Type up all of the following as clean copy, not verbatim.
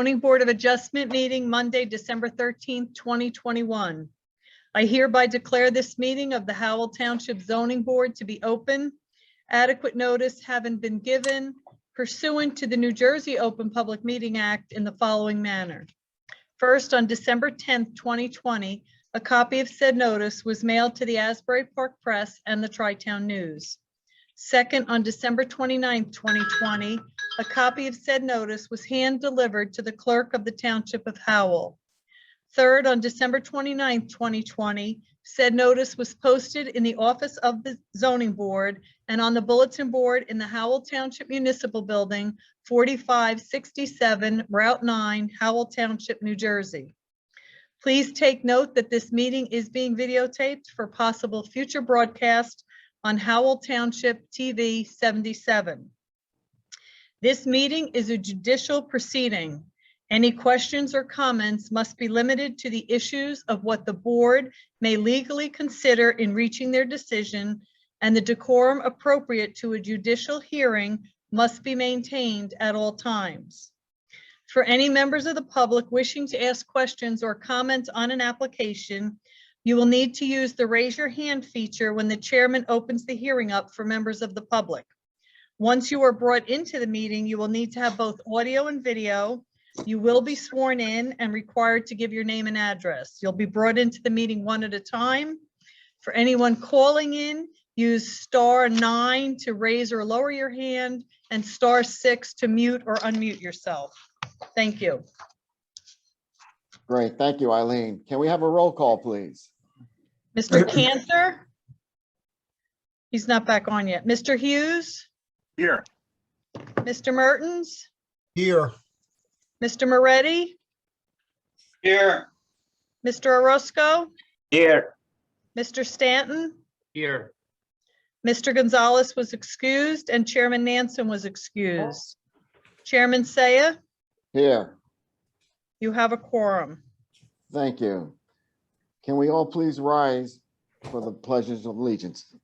Zoning Board of Adjustment meeting Monday, December 13th, 2021. I hereby declare this meeting of the Howell Township Zoning Board to be open. Adequate notice having been given pursuant to the New Jersey Open Public Meeting Act in the following manner. First, on December 10th, 2020, a copy of said notice was mailed to the Asbury Park Press and the Tri-Town News. Second, on December 29th, 2020, a copy of said notice was hand-delivered to the clerk of the Township of Howell. Third, on December 29th, 2020, said notice was posted in the office of the zoning board and on the bulletin board in the Howell Township Municipal Building, 4567 Route 9, Howell Township, New Jersey. Please take note that this meeting is being videotaped for possible future broadcast on Howell Township TV 77. This meeting is a judicial proceeding. Any questions or comments must be limited to the issues of what the board may legally consider in reaching their decision, and the decorum appropriate to a judicial hearing must be maintained at all times. For any members of the public wishing to ask questions or comment on an application, you will need to use the raise your hand feature when the chairman opens the hearing up for members of the public. Once you are brought into the meeting, you will need to have both audio and video. You will be sworn in and required to give your name and address. You'll be brought into the meeting one at a time. For anyone calling in, use *9 to raise or lower your hand and *6 to mute or unmute yourself. Thank you. Great, thank you, Eileen. Can we have a roll call, please? Mr. Cantor? He's not back on yet. Mr. Hughes? Here. Mr. Mertens? Here. Mr. Moretti? Here. Mr. Orozco? Here. Mr. Stanton? Here. Mr. Gonzalez was excused and Chairman Nansen was excused. Chairman Saya, Here, you have a quorum. thank you. Can we all please rise for the pledges of allegiance?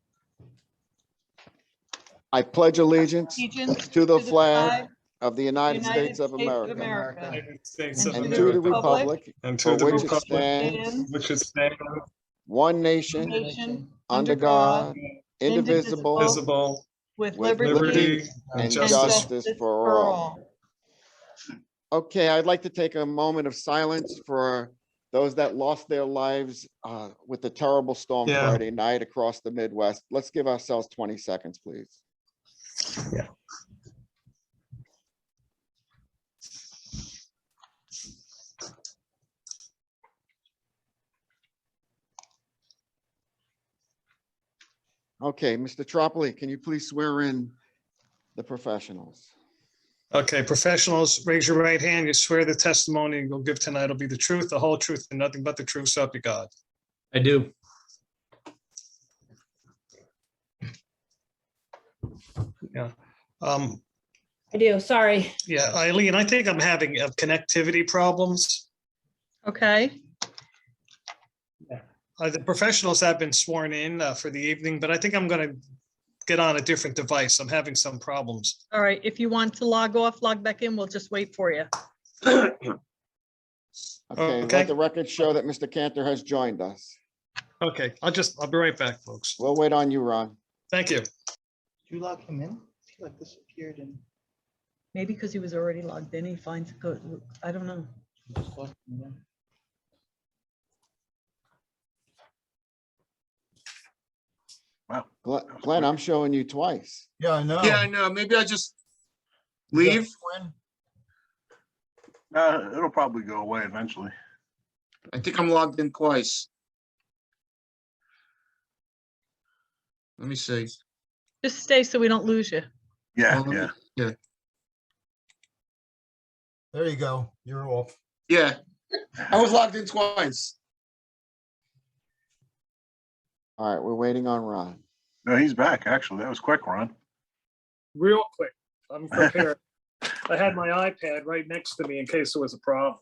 I pledge allegiance Allegiance to the flag of the United States of America America, States of and and to to the the republic and for to the which it republic stands, which is stands, one nation, nation, under God, indivisible, visible, with with liberty liberty and and justice justice. for all. Okay, I'd like to take a moment of silence for those that lost their lives with the terrible storm Yeah. Friday night across the Midwest. Let's give ourselves 20 seconds, please. Yeah. Okay, Mr. Tropoli, can you please swear in the professionals? Okay, professionals, raise your right hand. You swear the testimony you'll give tonight will be the truth, the whole truth, and nothing but the truth, so help you God. I do. Yeah. I do, sorry. Yeah, Eileen, I think I'm having connectivity problems. Okay, The professionals have been sworn in for the evening, but I think I'm going to get on a different device. I'm having some problems. all right. If you want to log off, log back in, we'll just wait for you. Okay, Okay. let the record show that Mr. Cantor has joined us. Okay, I'll be right back, folks. We'll wait on you, Ron. Thank you. Did you log him in? He like disappeared and Maybe because he was already logged in, he finds, I don't know. just logged him in. Glenn, I'm showing you twice. Yeah, I know. Yeah, I know. Maybe I just leave. It'll probably go away eventually. I think I'm logged in twice. Let me see. Just stay so we don't lose you. Yeah, Well, let yeah. me- There you go. You're off. Yeah, I was logged in twice. All right, we're waiting on Ron. No, he's back, actually. That was quick, Ron. Real quick, I'm prepared. I had my iPad right next to me in case there was a problem.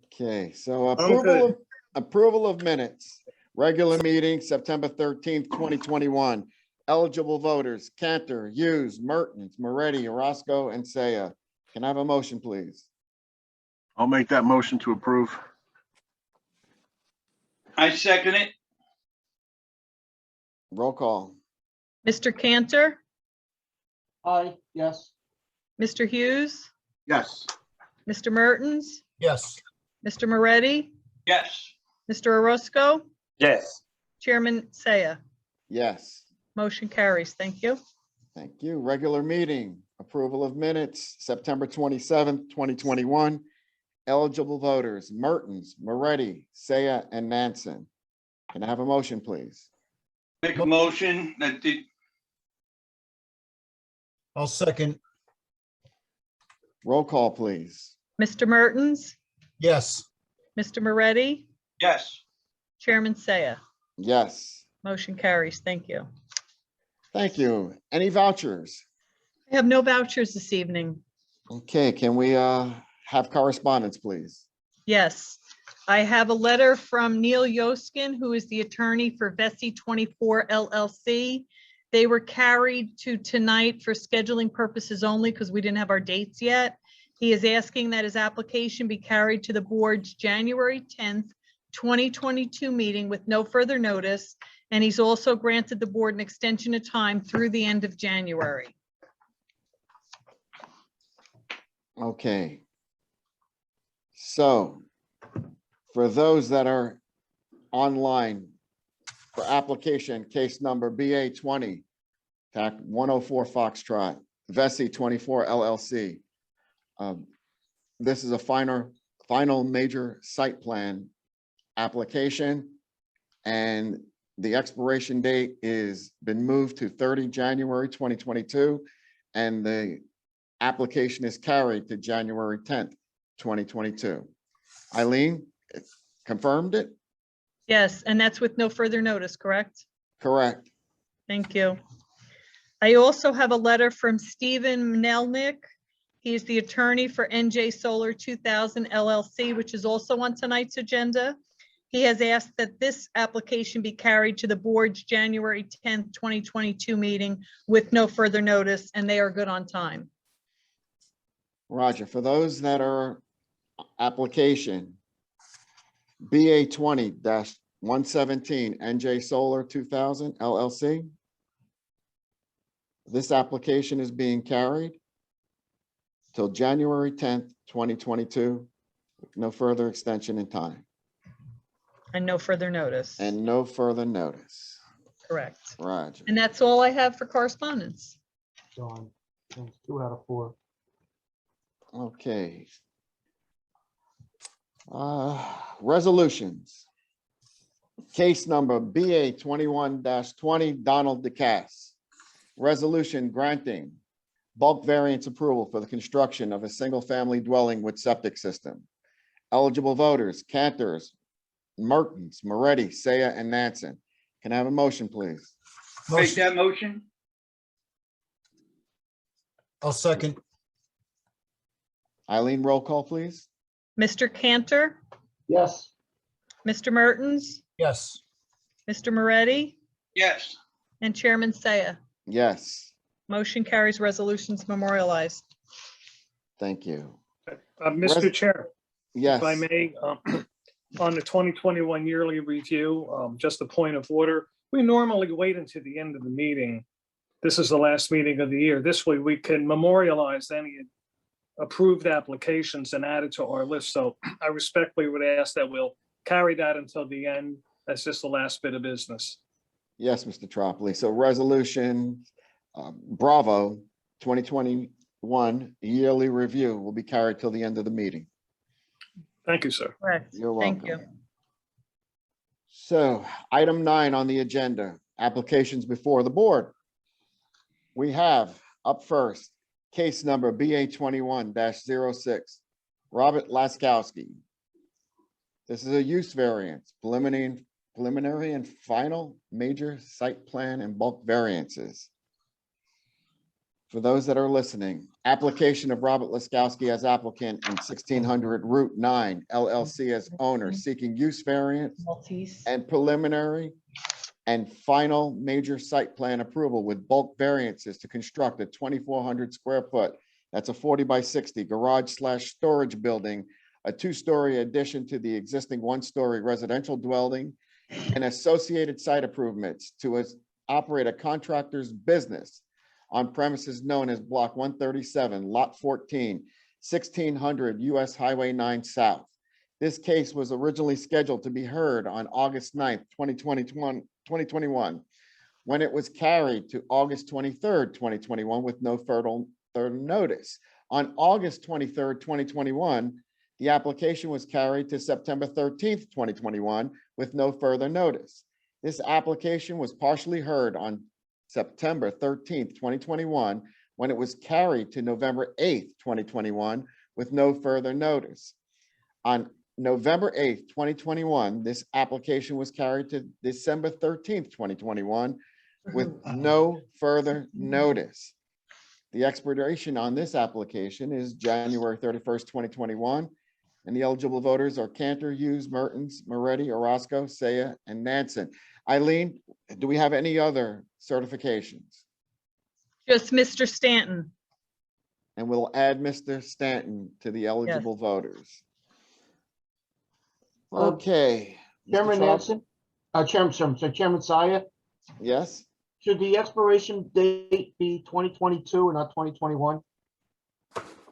Okay, so good. approval of minutes. Regular meeting, September 13th, 2021. Eligible voters, Cantor, Hughes, Mertens, Moretti, Orozco, and Saya. Can I have a motion, please? I'll make that motion to approve. I second it. Roll call. Mr. Cantor, Aye, yes. Mr. Hughes, Yes. Mr. Mertens, Yes. Mr. Moretti, Yes. Mr. Orozco, Yes. Chairman Saya. Yes, Motion carries. Thank you. thank you. Regular meeting, approval of minutes, September 27th, 2021. Eligible voters, Mertens, Moretti, Saya, and Nansen. Can I have a motion, please? Make a motion that the, I'll second. Roll call, please. Mr. Mertens, Yes. Mr. Moretti, yes. Chairman Saya. Yes, Motion carries. Thank you. thank you. Any vouchers? I have no vouchers this evening. Okay, can we have correspondence, please? Yes, I have a letter from Neil Yoskin, who is the attorney for Vessi 24 LLC. They were carried to tonight for scheduling purposes only because we didn't have our dates yet. He is asking that his application be carried to the board's January 10th, 2022 meeting with no further notice. And he's also granted the board an extension of time through the end of January. Okay. So for those that are online for application, case number BA 20, TAC 104 Foxtrot, Vessi 24 LLC. This is a final major site plan application, and the expiration date is been moved to 30 January 2022, and the application is carried to January 10th, 2022. Eileen, confirmed it? Yes, and that's with no further notice, correct? Correct. Thank you. I also have a letter from Stephen Melnick. He is the attorney for NJ Solar 2000 LLC, which is also on tonight's agenda. He has asked that this application be carried to the board's January 10th, 2022 meeting with no further notice, and they are good on time. Roger. For those that are application BA 20-117 NJ Solar 2000 LLC. This application is being carried till January 10th, 2022, with no further extension in time And no further notice. and no further notice. Correct. Roger. And that's all I have for correspondence. John, 2 out of 4. Okay. Resolutions. Case number BA 21-20, Donald DeCass. Resolution granting bulk variance approval for the construction of a single-family dwelling with septic system. Eligible voters, Cantors, Mertens, Moretti, Saya, and Nansen. Can I have a motion, please? Make that motion. I'll second. Eileen, roll call, please. Mr. Cantor, Yes. Mr. Mertens, Yes. Mr. Moretti, Yes. and Chairman Saya. Yes, Motion carries, resolutions memorialized. thank you. Mr. Chair, Yes. if I may, on the 2021 yearly review, just a point of order. We normally wait until the end of the meeting. This is the last meeting of the year. This way we can memorialize any approved applications and add it to our list. So I respectfully would ask that we'll carry that until the end. That's just the last bit of business. Yes, Mr. Tropoli. So resolution Bravo 2021 yearly review will be carried till the end of the meeting. Thank you, sir. Correct. You're Thank welcome. you. So item 9 on the agenda, applications before the board. We have up first, case number BA 21-06, Robert Laskowski. This is a use variance, preliminary and final major site plan and bulk variances. For those that are listening, application of Robert Laskowski as applicant and 1600 Route 9 LLC as owner seeking use variance Maltese. and preliminary and final major site plan approval with bulk variances to construct a 2,400 square foot That's a 40 by 60 garage/storage building, a 2-story addition to the existing 1-story residential dwelling, and associated site improvements to operate a contractor's business on premises known as Block 137, Lot 14, 1600 US Highway 9 South. This case was originally scheduled to be heard on August 9th, 2021, when it was carried to August 23rd, 2021, with no further notice. On August 23rd, 2021, the application was carried to September 13th, 2021, with no further notice. This application was partially heard on September 13th, 2021, when it was carried to November 8th, 2021, with no further notice. On November 8th, 2021, this application was carried to December 13th, 2021, with no further notice. The expiration on this application is January 31st, 2021, and the eligible voters are Cantor, Hughes, Mertens, Moretti, Orozco, Saya, and Nansen. Eileen, do we have any other certifications? Just Mr. Stanton. And we'll add Mr. Stanton to the eligible voters. Okay. Mr. Chairman Trump? Nansen, Chairman Saya, Yes, should the expiration date be 2022 and not 2021?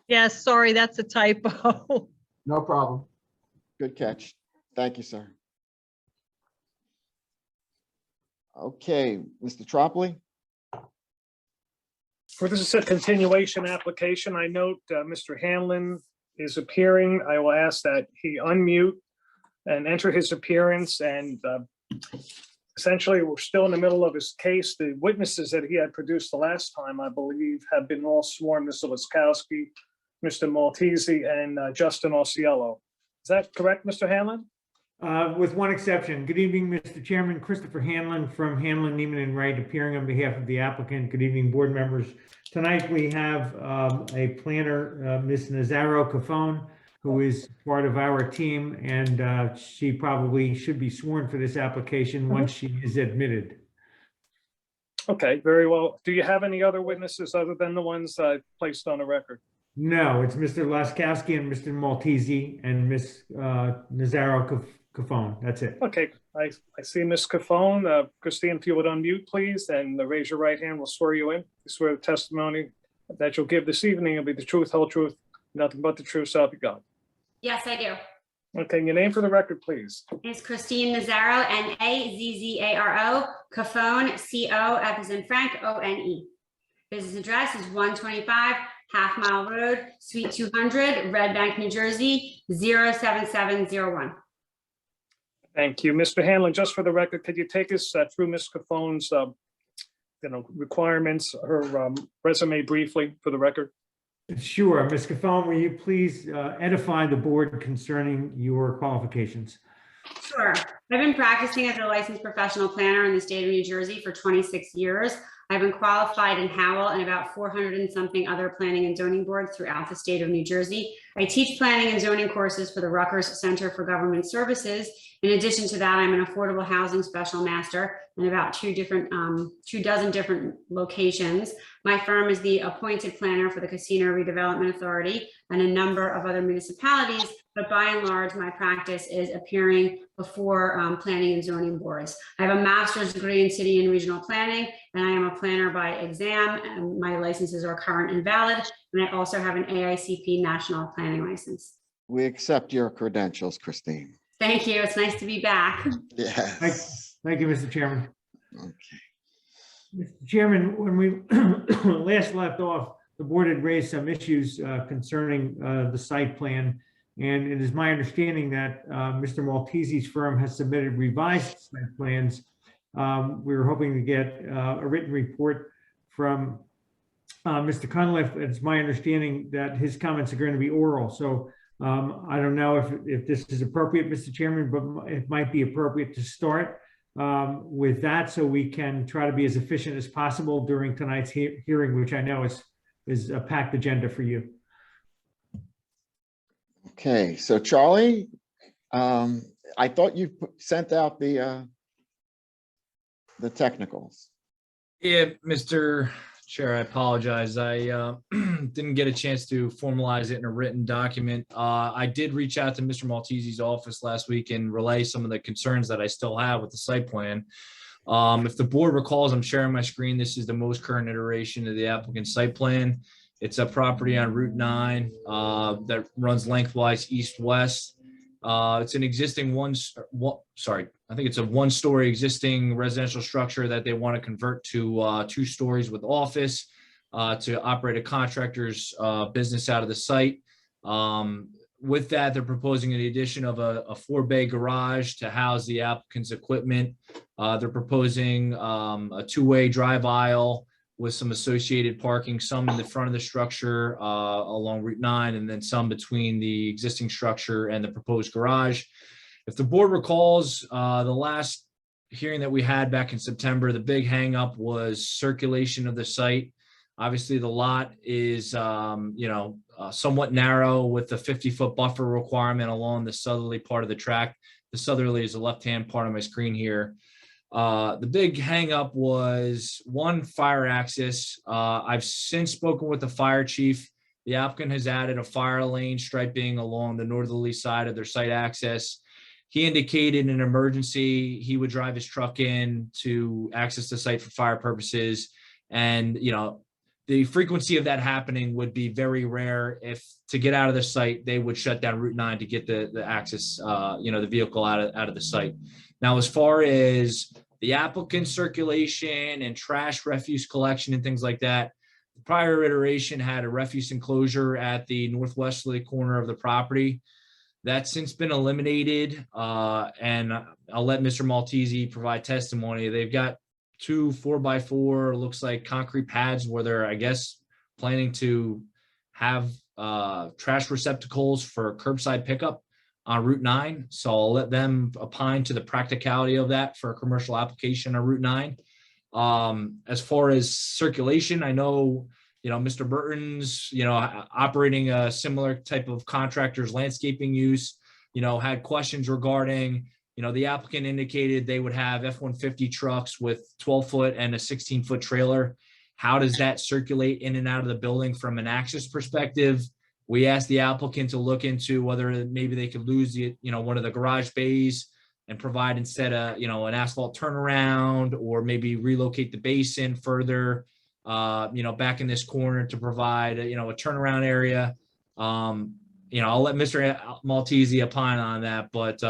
Yes, sorry, that's a typo. No problem. good catch. Thank you, sir. Okay, Mr. Tropoli? For this is a continuation application. I note Mr. Hanlon is appearing. I will ask that he unmute and enter his appearance. And essentially, we're still in the middle of his case. The witnesses that he had produced the last time, I believe, have been all sworn, Mr. Laskowski, Mr. Maltese, and Justin Osiello. Is that correct, Mr. Hanlon? With one exception. Good evening, Mr. Chairman. Christopher Hanlon from Hanlon, Neiman and Wright, appearing on behalf of the applicant. Good evening, board members. Tonight we have a planner, Ms. Nazaro Cafone, who is part of our team, and she probably should be sworn for this application once she is admitted. Okay, very well. Do you have any other witnesses other than the ones I placed on the record? No, it's Mr. Laskowski and Mr. Maltese and Ms. Nazaro Cafone. That's it. Okay, I see Ms. Cafone. Christine, if you would unmute, please, and raise your right hand, we'll swear you in. I swear the testimony that you'll give this evening will be the truth, whole truth, nothing but the truth, so help you God. Yes, I do. Okay, your name for the record, please. It's Christine Nazaro, Nazzaro, Cafone, C-O-F as in Frank, O-N-E. Business address is 125 Half Mile Road, Suite 200, Red Bank, New Jersey, 07701. Thank you. Mr. Hanlon, just for the record, could you take us through Ms. Cafone's requirements, her resume briefly for the record? Sure. Ms. Cafone, will you please edify the board concerning your qualifications? Sure. I've been practicing as a licensed professional planner in the state of New Jersey for 26 years. I've been qualified in Howell and about 400 and something other planning and zoning boards throughout the state of New Jersey. I teach planning and zoning courses for the Rutgers Center for Government Services. In addition to that, I'm an affordable housing special master in about 2 dozen different locations. My firm is the appointed planner for the Casino Redevelopment Authority and a number of other municipalities, but by and large, my practice is appearing before planning and zoning boards. I have a master's degree in city and regional planning, and I am a planner by exam, and my licenses are current and valid, and I also have an AICP national planning license. We accept your credentials, Christine. Thank you. It's nice to be back. Yes. Thank you, Mr. Chairman. Okay. Mr. Chairman, when we last left off, the board had raised some issues concerning the site plan. And it is my understanding that Mr. Maltese's firm has submitted revised site plans. We were hoping to get a written report from Mr. Cunliffe. It's my understanding that his comments are going to be oral. So I don't know if this is appropriate, Mr. Chairman, but it might be appropriate to start with that so we can try to be as efficient as possible during tonight's hearing, which I know is a packed agenda for you. Okay, so Charlie, I thought you sent out the technicals. Yeah, Mr. Chair, I apologize. I didn't get a chance to formalize it in a written document. I did reach out to Mr. Maltese's office last week and relay some of the concerns that I still have with the site plan. If the board recalls, I'm sharing my screen. This is the most current iteration of the applicant's site plan. It's a property on Route 9 that runs lengthwise east-west. It's an existing I think it's a one-story existing residential structure that they want to convert to 2 stories with office to operate a contractor's business out of the site. With that, they're proposing the addition of a 4-bay garage to house the applicant's equipment. They're proposing a 2-way drive aisle with some associated parking, some in the front of the structure along Route 9, and then some between the existing structure and the proposed garage. If the board recalls, the last hearing that we had back in September, the big hangup was circulation of the site. Obviously, the lot is, somewhat narrow with the 50-foot buffer requirement along the southerly part of the track. The southerly is the left-hand part of my screen here. The big hangup was one, fire access. I've since spoken with the fire chief. The applicant has added a fire lane striping along the northerly side of their site access. He indicated in an emergency, he would drive his truck in to access the site for fire purposes. And, the frequency of that happening would be very rare. If to get out of the site, they would shut down Route 9 to get the access, the vehicle out of the site. Now, as far as the applicant circulation and trash refuse collection and things like that, the prior iteration had a refuse enclosure at the northwesterly corner of the property. That's since been eliminated, and I'll let Mr. Maltese provide testimony. They've got 2 4x4, looks like concrete pads where they're, I guess, planning to have trash receptacles for curbside pickup on Route 9. So I'll let them opine to the practicality of that for a commercial application on Route 9. As far as circulation, I know, Mr. Burton's, operating a similar type of contractor's landscaping use, had questions regarding, the applicant indicated they would have F-150 trucks with 12-foot and a 16-foot trailer. How does that circulate in and out of the building from an access perspective? We asked the applicant to look into whether maybe they could lose one of the garage bays and provide instead an asphalt turnaround, or maybe relocate the basin further, back in this corner to provide, a turnaround area. I'll let Mr. Maltese opine on that, but,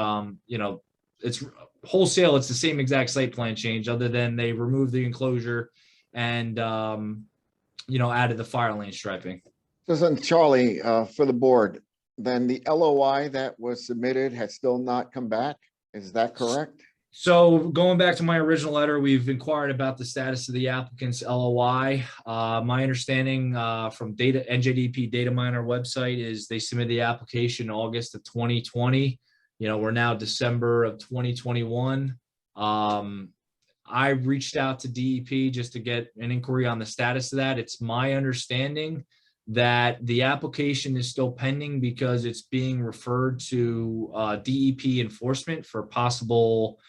it's wholesale. It's the same exact site plan change, other than they removed the enclosure and, added the fire lane striping. So then, Charlie, for the board, then the LOI that was submitted has still not come back. Is that correct? So going back to my original letter, we've inquired about the status of the applicant's LOI. My understanding from NJDP Data Miner website is they submitted the application August of 2020. We're now December of 2021. I reached out to DEP just to get an inquiry on the status of that. It's my understanding that the application is still pending because it's being referred to DEP enforcement for possible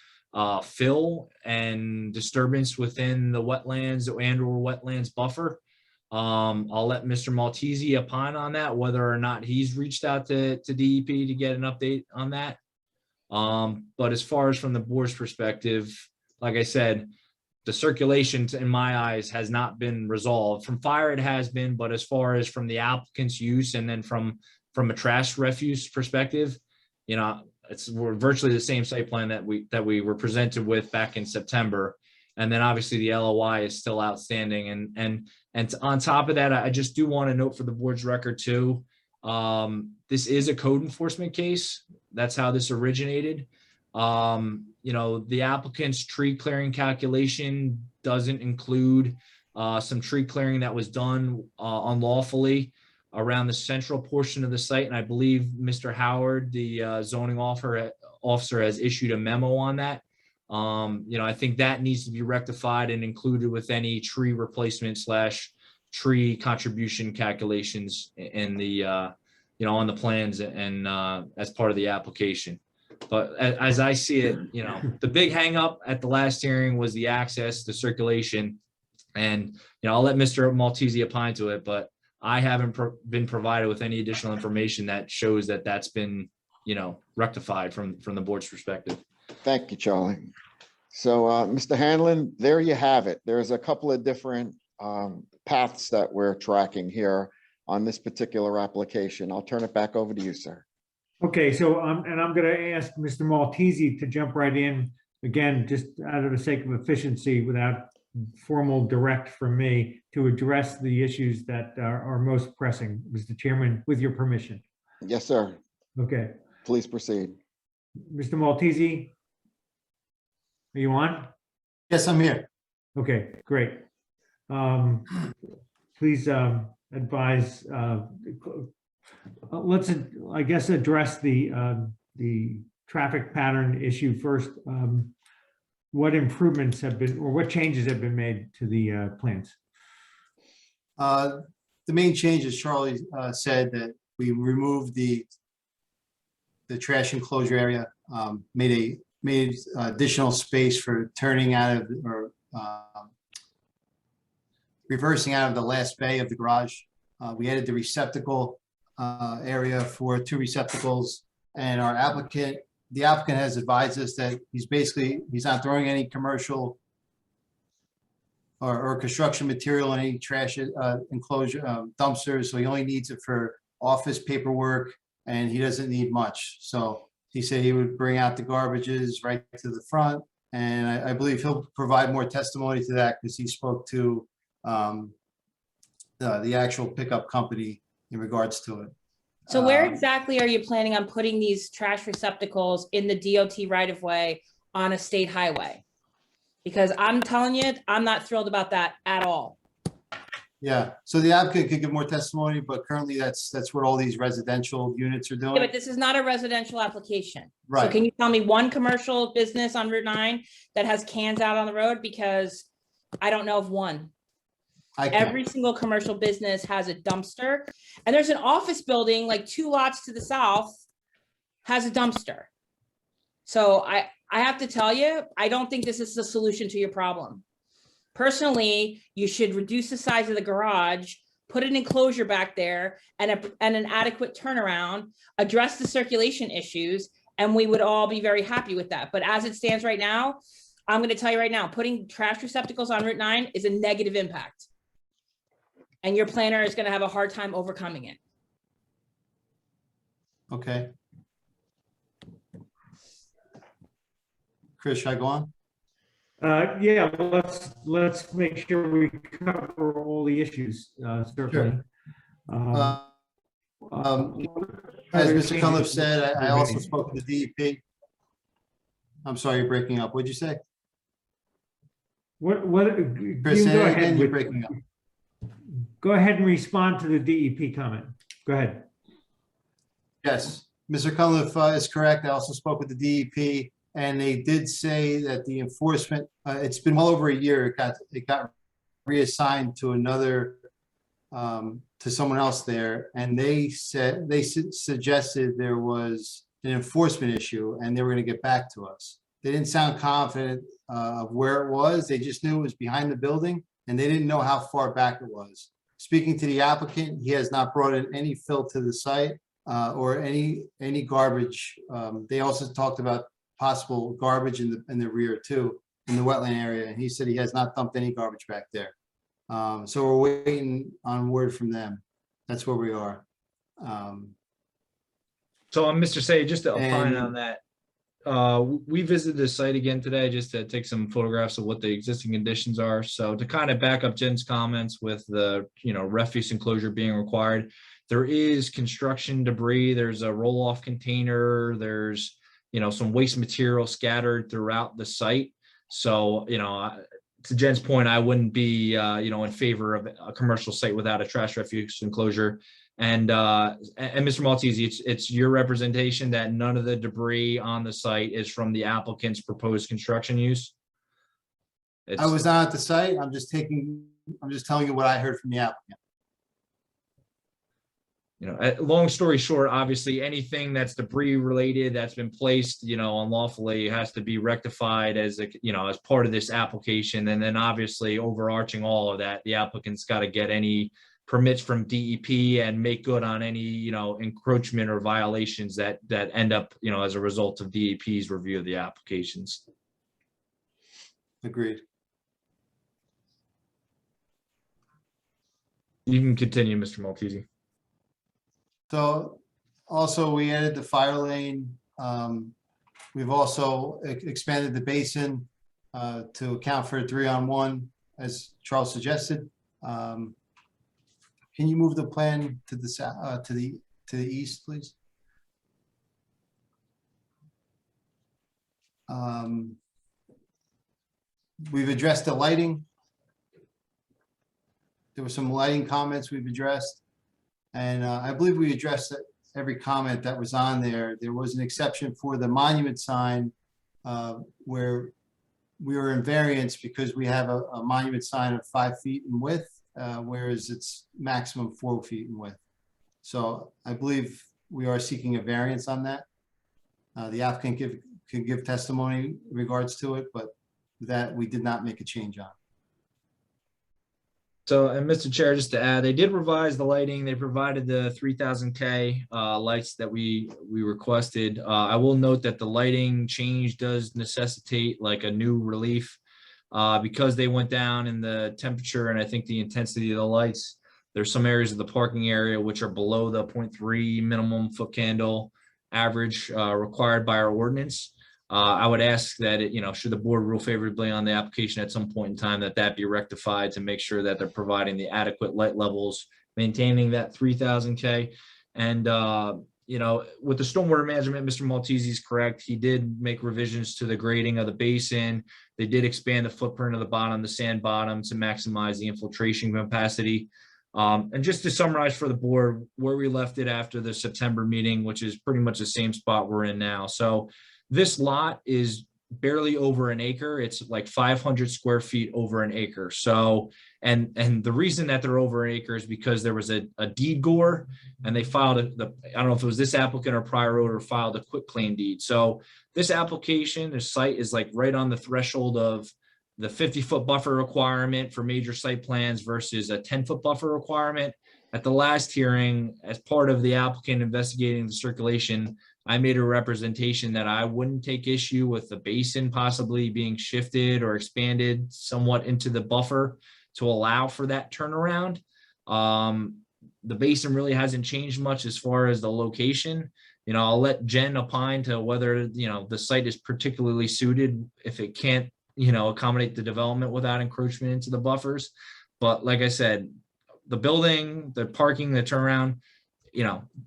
fill and disturbance within the wetlands and/or wetlands buffer. I'll let Mr. Maltese opine on that, whether or not he's reached out to DEP to get an update on that. But as far as from the board's perspective, like I said, the circulation in my eyes has not been resolved. From fire, it has been, but as far as from the applicant's use and then from a trash refuse perspective, we're virtually the same site plan that we were presented with back in September. And then obviously the LOI is still outstanding. And on top of that, I just do want to note for the board's record too, this is a code enforcement case. That's how this originated. The applicant's tree clearing calculation doesn't include some tree clearing that was done unlawfully around the central portion of the site. And I believe Mr. Howard, the zoning officer, has issued a memo on that. I think that needs to be rectified and included with any tree replacement / tree contribution calculations in the, on the plans and as part of the application. But as I see it, the big hang up at the last hearing was the access, the circulation. And, I'll let Mr. Maltese opine to it, but I haven't been provided with any additional information that shows that that's been, rectified from the board's perspective. Thank you, Charlie. So, Mr. Hanlon, there you have it. There's a couple of different paths that we're tracking here on this particular application. I'll turn it back over to you, sir. Okay, so, and I'm going to ask Mr. Maltese to jump right in, again, just out of the sake of efficiency, without formal direct from me, to address the issues that are most pressing. Mr. Chairman, with your permission. Yes, sir. Okay, Please proceed. Mr. Maltese? Are you on? Yes, I'm here. Okay, great. Please advise, let's, I guess, address the traffic pattern issue first. What improvements have been, or what changes have been made to the plans? The main change, as Charlie said, that we removed the trash enclosure area, made additional space for turning out of, or reversing out of the last bay of the garage. We added the receptacle area for 2 receptacles, and the applicant has advised us that he's not throwing any commercial or construction material in any trash enclosure dumpsters, so he only needs it for office paperwork, and he doesn't need much. So he said he would bring out the garbages right to the front, and I believe he'll provide more testimony to that because he spoke to the actual pickup company in regards to it. So where exactly are you planning on putting these trash receptacles in the DOT right of way on a state highway? Because I'm telling you, I'm not thrilled about that at all. Yeah, so the applicant could give more testimony, but currently that's what all these residential units are doing. Yeah, but this is not a residential application. So Right. can you tell me one commercial business on Route 9 that has cans out on the road? Because I don't know of one. I can. Every single commercial business has a dumpster, and there's an office building like 2 lots to the south has a dumpster. So I have to tell you, I don't think this is the solution to your problem. Personally, you should reduce the size of the garage, put an enclosure back there and an adequate turnaround, address the circulation issues, and we would all be very happy with that. But as it stands right now, I'm going to tell you right now, putting trash receptacles on Route 9 is a negative impact. And your planner is going to have a hard time overcoming it. Okay. Chris, should I go on? Yeah, let's make sure we cover all the issues, certainly. Sure. As Mr. Cunliffe said, I also spoke with the DEP. I'm sorry, you're breaking up. What'd you say? What, Chris, you say go it ahead again, you're with- breaking up. Go ahead and respond to the DEP comment. Go ahead. Yes, Mr. Cunliffe is correct. I also spoke with the DEP, and they did say that the enforcement, it's been well over a year. It got reassigned to another, to someone else there, and they said, they suggested there was an enforcement issue, and they were going to get back to us. They didn't sound confident of where it was. They just knew it was behind the building, and they didn't know how far back it was. Speaking to the applicant, he has not brought in any fill to the site or any garbage. They also talked about possible garbage in the rear too, in the wetland area, and he said he has not dumped any garbage back there. So we're waiting on word from them. That's where we are. So, Mr. Say, just to opine And- on that, we visited the site again today just to take some photographs of what the existing conditions are. So to kind of back up Jen's comments with the, refuse enclosure being required, there is construction debris, there's a roll-off container, there's, some waste material scattered throughout the site. So, to Jen's point, I wouldn't be, in favor of a commercial site without a trash refuse enclosure. And Mr. Maltese, it's your representation that none of the debris on the site is from the applicant's proposed construction use? I was not at the site. I'm just telling you what I heard from the applicant. long story short, obviously anything that's debris related that's been placed, unlawfully has to be rectified as as part of this application. And then obviously overarching all of that, the applicant's got to get any permits from DEP and make good on any, encroachment or violations that end up, as a result of DEP's review of the applications. Agreed. You can continue, Mr. Maltese. So also we added the fire lane. We've also expanded the basin to account for a 3-on-1, as Charles suggested. Can you move the plan to the south, to the east, please? We've addressed the lighting. There were some lighting comments we've addressed. And I believe we addressed every comment that was on there. There was an exception for the monument sign where we were in variance because we have a monument sign of 5 feet in width, whereas it's maximum 4 feet in width. So I believe we are seeking a variance on that. The applicant can give testimony in regards to it, but that we did not make a change on. So, and Mr. Chair, just to add, they did revise the lighting. They provided the 3000K lights that we requested. I will note that the lighting change does necessitate like a new relief because they went down in the temperature and I think the intensity of the lights. There's some areas of the parking area which are below the 0.3 minimum foot candle average required by our ordinance. I would ask that should the board rule favorably on the application at some point in time, that be rectified to make sure that they're providing the adequate light levels, maintaining that 3000K. And, with the stormwater management, Mr. Maltese is correct. He did make revisions to the grading of the basin. They did expand the footprint of the bottom, the sand bottom, to maximize the infiltration capacity. And just to summarize for the board, where we left it after the September meeting, which is pretty much the same spot we're in now. So this lot is barely over an acre. It's like 500 square feet over an acre. So, and the reason that they're over an acre is because there was a deed gore and they filed I don't know if it was this applicant or prior owner filed a quitclaim deed. So this application, the site is like right on the threshold of the 50-foot buffer requirement for major site plans versus a 10-foot buffer requirement. At the last hearing, as part of the applicant investigating the circulation, I made a representation that I wouldn't take issue with the basin possibly being shifted or expanded somewhat into the buffer to allow for that turnaround. The basin really hasn't changed much as far as the location. I'll let Jen opine to whether, the site is particularly suited if it can't, accommodate the development without encroachment into the buffers. But like I said, the building, the parking, the turnaround,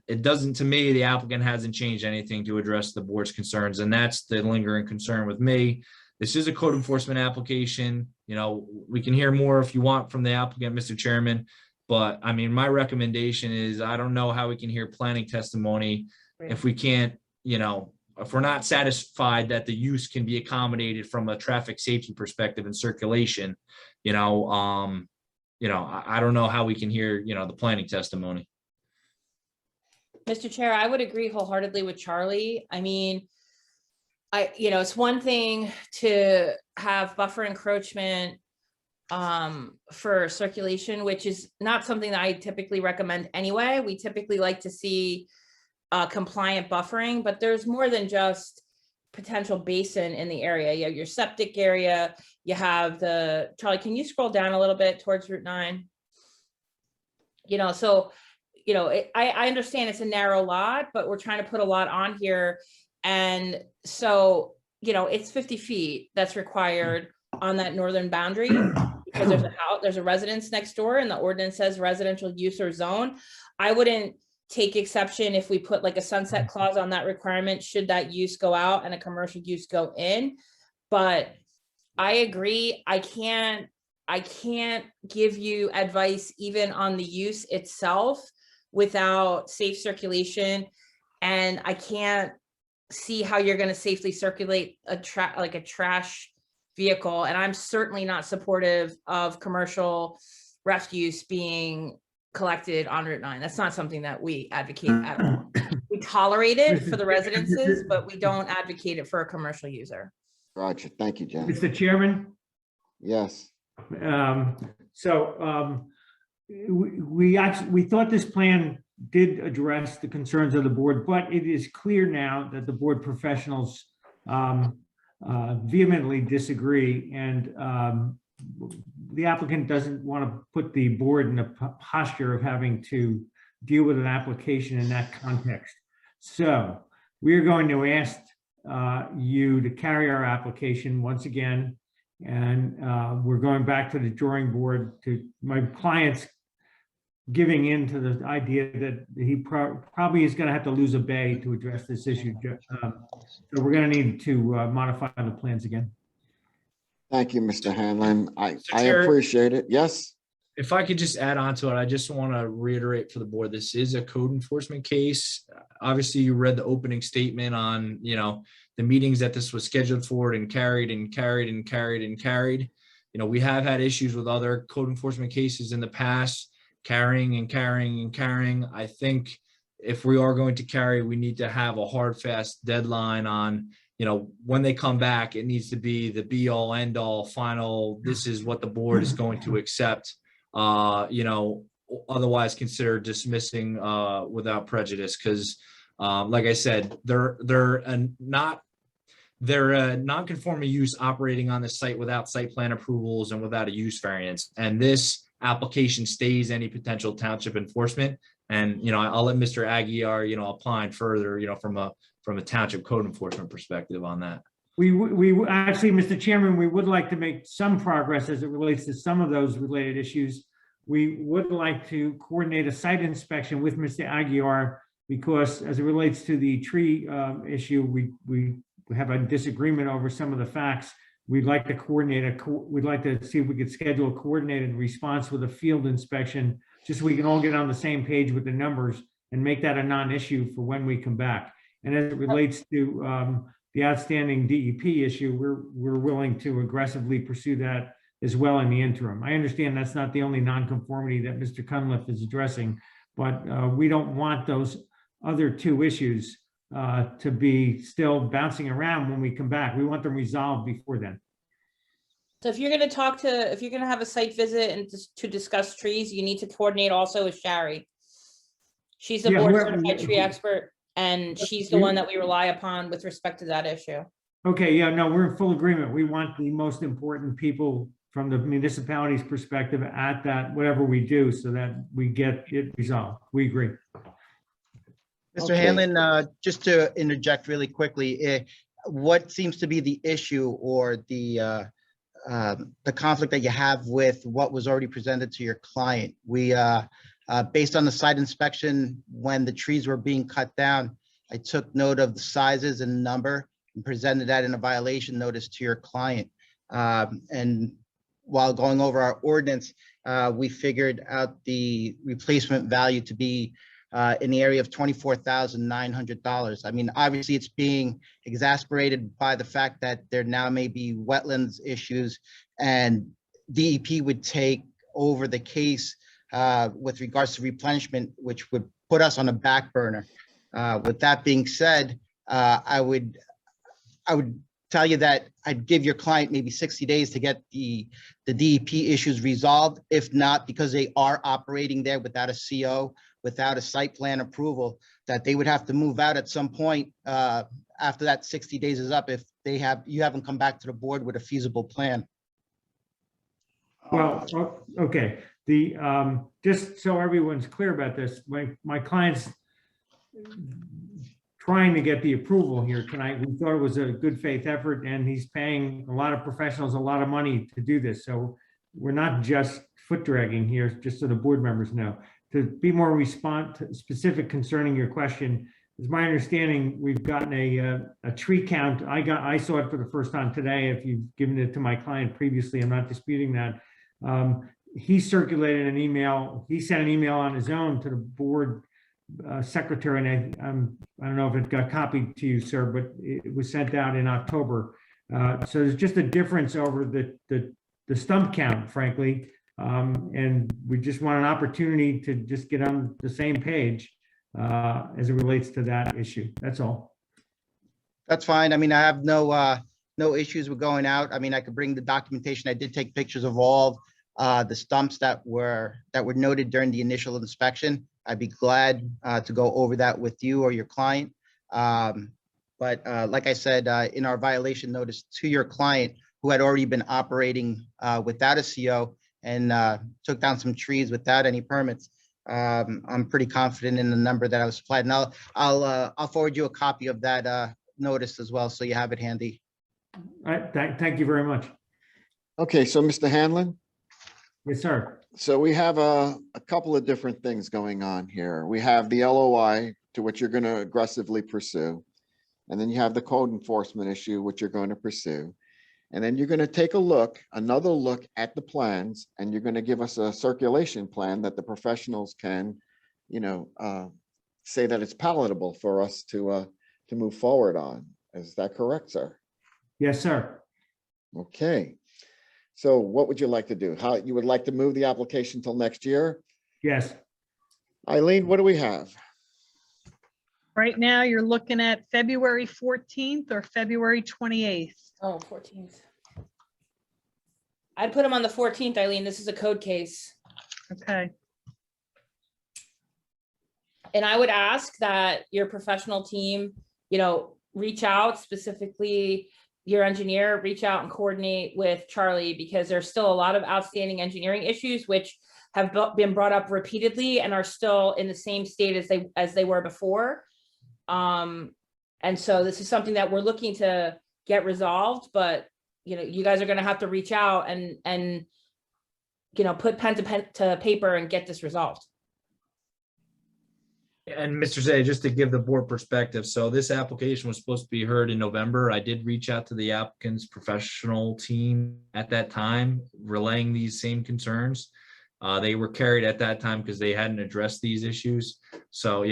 it doesn't, to me, the applicant hasn't changed anything to address the board's concerns. And that's the lingering concern with me. This is a code enforcement application. We can hear more if you want from the applicant, Mr. Chairman. But I mean, my recommendation is I don't know how we can hear planning testimony if we can't, if we're not satisfied that the use can be accommodated from a traffic safety perspective and circulation, I don't know how we can hear, the planning testimony. Mr. Chair, I would agree wholeheartedly with Charlie. I mean, it's one thing to have buffer encroachment for circulation, which is not something that I typically recommend anyway. We typically like to see compliant buffering, but there's more than just potential basin in the area. You have your septic area, you have Charlie, can you scroll down a little bit towards Route 9? I understand it's a narrow lot, but we're trying to put a lot on here. And so, it's 50 feet that's required on that northern boundary because there's a residence next door and the ordinance says residential use or zone. I wouldn't take exception if we put like a sunset clause on that requirement, should that use go out and a commercial use go in. But I agree, I can't give you advice even on the use itself without safe circulation. And I can't see how you're going to safely circulate a trash vehicle. And I'm certainly not supportive of commercial refuse being collected on Route 9. That's not something that we advocate at all. We tolerate it for the residences, but we don't advocate it for a commercial user. Roger. Thank you, Jen. Mr. Chairman? Yes. We thought this plan did address the concerns of the board, but it is clear now that the board professionals vehemently disagree, and the applicant doesn't want to put the board in a posture of having to deal with an application in that context. So we are going to ask you to carry our application once again, and we're going back to the drawing board to my client's giving in to the idea that he probably is going to have to lose a bay to address this issue. So we're going to need to modify the plans again. Thank you, Mr. Hanlon. I Chair- appreciate it. Yes. If I could just add on to it, I just want to reiterate for the board, this is a code enforcement case. Obviously, you read the opening statement on, the meetings that this was scheduled for and carried and carried and carried and carried. We have had issues with other code enforcement cases in the past, carrying and carrying and carrying. I think if we are going to carry, we need to have a hard, fast deadline on, when they come back, it needs to be the be all, end all, final. This is what the board is going to accept. Otherwise consider dismissing without prejudice. Because like I said, they're a non-conforming use operating on the site without site plan approvals and without a use variance. And this application stays any potential township enforcement. And, I'll let Mr. Aguirre, opine further, from a township code enforcement perspective on that. We actually, Mr. Chairman, we would like to make some progress as it relates to some of those related issues. We would like to coordinate a site inspection with Mr. Aguirre, because as it relates to the tree issue, we have a disagreement over some of the facts. We'd like to we'd like to see if we could schedule a coordinated response with a field inspection, just so we can all get on the same page with the numbers and make that a non-issue for when we come back. And as it relates to the outstanding DEP issue, we're willing to aggressively pursue that as well in the interim. I understand that's not the only nonconformity that Mr. Cunliffe is addressing, but we don't want those other two issues to be still bouncing around when we come back. We want them resolved before then. So if you're going to have a site visit and to discuss trees, you need to coordinate also with Shari. She's the board certified tree expert, and she's the one that we rely upon with respect to that issue. Okay, yeah, no, we're in full agreement. We want the most important people from the municipality's perspective at that, whatever we do, so that we get it resolved. We agree. Mr. Okay. Hanlon, just to interject really quickly, what seems to be the issue or the conflict that you have with what was already presented to your client? We, based on the site inspection, when the trees were being cut down, I took note of the sizes and number and presented that in a violation notice to your client. And while going over our ordinance, we figured out the replacement value to be in the area of $24,900. I mean, obviously it's being exasperated by the fact that there now may be wetlands issues, and DEP would take over the case with regards to replenishment, which would put us on a back burner. With that being said, I would tell you that I'd give your client maybe 60 days to get the DEP issues resolved. If not, because they are operating there without a CO, without a site plan approval, that they would have to move out at some point after that 60 days is up if you haven't come back to the board with a feasible plan. Well, okay. Just so everyone's clear about this, my client's trying to get the approval here tonight. We thought it was a good faith effort, and he's paying a lot of professionals a lot of money to do this. So we're not just foot dragging here, just so the board members know. To be more specific concerning your question, is my understanding we've gotten a tree count. I saw it for the first time today. If you've given it to my client previously, I'm not disputing that. He circulated an email. He sent an email on his own to the board secretary, and I don't know if it got copied to you, sir, but it was sent out in October. So there's just a difference over the stump count, frankly. And we just want an opportunity to just get on the same page as it relates to that issue. That's all. That's fine. I mean, I have no issues with going out. I mean, I could bring the documentation. I did take pictures of all the stumps that were noted during the initial inspection. I'd be glad to go over that with you or your client. But like I said, in our violation notice to your client, who had already been operating without a CO and took down some trees without any permits, I'm pretty confident in the number that I was supplied. And I'll forward you a copy of that notice as well, so you have it handy. All right, thank you very much. Okay, so Mr. Hanlon, Yes, sir. so we have a couple of different things going on here. We have the LOI to which you're going to aggressively pursue. And then you have the code enforcement issue, which you're going to pursue. And then you're going to take another look at the plans, and you're going to give us a circulation plan that the professionals can, say that it's palatable for us to move forward on. Is that correct, sir? Yes, sir. Okay. So what would you like to do? How you would like to move the application till next year? Yes. Eileen, what do we have? Right now, you're looking at February 14th or February 28th. Oh, 14th. I'd put them on the 14th, Eileen. This is a code case. Okay. And I would ask that your professional team, reach out, specifically your engineer, reach out and coordinate with Charlie, because there's still a lot of outstanding engineering issues which have been brought up repeatedly and are still in the same state as they were before. And so this is something that we're looking to get resolved, but you guys are going to have to reach out and put pen to paper and get this resolved. And Mr. Zay, just to give the board perspective, so this application was supposed to be heard in November. I did reach out to the applicant's professional team at that time, relaying these same concerns. They were carried at that time because they hadn't addressed these issues. So,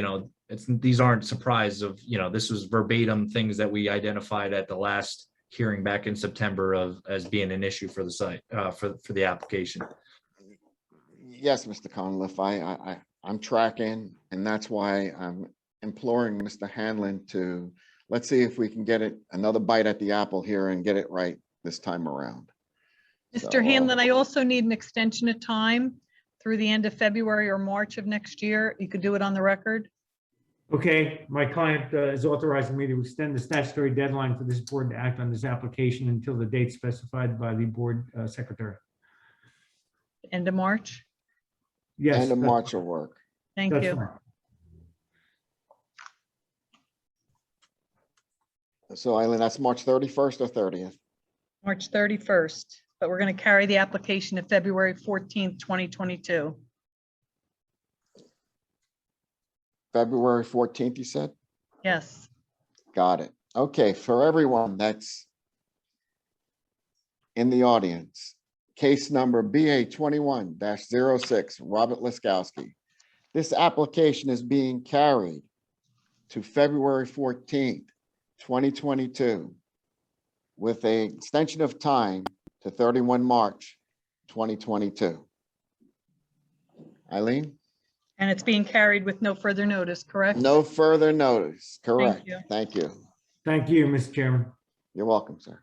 these aren't surprises this was verbatim things that we identified at the last hearing back in September as being an issue for the site, for the application. Yes, Mr. Conliffe, I'm tracking, and that's why I'm imploring Mr. Hanlon to, let's see if we can get another bite at the apple here and get it right this time around. Mr. Hanlon, I also need an extension of time through the end of February or March of next year. You could do it on the record. Okay, my client is authorizing me to extend the statutory deadline for this board to act on this application until the date specified by the board secretary. End of March. Yes. End of that's March fine. will work. Thank That's you. fine. So Eileen, that's March 31st or 30th? March 31st, but we're going to carry the application to February 14th, 2022. February 14th, you said? Yes. Got it. Okay, for everyone that's in the audience, case number BA 21-06, Robert Laskowski. This application is being carried to February 14th, 2022, with an extension of time to 31 March, 2022. Eileen? And it's being carried with no further notice, correct? No further notice, correct. you. Thank you. Thank you, Mr. Chairman. You're welcome, sir.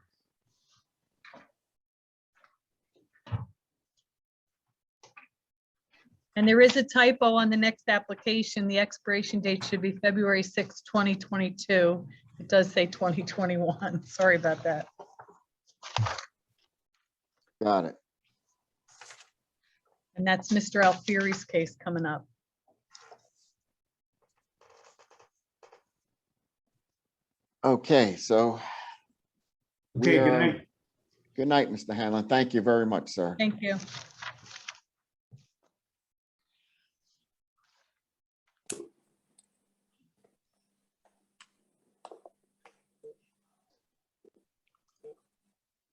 And there is a typo on the next application. The expiration date should be February 6, 2022. It does say 2021. Sorry about that. Got it. And that's Mr. Alfieri's case coming up. Okay, so. Okay, we good are- night. Good night, Mr. Hanlon. Thank you very much, sir. Thank you.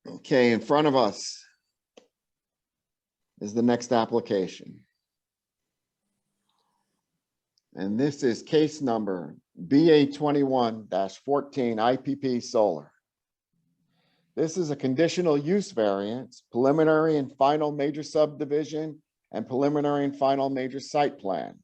Okay, in front of us is the next application. And this is case number BA 21-14 IPP Solar. This is a conditional use variance, preliminary and final major subdivision, and preliminary and final major site plan.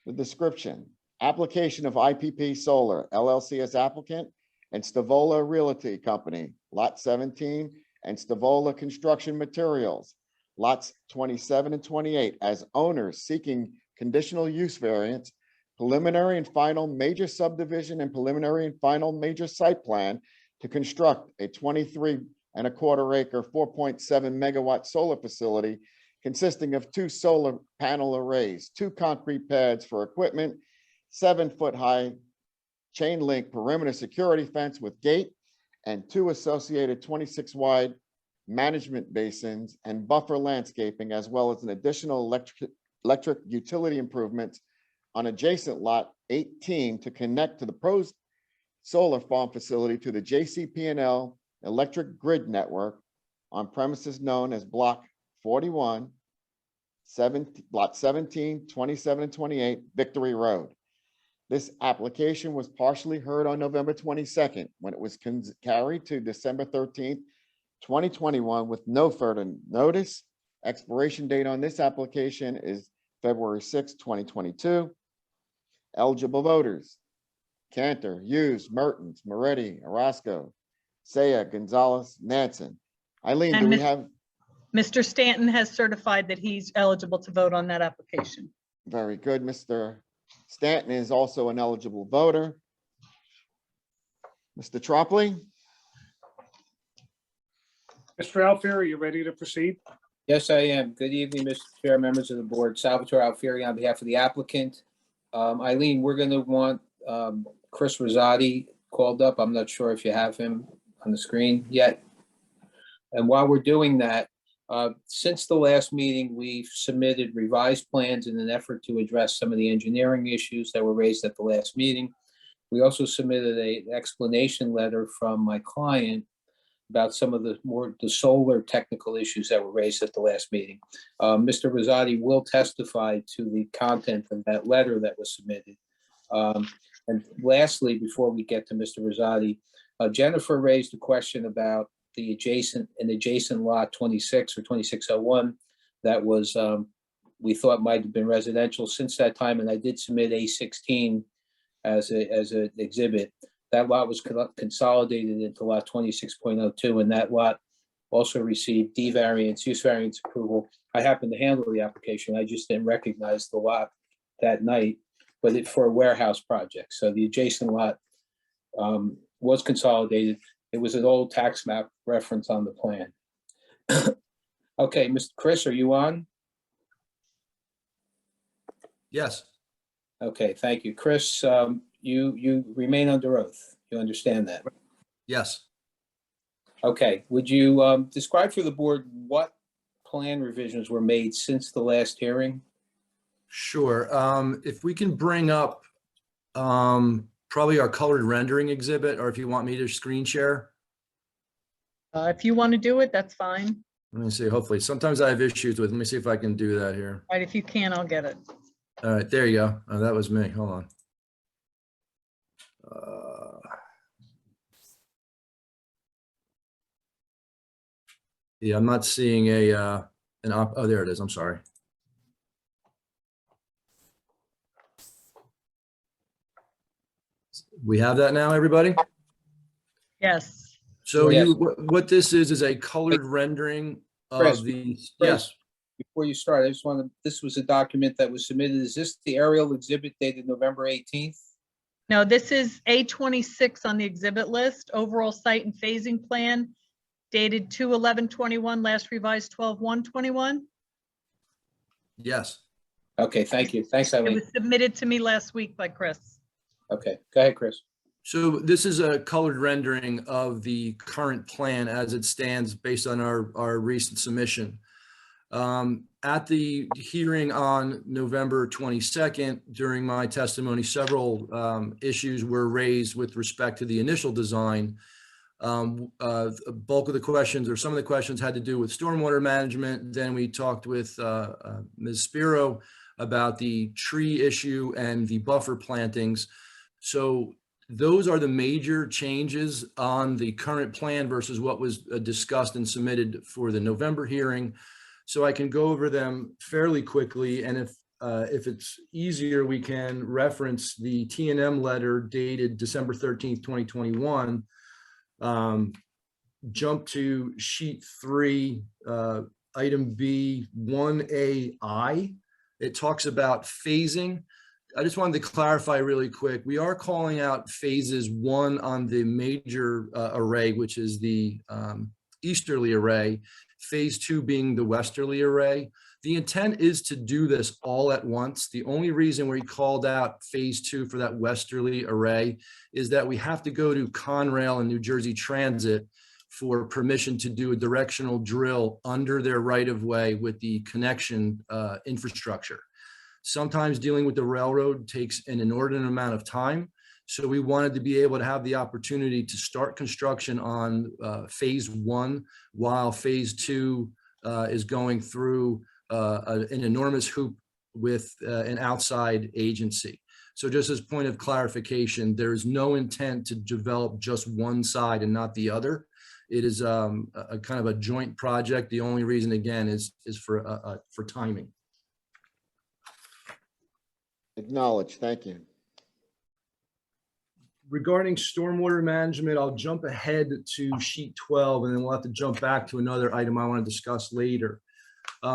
The description, application of IPP Solar LLC as applicant and Stavola Realty Company, Lot 17, and Stavola Construction Materials, Lots 27 and 28, as owners seeking conditional use variance, preliminary and final major subdivision, and preliminary and final major site plan to construct a 23.25 acre, 4.7 megawatt solar facility consisting of 2 solar panel arrays, 2 concrete pads for equipment, 7-foot high chain link perimeter security fence with gate, and 2 associated 26 wide management basins and buffer landscaping, as well as an additional electric utility improvements on adjacent lot 18 to connect to the pros solar farm facility to the JCP&L electric grid network on premises known as block 41, lot 17, 27, and 28 Victory Road. This application was partially heard on November 22nd when it was carried to December 13th, 2021 with no further notice. Expiration date on this application is February 6, 2022. Eligible voters: Cantor, Hughes, Mertens, Moretti, Orozco, Saya, Gonzalez, Nansen. Eileen, do And we Ms. have? Mr. Stanton has certified that he's eligible to vote on that application. Very good. Mr. Stanton is also an eligible voter. Mr. Tropoli? Mr. Alfieri, are you ready to proceed? Yes, I am. Good evening, Mr. Chair, members of the board. Salvatore Alfieri on behalf of the applicant. Eileen, we're going to want Chris Rosati called up. I'm not sure if you have him on the screen yet. And while we're doing that, since the last meeting, we've submitted revised plans in an effort to address some of the engineering issues that were raised at the last meeting. We also submitted an explanation letter from my client about some of the solar technical issues that were raised at the last meeting. Mr. Rosati will testify to the content of that letter that was submitted. And lastly, before we get to Mr. Rosati, Jennifer raised a question about the adjacent lot 26 or 2601 that was we thought might have been residential since that time, and I did submit A16 as an exhibit. That lot was consolidated into lot 26.02, and that lot also received D variance, use variance approval. I happened to handle the application. I just didn't recognize the lot that night, but it for a warehouse project. So the adjacent lot was consolidated. It was an old tax map reference on the plan. Okay, Mr. Chris, are you on? Yes. Okay, thank you. Chris, you remain under oath. You understand that? Yes. Okay, would you describe for the board what plan revisions were made since the last hearing? Sure. If we can bring up probably our colored rendering exhibit, or if you want me to screen share. If you want to do it, that's fine. Let me see. Hopefully, sometimes I have issues with. Let me see if I can do that here. Right, if you can, I'll get it. All right, there you go. Oh, that was me. Hold on. Yeah, I'm not seeing oh, there it is. I'm sorry. We have that now, everybody? Yes. So Yes. what this is a colored rendering Chris, of the, Chris, yes, Before you start, I just want to, this was a document that was submitted. Is this the aerial exhibit dated November 18th? No, this is A26 on the exhibit list, overall site and phasing plan dated 2/11/21, last revised 12/1/21. yes. Okay, thank you. Thanks, It Eileen. was submitted to me last week by Chris. Okay, go ahead, Chris. So this is a colored rendering of the current plan as it stands based on our recent submission. At the hearing on November 22nd, during my testimony, several issues were raised with respect to the initial design. A bulk of the questions, or some of the questions, had to do with stormwater management. Then we talked with Ms. Spiro about the tree issue and the buffer plantings. So those are the major changes on the current plan versus what was discussed and submitted for the November hearing. So I can go over them fairly quickly, and if it's easier, we can reference the T&M letter dated December 13th, 2021. Jump to sheet 3, item B, 1AI. It talks about phasing. I just wanted to clarify really quick. We are calling out phases 1 on the major array, which is the easterly array, phase 2 being the westerly array. The intent is to do this all at once. The only reason we called out phase 2 for that westerly array is that we have to go to Conrail and New Jersey Transit for permission to do a directional drill under their right-of-way with the connection infrastructure. Sometimes dealing with the railroad takes an inordinate amount of time. So we wanted to be able to have the opportunity to start construction on phase 1 while phase 2 is going through an enormous hoop with an outside agency. So just as point of clarification, there is no intent to develop just one side and not the other. It is a kind of a joint project. The only reason, again, is for timing. Acknowledged. Thank you. Regarding stormwater management, I'll jump ahead to sheet 12, and then we'll have to jump back to another item I want to discuss later.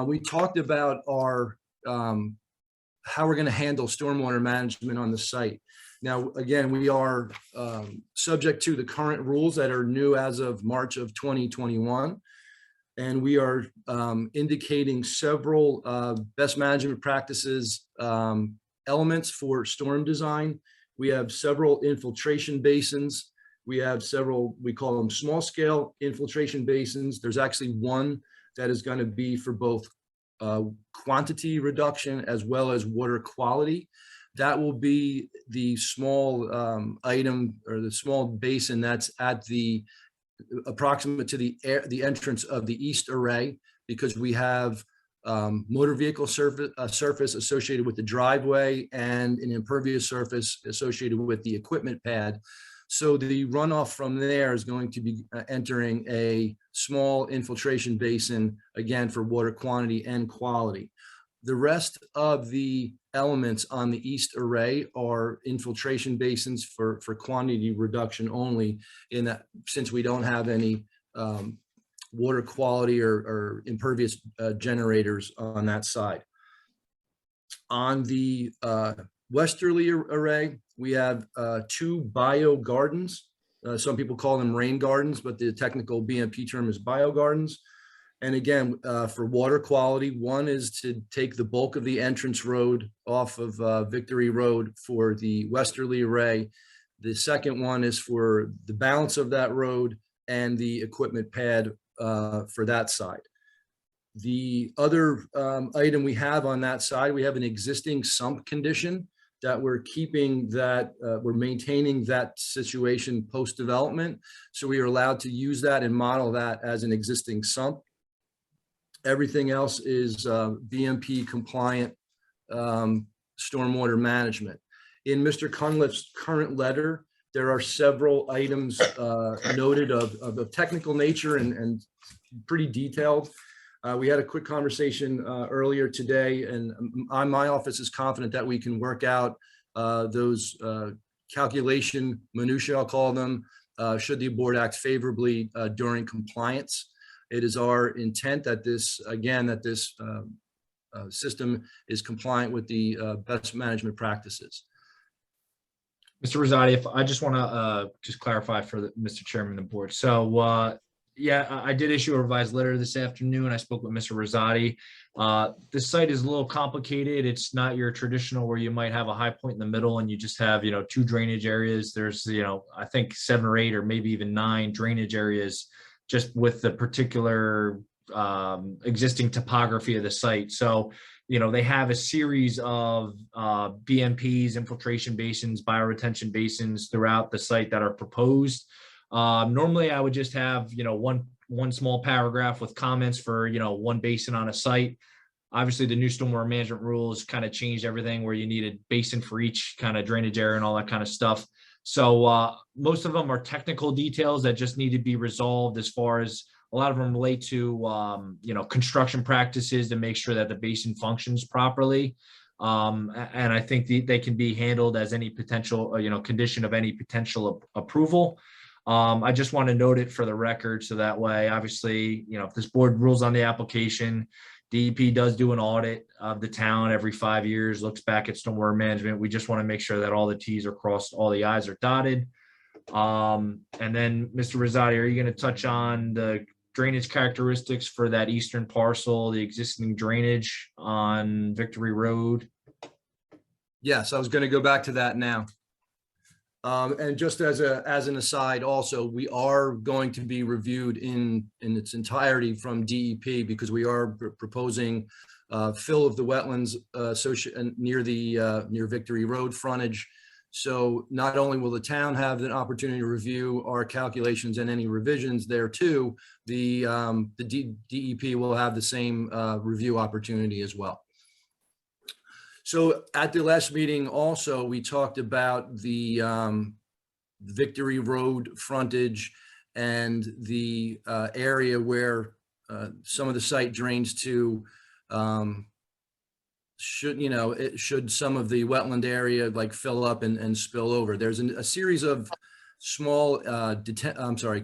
We talked about our how we're going to handle stormwater management on the site. Now, again, we are subject to the current rules that are new as of March of 2021. And we are indicating several best management practices elements for storm design. We have several infiltration basins. We have several, we call them small scale infiltration basins. There's actually one that is going to be for both quantity reduction as well as water quality. That will be the small item or the small basin that's at the approximate to the entrance of the east array, because we have motor vehicle surface associated with the driveway and an impervious surface associated with the equipment pad. So the runoff from there is going to be entering a small infiltration basin, again, for water quantity and quality. The rest of the elements on the east array are infiltration basins for quantity reduction only, in that since we don't have any water quality or impervious generators on that side. On the westerly array, we have 2 bio gardens. Some people call them rain gardens, but the technical BMP term is bio gardens. And again, for water quality, one is to take the bulk of the entrance road off of Victory Road for the westerly array. The second one is for the balance of that road and the equipment pad for that side. The other item we have on that side, we have an existing sump condition that we're keeping that, we're maintaining that situation post-development. So we are allowed to use that and model that as an existing sump. Everything else is BMP compliant stormwater management. In Mr. Cunliffe's current letter, there are several items noted of technical nature and pretty detailed. We had a quick conversation earlier today, and my office is confident that we can work out those calculation minutiae, I'll call them, should the board act favorably during compliance. It is our intent that this, again, that this system is compliant with the best management practices. Mr. Rosati, if I just want to just clarify for Mr. Chairman of the board. So yeah, I did issue a revised letter this afternoon. I spoke with Mr. Rosati. This site is a little complicated. It's not your traditional where you might have a high point in the middle and you just have, 2 drainage areas. There's, I think 7 or 8 or maybe even 9 drainage areas just with the particular existing topography of the site. So, they have a series of BMPs, infiltration basins, bioretention basins throughout the site that are proposed. Normally I would just have, one small paragraph with comments for, 1 basin on a site. Obviously the new stormwater management rules kind of changed everything where you need a basin for each kind of drainage area and all that kind of stuff. So most of them are technical details that just need to be resolved, as far as a lot of them relate to, construction practices to make sure that the basin functions properly. And I think they can be handled as any potential, condition of any potential approval. I just want to note it for the record, so that way, obviously, if this board rules on the application, DEP does do an audit of the town every 5 years, looks back at stormwater management. We just want to make sure that all the Ts are crossed, all the Is are dotted. And then, Mr. Rosati, are you going to touch on the drainage characteristics for that eastern parcel, the existing drainage on Victory Road? Yes, I was going to go back to that now. And just as an aside, also, we are going to be reviewed in its entirety from DEP, because we are proposing fill of the wetlands near Victory Road frontage. So not only will the town have an opportunity to review our calculations and any revisions there too, the DEP will have the same review opportunity as well. So at the last meeting also, we talked about the Victory Road frontage and the area where some of the site drains to. Should some of the wetland area like fill up and spill over. There's a series of small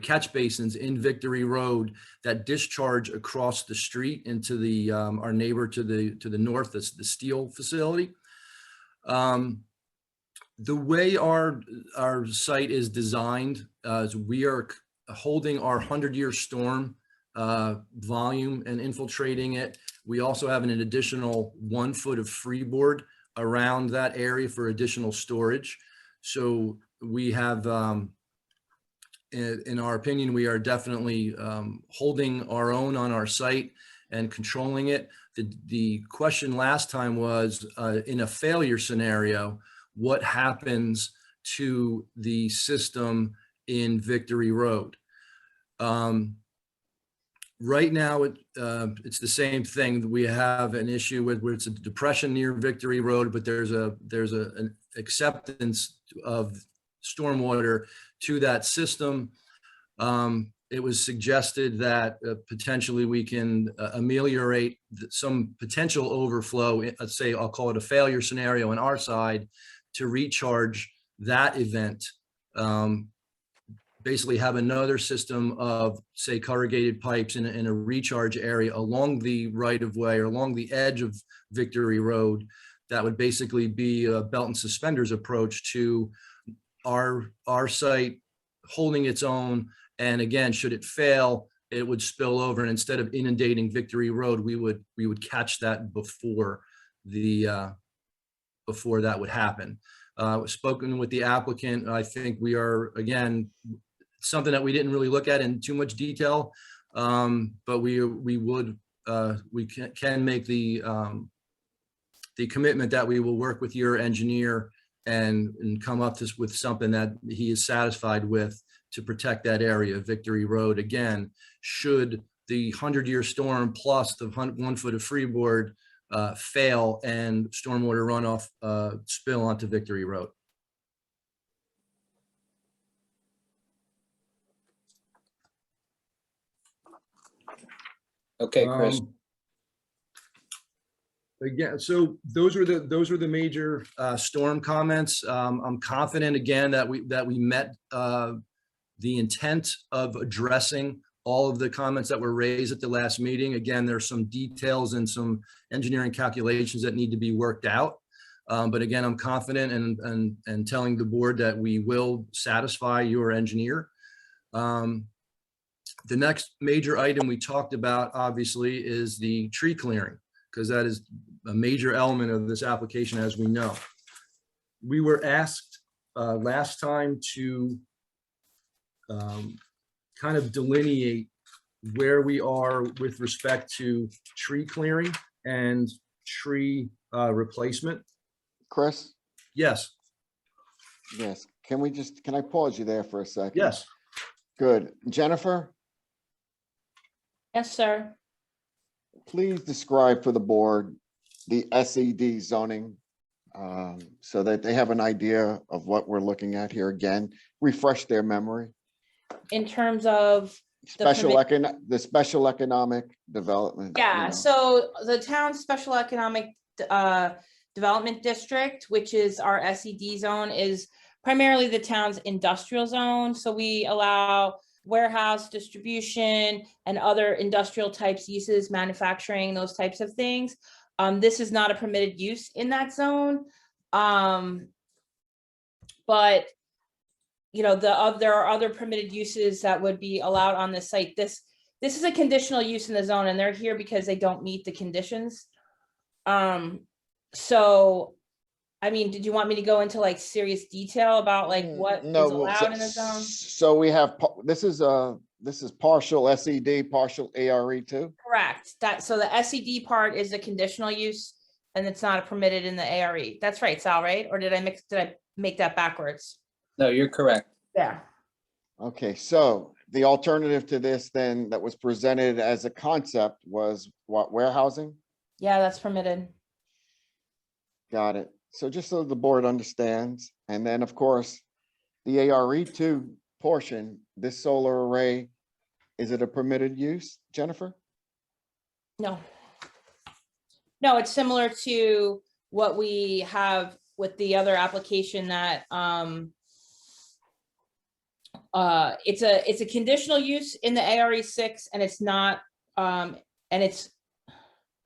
catch basins in Victory Road that discharge across the street into the our neighbor to the north, that's the steel facility. The way our site is designed, is we are holding our 100-year storm volume and infiltrating it. We also have an additional 1 foot of freeboard around that area for additional storage. So we have, in our opinion, we are definitely holding our own on our site and controlling it. The question last time was, in a failure scenario, what happens to the system in Victory Road? Right now, it's the same thing. We have an issue with where it's a depression near Victory Road, but there's an acceptance of stormwater to that system. It was suggested that potentially we can ameliorate some potential overflow. Let's say, I'll call it a failure scenario on our side, to recharge that event. Basically have another system of, say, corrugated pipes in a recharge area along the right of way or along the edge of Victory Road. That would basically be a belt and suspenders approach to our site holding its own. And again, should it fail, it would spill over, and instead of inundating Victory Road, we would catch that before that would happen. Spoken with the applicant, I think we are, again, something that we didn't really look at in too much detail, but we can make the commitment that we will work with your engineer and come up with something that he is satisfied with to protect that area of Victory Road. Again, should the 100-year storm plus the 1 foot of freeboard fail and stormwater runoff spill onto Victory Road. Okay, Chris. Again, so those were the major storm comments. I'm confident again that we met the intent of addressing all of the comments that were raised at the last meeting. Again, there's some details and some engineering calculations that need to be worked out. But again, I'm confident and telling the board that we will satisfy your engineer. The next major item we talked about, obviously, is the tree clearing, because that is a major element of this application, as we know. We were asked last time to kind of delineate where we are with respect to tree clearing and tree replacement. Chris? Yes. Yes. Can I pause you there for a second? Yes. Good. Jennifer, Yes, sir. please describe for the board the SED zoning so that they have an idea of what we're looking at here again, refresh their memory. In terms of The special economic development. you yeah, know. so the town's special economic development district, which is our SED zone, is primarily the town's industrial zone. So we allow warehouse, distribution, and other industrial types uses, manufacturing, those types of things. This is not a permitted use in that zone. But you know, there are other permitted uses that would be allowed on this site. This is a conditional use in the zone, and they're here because they don't meet the conditions. So, I mean, did you want me to go into like serious detail about like what is allowed in the zone? So we have, this is partial SED, partial ARE too? Correct. So the SED part is a conditional use, and it's not permitted in the ARE. That's right, Sal, right? Or did I make that backwards? No, you're correct. Yeah. Okay, so the alternative to this then that was presented as a concept was what, warehousing? Yeah, that's permitted. Got it. So just so the board understands, and then of course, the ARE2 portion, this solar array, is it a permitted use, Jennifer? No. No, it's similar to what we have with the other application that it's a conditional use in the ARE6, and it's not and it's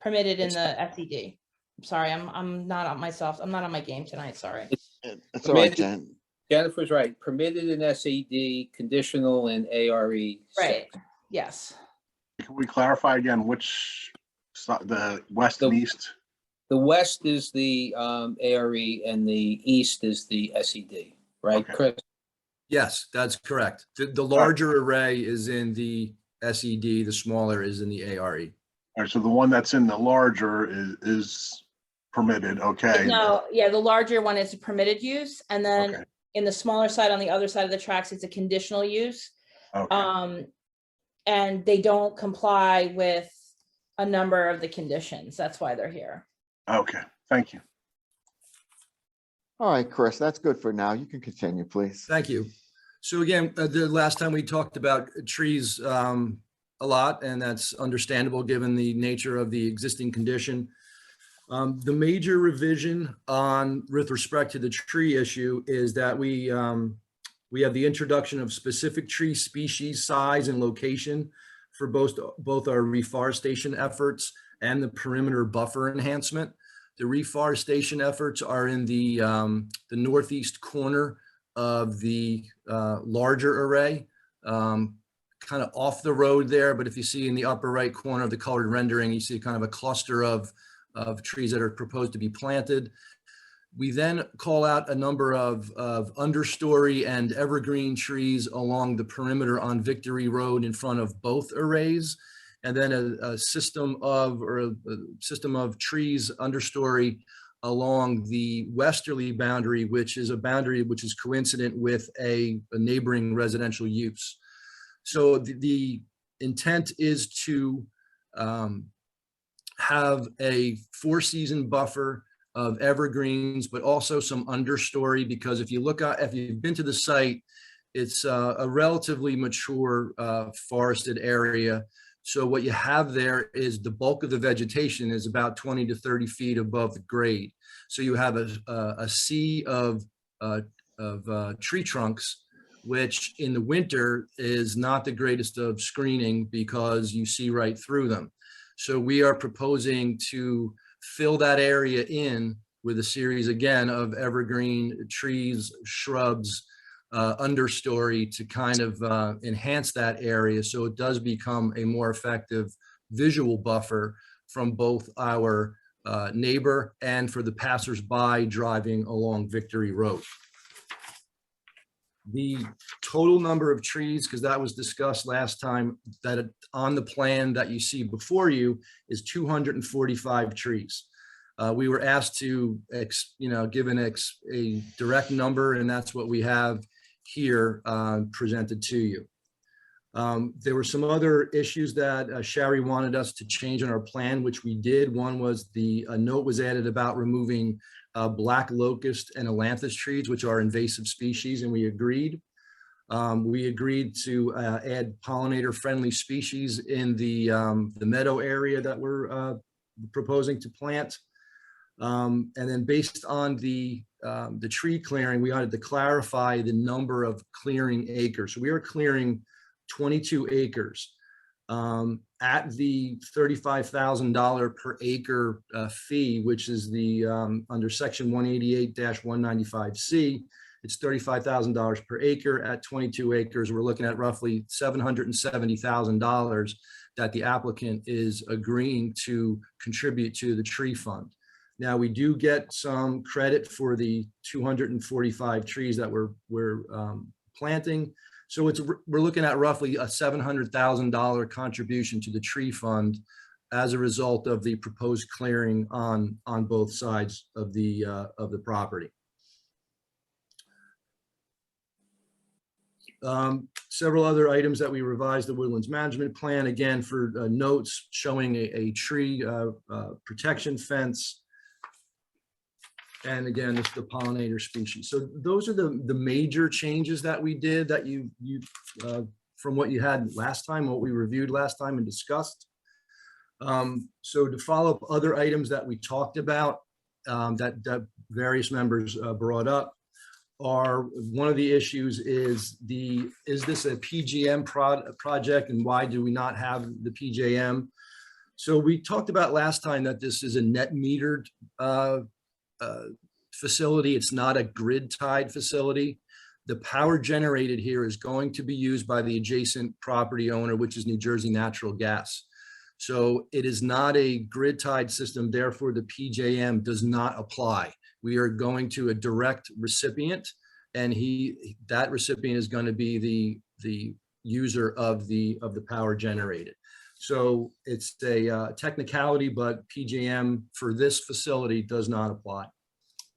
permitted in the SED. I'm sorry, I'm not on myself. I'm not on my game tonight. Sorry. It's all right, Jen. Jennifer's right. Permitted in SED, conditional in ARE. Right. Yes. Can we clarify again which side, the west and east? The west is the ARE and the east is the SED, right, Okay. Chris? Yes, that's correct. The larger array is in the SED, the smaller is in the ARE. All right, so the one that's in the larger is permitted, okay? No, yeah, the larger one is a permitted use, and then Okay. in the smaller side on the other side of the tracks, it's a conditional use. Okay. And they don't comply with a number of the conditions. That's why they're here. Okay, thank you. All right, Chris, that's good for now. You can continue, please. Thank you. So again, the last time we talked about trees a lot, and that's understandable given the nature of the existing condition. The major revision with respect to the tree issue is that we have the introduction of specific tree species, size, and location for both our reforestation efforts and the perimeter buffer enhancement. The reforestation efforts are in the northeast corner of the larger array, kind of off the road there. But if you see in the upper right corner of the colored rendering, you see kind of a cluster of trees that are proposed to be planted. We then call out a number of understory and evergreen trees along the perimeter on Victory Road in front of both arrays. And then a system of trees understory along the westerly boundary, which is a boundary which is coincident with a neighboring residential use. So the intent is to have a 4-season buffer of evergreens, but also some understory, because if you've been to the site, it's a relatively mature forested area. So what you have there is the bulk of the vegetation is about 20 to 30 feet above the grade. So you have a sea of tree trunks, which in the winter is not the greatest of screening because you see right through them. So we are proposing to fill that area in with a series, again, of evergreen trees, shrubs, understory to kind of enhance that area so it does become a more effective visual buffer from both our neighbor and for the passersby driving along Victory Road. The total number of trees, because that was discussed last time, that on the plan that you see before you is 245 trees. We were asked to, give a direct number, and that's what we have here presented to you. There were some other issues that Sherry wanted us to change on our plan, which we did. One was a note was added about removing black locust and ailanthus trees, which are invasive species, and we agreed. We agreed to add pollinator-friendly species in the meadow area that we're proposing to plant. And then based on the tree clearing, we wanted to clarify the number of clearing acres. So we are clearing 22 acres at the $35,000 per acre fee, which is the under section 188-195C. It's $35,000 per acre. At 22 acres, we're looking at roughly $770,000 that the applicant is agreeing to contribute to the tree fund. Now, we do get some credit for the 245 trees that we're planting. So we're looking at roughly a $700,000 contribution to the tree fund as a result of the proposed clearing on both sides of the property. Several other items that we revised the Woodlands Management Plan, again, for notes showing a tree protection fence. And again, it's the pollinator species. So those are the major changes that we did that you from what you had last time, what we reviewed last time and discussed. So to follow up other items that we talked about that various members brought up are, one of the issues is this a PGM project, and why do we not have the PJM? So we talked about last time that this is a net metered facility. It's not a grid tied facility. The power generated here is going to be used by the adjacent property owner, which is New Jersey Natural Gas. So it is not a grid tied system. Therefore, the PJM does not apply. We are going to a direct recipient, and that recipient is going to be the user of the power generated. So it's a technicality, but PJM for this facility does not apply.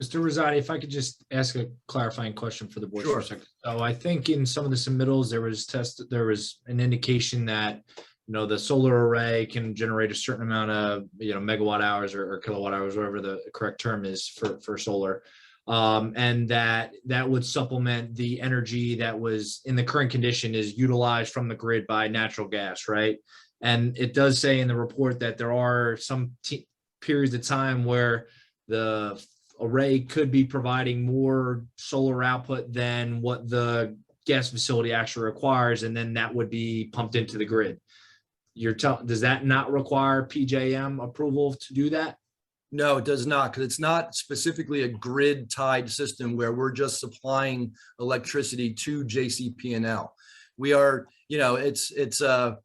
Mr. Rosati, if I could just ask a clarifying question for the board for Sure. a second. So I think in some of the submittals, there was an indication that, the solar array can generate a certain amount of, megawatt hours or kilowatt hours, whatever the correct term is for solar. And that would supplement the energy that was in the current condition is utilized from the grid by natural gas, right? And it does say in the report that there are some periods of time where the array could be providing more solar output than what the gas facility actually requires, and then that would be pumped into the grid. Does that not require PJM approval to do that? No, it does not, because it's not specifically a grid tied system where we're just supplying electricity to JCP&L. We are, the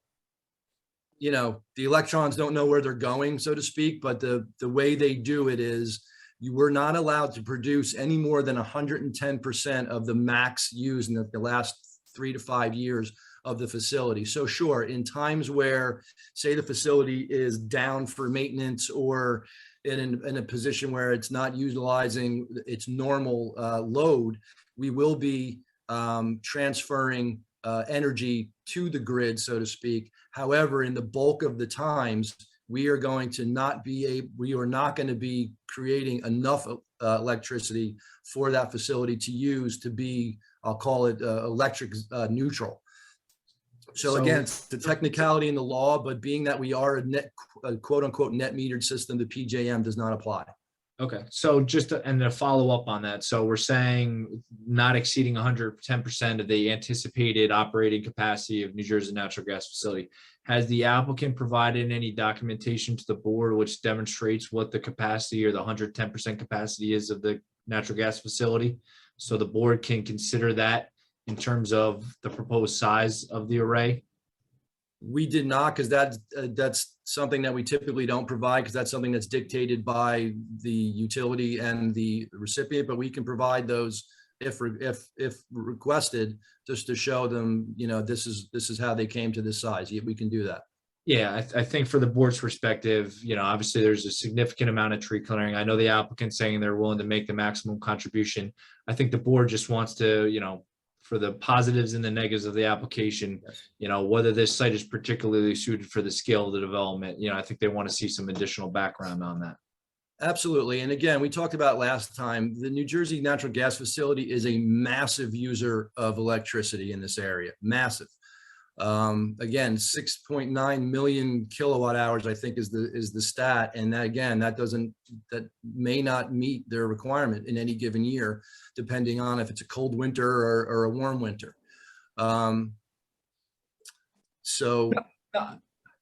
electrons don't know where they're going, so to speak, but the way they do it is you were not allowed to produce any more than 110% of the max used in the last 3 to 5 years of the facility. So sure, in times where, say, the facility is down for maintenance or in a position where it's not utilizing its normal load, we will be transferring energy to the grid, so to speak. However, in the bulk of the times, we are going to not be creating enough electricity for that facility to use to be, I'll call it electric neutral. So again, it's the technicality in the law, but being that we are a quote unquote net metered system, the PJM does not apply. Okay, so and to follow up on that, so we're saying not exceeding 110% of the anticipated operating capacity of New Jersey Natural Gas Facility. Has the applicant provided any documentation to the board which demonstrates what the capacity or the 110% capacity is of the natural gas facility? So the board can consider that in terms of the proposed size of the array? We did not, because that's something that we typically don't provide, because that's something that's dictated by the utility and the recipient, but we can provide those if requested, just to show them, this is how they came to this size. We can do that. Yeah, I think for the board's perspective, obviously there's a significant amount of tree clearing. I know the applicant's saying they're willing to make the maximum contribution. I think the board just wants to, the positives and the negatives of the application. Whether this site is particularly suited for the scale of the development. I think they want to see some additional background on that. Absolutely. And again, we talked about last time, the New Jersey natural gas facility is a massive user of electricity in this area, massive. Again, 6.9 million kilowatt hours, I think is the stat. And that, again, that may not meet their requirement in any given year, depending on if it's a cold winter or a warm winter. So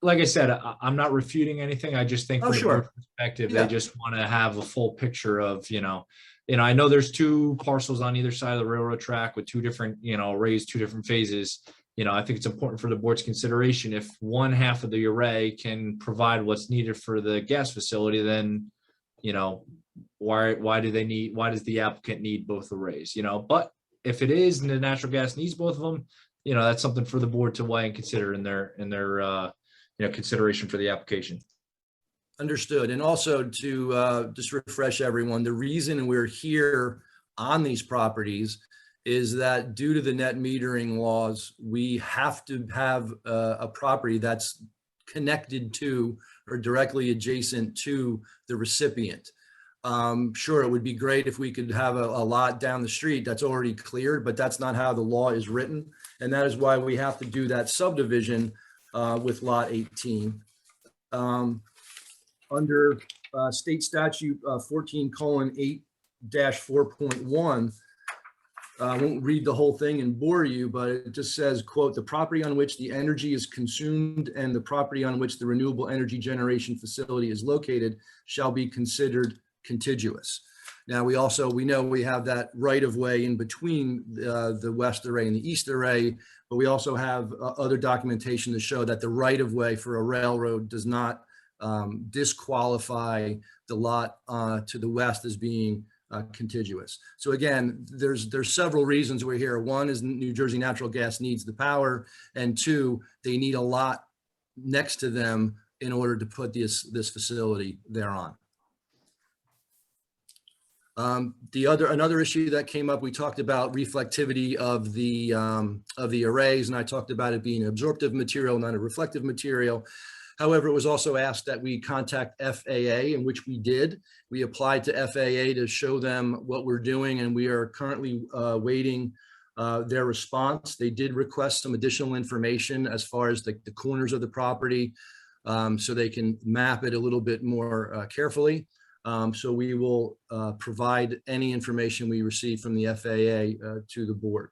like I said, I'm not refuting anything. I just think from the board's perspective, Yeah. they just want to have a full picture of, I know there's two parcels on either side of the railroad track with two different, arrays, two different phases. I think it's important for the board's consideration. If one half of the array can provide what's needed for the gas facility, then, why does the applicant need both arrays? But if it is and the natural gas needs both of them, that's something for the board to weigh and consider in their consideration for the application. Understood. And also to just refresh everyone, the reason we're here on these properties is that due to the net metering laws, we have to have a property that's connected to or directly adjacent to the recipient. Sure, it would be great if we could have a lot down the street that's already cleared, but that's not how the law is written. And that is why we have to do that subdivision with lot 18. Under state statute 14:8-4.1, I won't read the whole thing and bore you, but it just says, quote, "The property on which the energy is consumed and the property on which the renewable energy generation facility is located shall be considered contiguous." Now, we know we have that right of way in between the west array and the east array, but we also have other documentation to show that the right of way for a railroad does not disqualify the lot to the west as being contiguous. So again, there's several reasons we're here. One is New Jersey Natural Gas needs the power, and two, they need a lot next to them in order to put this facility thereon. Another issue that came up, we talked about reflectivity of the arrays, and I talked about it being an absorptive material, not a reflective material. However, it was also asked that we contact FAA, in which we did. We applied to FAA to show them what we're doing, and we are currently waiting their response. They did request some additional information as far as the corners of the property, so they can map it a little bit more carefully. So we will provide any information we receive from the FAA to the board.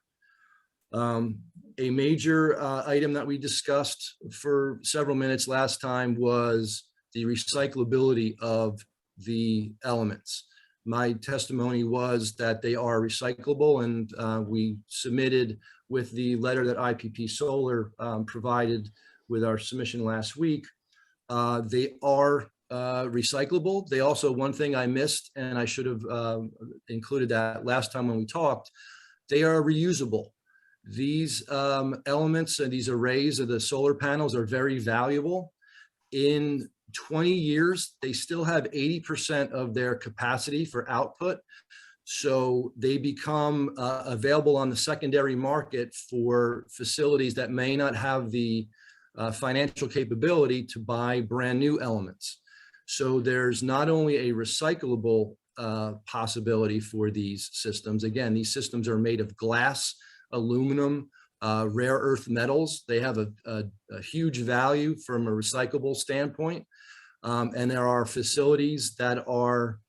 A major item that we discussed for several minutes last time was the recyclability of the elements. My testimony was that they are recyclable, and we submitted with the letter that IPP Solar provided with our submission last week. They are recyclable. They also, one thing I missed, and I should have included that last time when we talked, they are reusable. These elements and these arrays of the solar panels are very valuable. In 20 years, they still have 80% of their capacity for output. So they become available on the secondary market for facilities that may not have the financial capability to buy brand new elements. So there's not only a recyclable possibility for these systems. Again, these systems are made of glass, aluminum, rare earth metals. They have a huge value from a recyclable standpoint. And there are facilities that are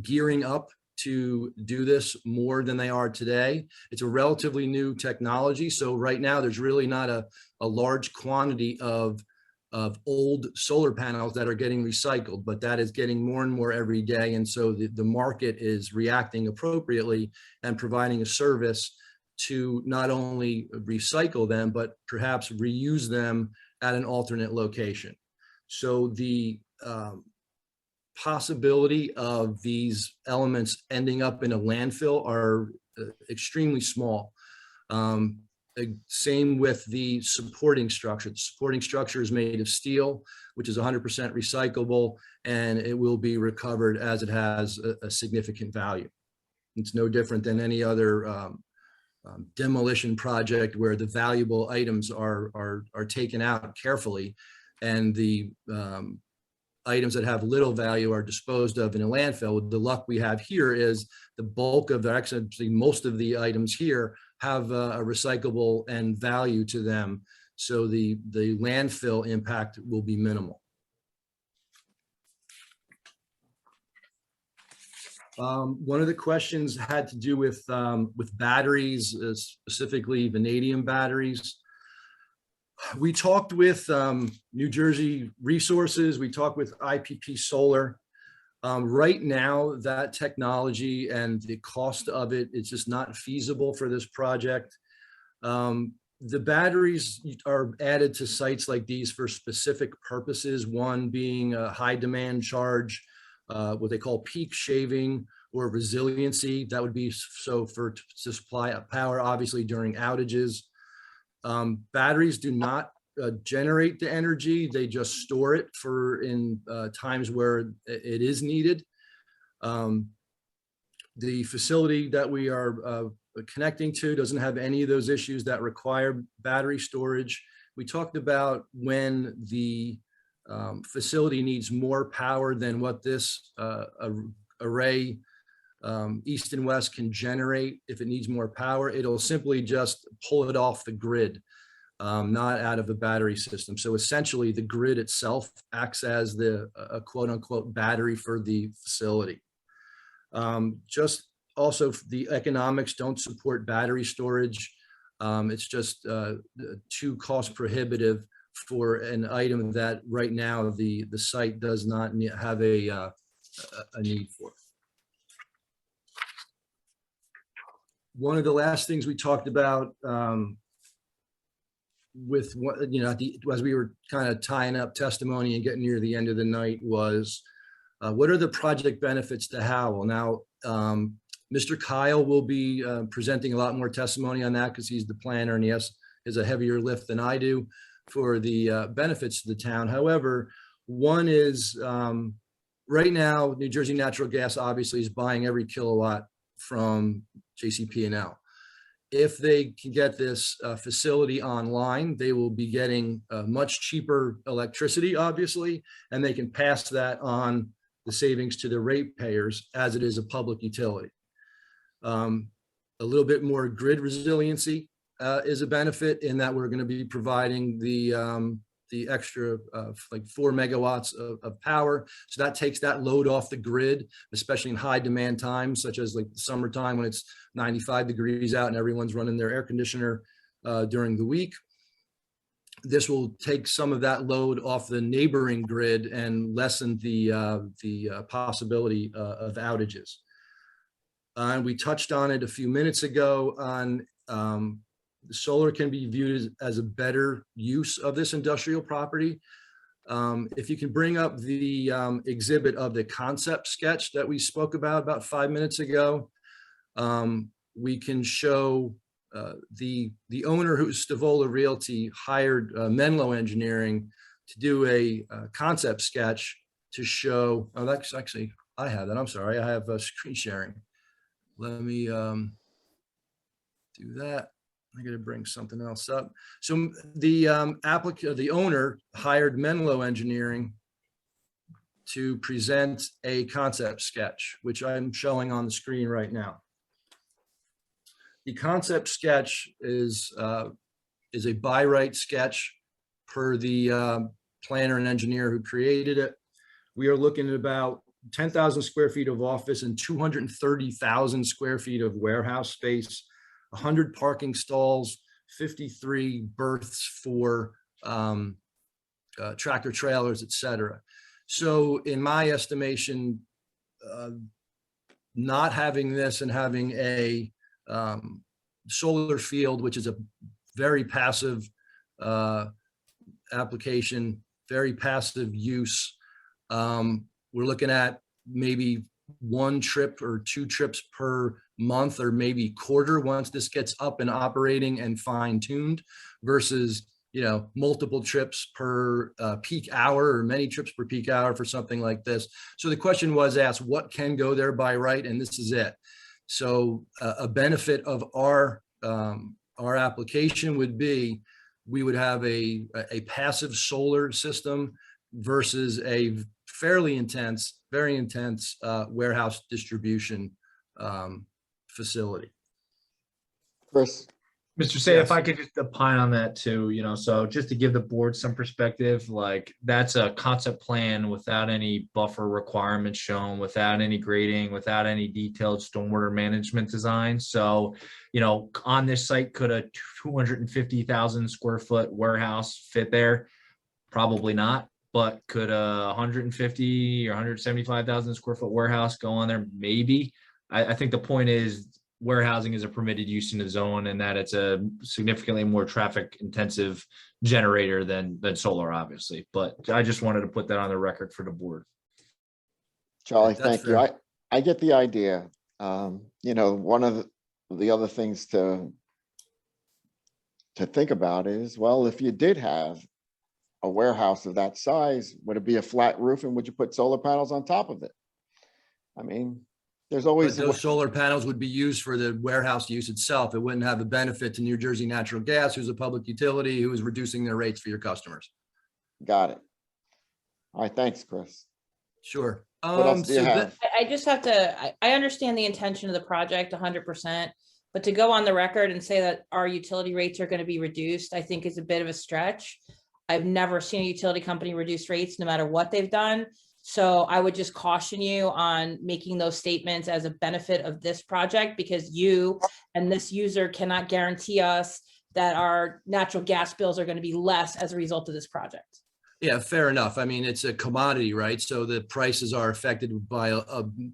gearing up to do this more than they are today. It's a relatively new technology. So right now there's really not a large quantity of old solar panels that are getting recycled, but that is getting more and more every day. And so the market is reacting appropriately and providing a service to not only recycle them, but perhaps reuse them at an alternate location. So the possibility of these elements ending up in a landfill are extremely small. Same with the supporting structure. The supporting structure is made of steel, which is 100% recyclable, and it will be recovered as it has a significant value. It's no different than any other demolition project where the valuable items are taken out carefully, and the items that have little value are disposed of in a landfill. The luck we have here is the bulk of the, actually most of the items here have a recyclable and value to them. So the landfill impact will be minimal. One of the questions had to do with batteries, specifically vanadium batteries. We talked with New Jersey Resources, we talked with IPP Solar. Right now, that technology and the cost of it, it's just not feasible for this project. The batteries are added to sites like these for specific purposes, one being a high demand charge, what they call peak shaving or resiliency. That would be so to supply power, obviously during outages. Batteries do not generate the energy, they just store it for in times where it is needed. The facility that we are connecting to doesn't have any of those issues that require battery storage. We talked about when the facility needs more power than what this array east and west can generate. If it needs more power, it'll simply just pull it off the grid, not out of the battery system. So essentially the grid itself acts as the quote unquote battery for the facility. Just also the economics don't support battery storage. It's just too cost prohibitive for an item that right now the site does not have a need for. One of the last things we talked about with what, you know, as we were kind of tying up testimony and getting near the end of the night was what are the project benefits to Howell? Now, Mr. Kyle will be presenting a lot more testimony on that because he's the planner and he has a heavier lift than I do for the benefits to the town. However, one is right now, New Jersey Natural Gas obviously is buying every kilowatt from JCP&L. If they can get this facility online, they will be getting much cheaper electricity, obviously, and they can pass that on the savings to the ratepayers as it is a public utility. A little bit more grid resiliency is a benefit in that we're going to be providing the extra like 4 megawatts of power. So that takes that load off the grid, especially in high demand times, such as like the summertime when it's 95 degrees out and everyone's running their air conditioner during the week. This will take some of that load off the neighboring grid and lessen the possibility of outages. And we touched on it a few minutes ago on solar can be viewed as a better use of this industrial property. If you can bring up the exhibit of the concept sketch that we spoke about 5 minutes ago, we can show the owner, who's Stavola Realty, hired Menlo Engineering to do a concept sketch to show, oh, that's actually, I have that, I'm sorry, I have screen sharing. Let me do that. I got to bring something else up. So the the owner hired Menlo Engineering to present a concept sketch, which I'm showing on the screen right now. The concept sketch is a by right sketch per the planner and engineer who created it. We are looking at about 10,000 square feet of office and 230,000 square feet of warehouse space, 100 parking stalls, 53 berths for tractor trailers, et cetera. So in my estimation, not having this and having a solar field, which is a very passive application, very passive use, we're looking at maybe 1 trip or 2 trips per month or maybe quarter once this gets up and operating and fine-tuned versus, you know, multiple trips per peak hour or many trips per peak hour for something like this. So the question was asked, what can go there by right? And this is it. So a benefit of our our application would be, we would have a passive solar system versus a fairly intense, very intense warehouse distribution facility. Chris, Mr. Say, if Yes. I could just opine on that too, so just to give the board some perspective, like that's a concept plan without any buffer requirements shown, without any grading, without any detailed stormwater management design. So, on this site, could a 250,000 square foot warehouse fit there? Probably not. But could a 150 or 175,000 square foot warehouse go on there? Maybe. I think the point is, warehousing is a permitted use in the zone, and that it's a significantly more traffic intensive generator than solar, obviously. But I just wanted to put that on the record for the board. Charlie, That's thank you. fair. I get the idea. One of the other things to think about is, well, if you did have a warehouse of that size, would it be a flat roof and would you put solar panels on top of it? I mean, there's always. But those solar panels would be used for the warehouse use itself. It wouldn't have the benefit to New Jersey Natural Gas, who's a public utility, who is reducing their rates for your customers. Got it. All right, thanks, Chris. Sure. What else do you So have? I just have to, I understand the intention of the project 100%, but to go on the record and say that our utility rates are going to be reduced, I think is a bit of a stretch. I've never seen a utility company reduce rates no matter what they've done. So I would just caution you on making those statements as a benefit of this project, because you and this user cannot guarantee us that our natural gas bills are going to be less as a result of this project. Yeah, fair enough. I mean, it's a commodity, right? So the prices are affected by a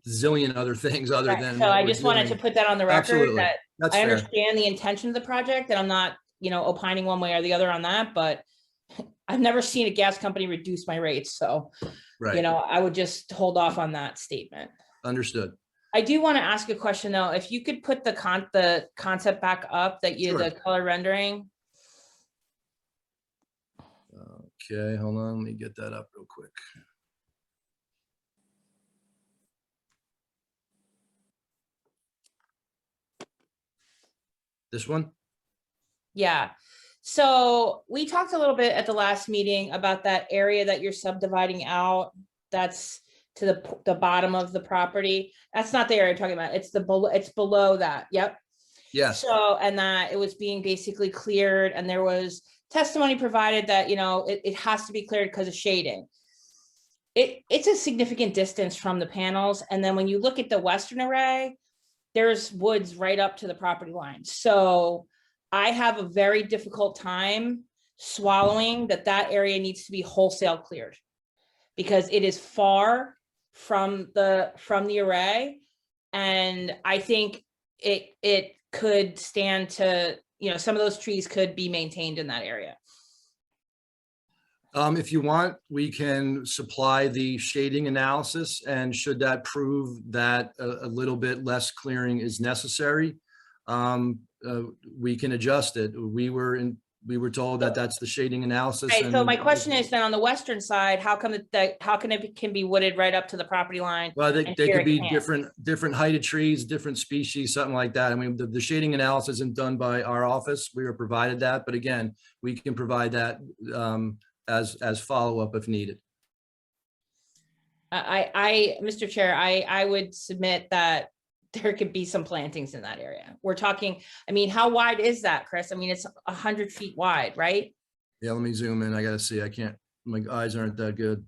zillion other things other Right. than. So what I we're just wanted to doing. put that on the record Absolutely. that That's I fair. understand the intention of the project, and I'm not, opining one way or the other on that, but I've never seen a gas company reduce my rates. So, Right. I would just hold off on that statement. Understood. I do want to ask a question though. If you could put the concept back up, that Sure. the color rendering. Okay, hold on. Let me get that up real quick. This one? Yeah. So we talked a little bit at the last meeting about that area that you're subdividing out. That's to the bottom of the property. That's not the area I'm talking about. It's below that. Yep. Yes. So, and that it was being basically cleared, and there was testimony provided that, it has to be cleared because of shading. It's a significant distance from the panels. And then when you look at the western array, there's woods right up to the property line. So I have a very difficult time swallowing that area needs to be wholesale cleared, because it is far from the array. And I think it could stand to, some of those trees could be maintained in that area. If you want, we can supply the shading analysis, and should that prove that a little bit less clearing is necessary, we can adjust it. We were told that that's the shading analysis. Right, so and- my question is then on the western side, how come it can be wooded right up to the property line? Well, they and could here it be can't? different height of trees, different species, something like that. I mean, the shading analysis isn't done by our office. We were provided that, but again, we can provide that as follow-up if needed. Mr. Chair, I would submit that there could be some plantings in that area. We're talking, how wide is that, Chris? It's 100 feet wide, right? Yeah, let me zoom in. I gotta see. I can't, my eyes aren't that good.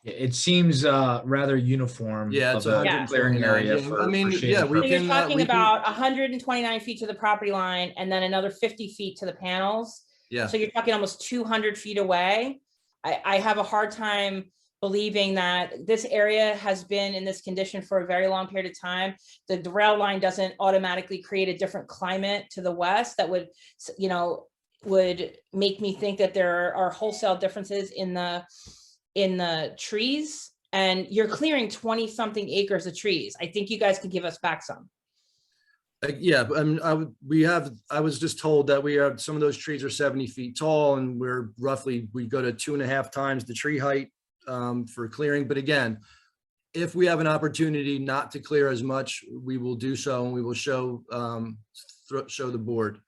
It seems rather uniform. Yeah, it's of a 129. clearing area Yeah, for. I mean, for shading yeah, we So you're can, talking we can- about 129 feet to the property line and then another 50 feet to the panels. Yeah, So you're talking almost 200 feet away. I have a hard time believing that this area has been in this condition for a very long period of time. The rail line doesn't automatically create a different climate to the west that would make me think that there are wholesale differences in the trees. And you're clearing 20 something acres of trees. I think you guys could give us back some. yeah, but I was just told that we have, some of those trees are 70 feet tall, and we go to 2.5 times the tree height for clearing. But again, if we have an opportunity not to clear as much, we will do so, and we will show show the board.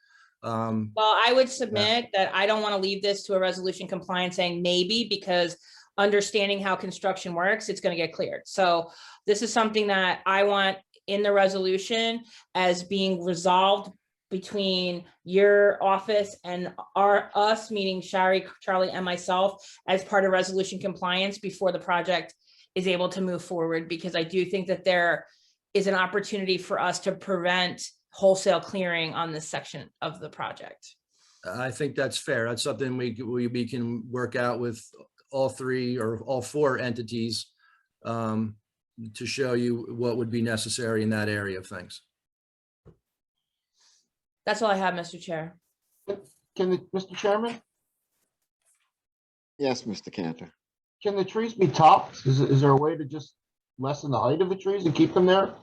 Well, I would submit that I don't want to leave this to a resolution compliance saying maybe, because understanding how construction works, it's going to get cleared. So this is something that I want in the resolution as being resolved between your office and us, meaning Shari, Charlie, and myself, as part of resolution compliance before the project is able to move forward, because I do think that there is an opportunity for us to prevent wholesale clearing on this section of the project. I think that's fair. That's something we can work out with all three or all four entities to show you what would be necessary in that area of things. That's all I have, Mr. Chair. Mr. Chairman, Yes, Mr. Cantor. can the trees be topped? Is there a way to just lessen the height of the trees and keep them there?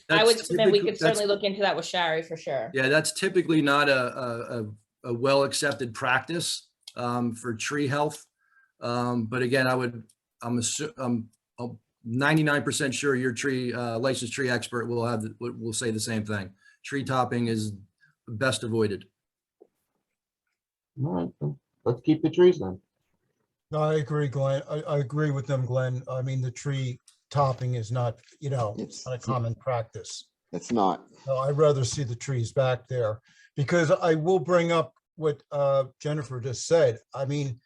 I would That's submit we typical- could certainly look into that with Shari for sure. Yeah, that's typically not a well-accepted practice for tree health. But again, I'm 99% sure your licensed tree expert will say the same thing. Tree topping is best avoided. All right, then let's keep the trees then. No, I agree, Glenn. I agree with them, Glenn. I mean, the tree topping is not, It's not a common practice. It's not. No, I'd rather see the trees back there, because I will bring up what Jennifer just said. I mean,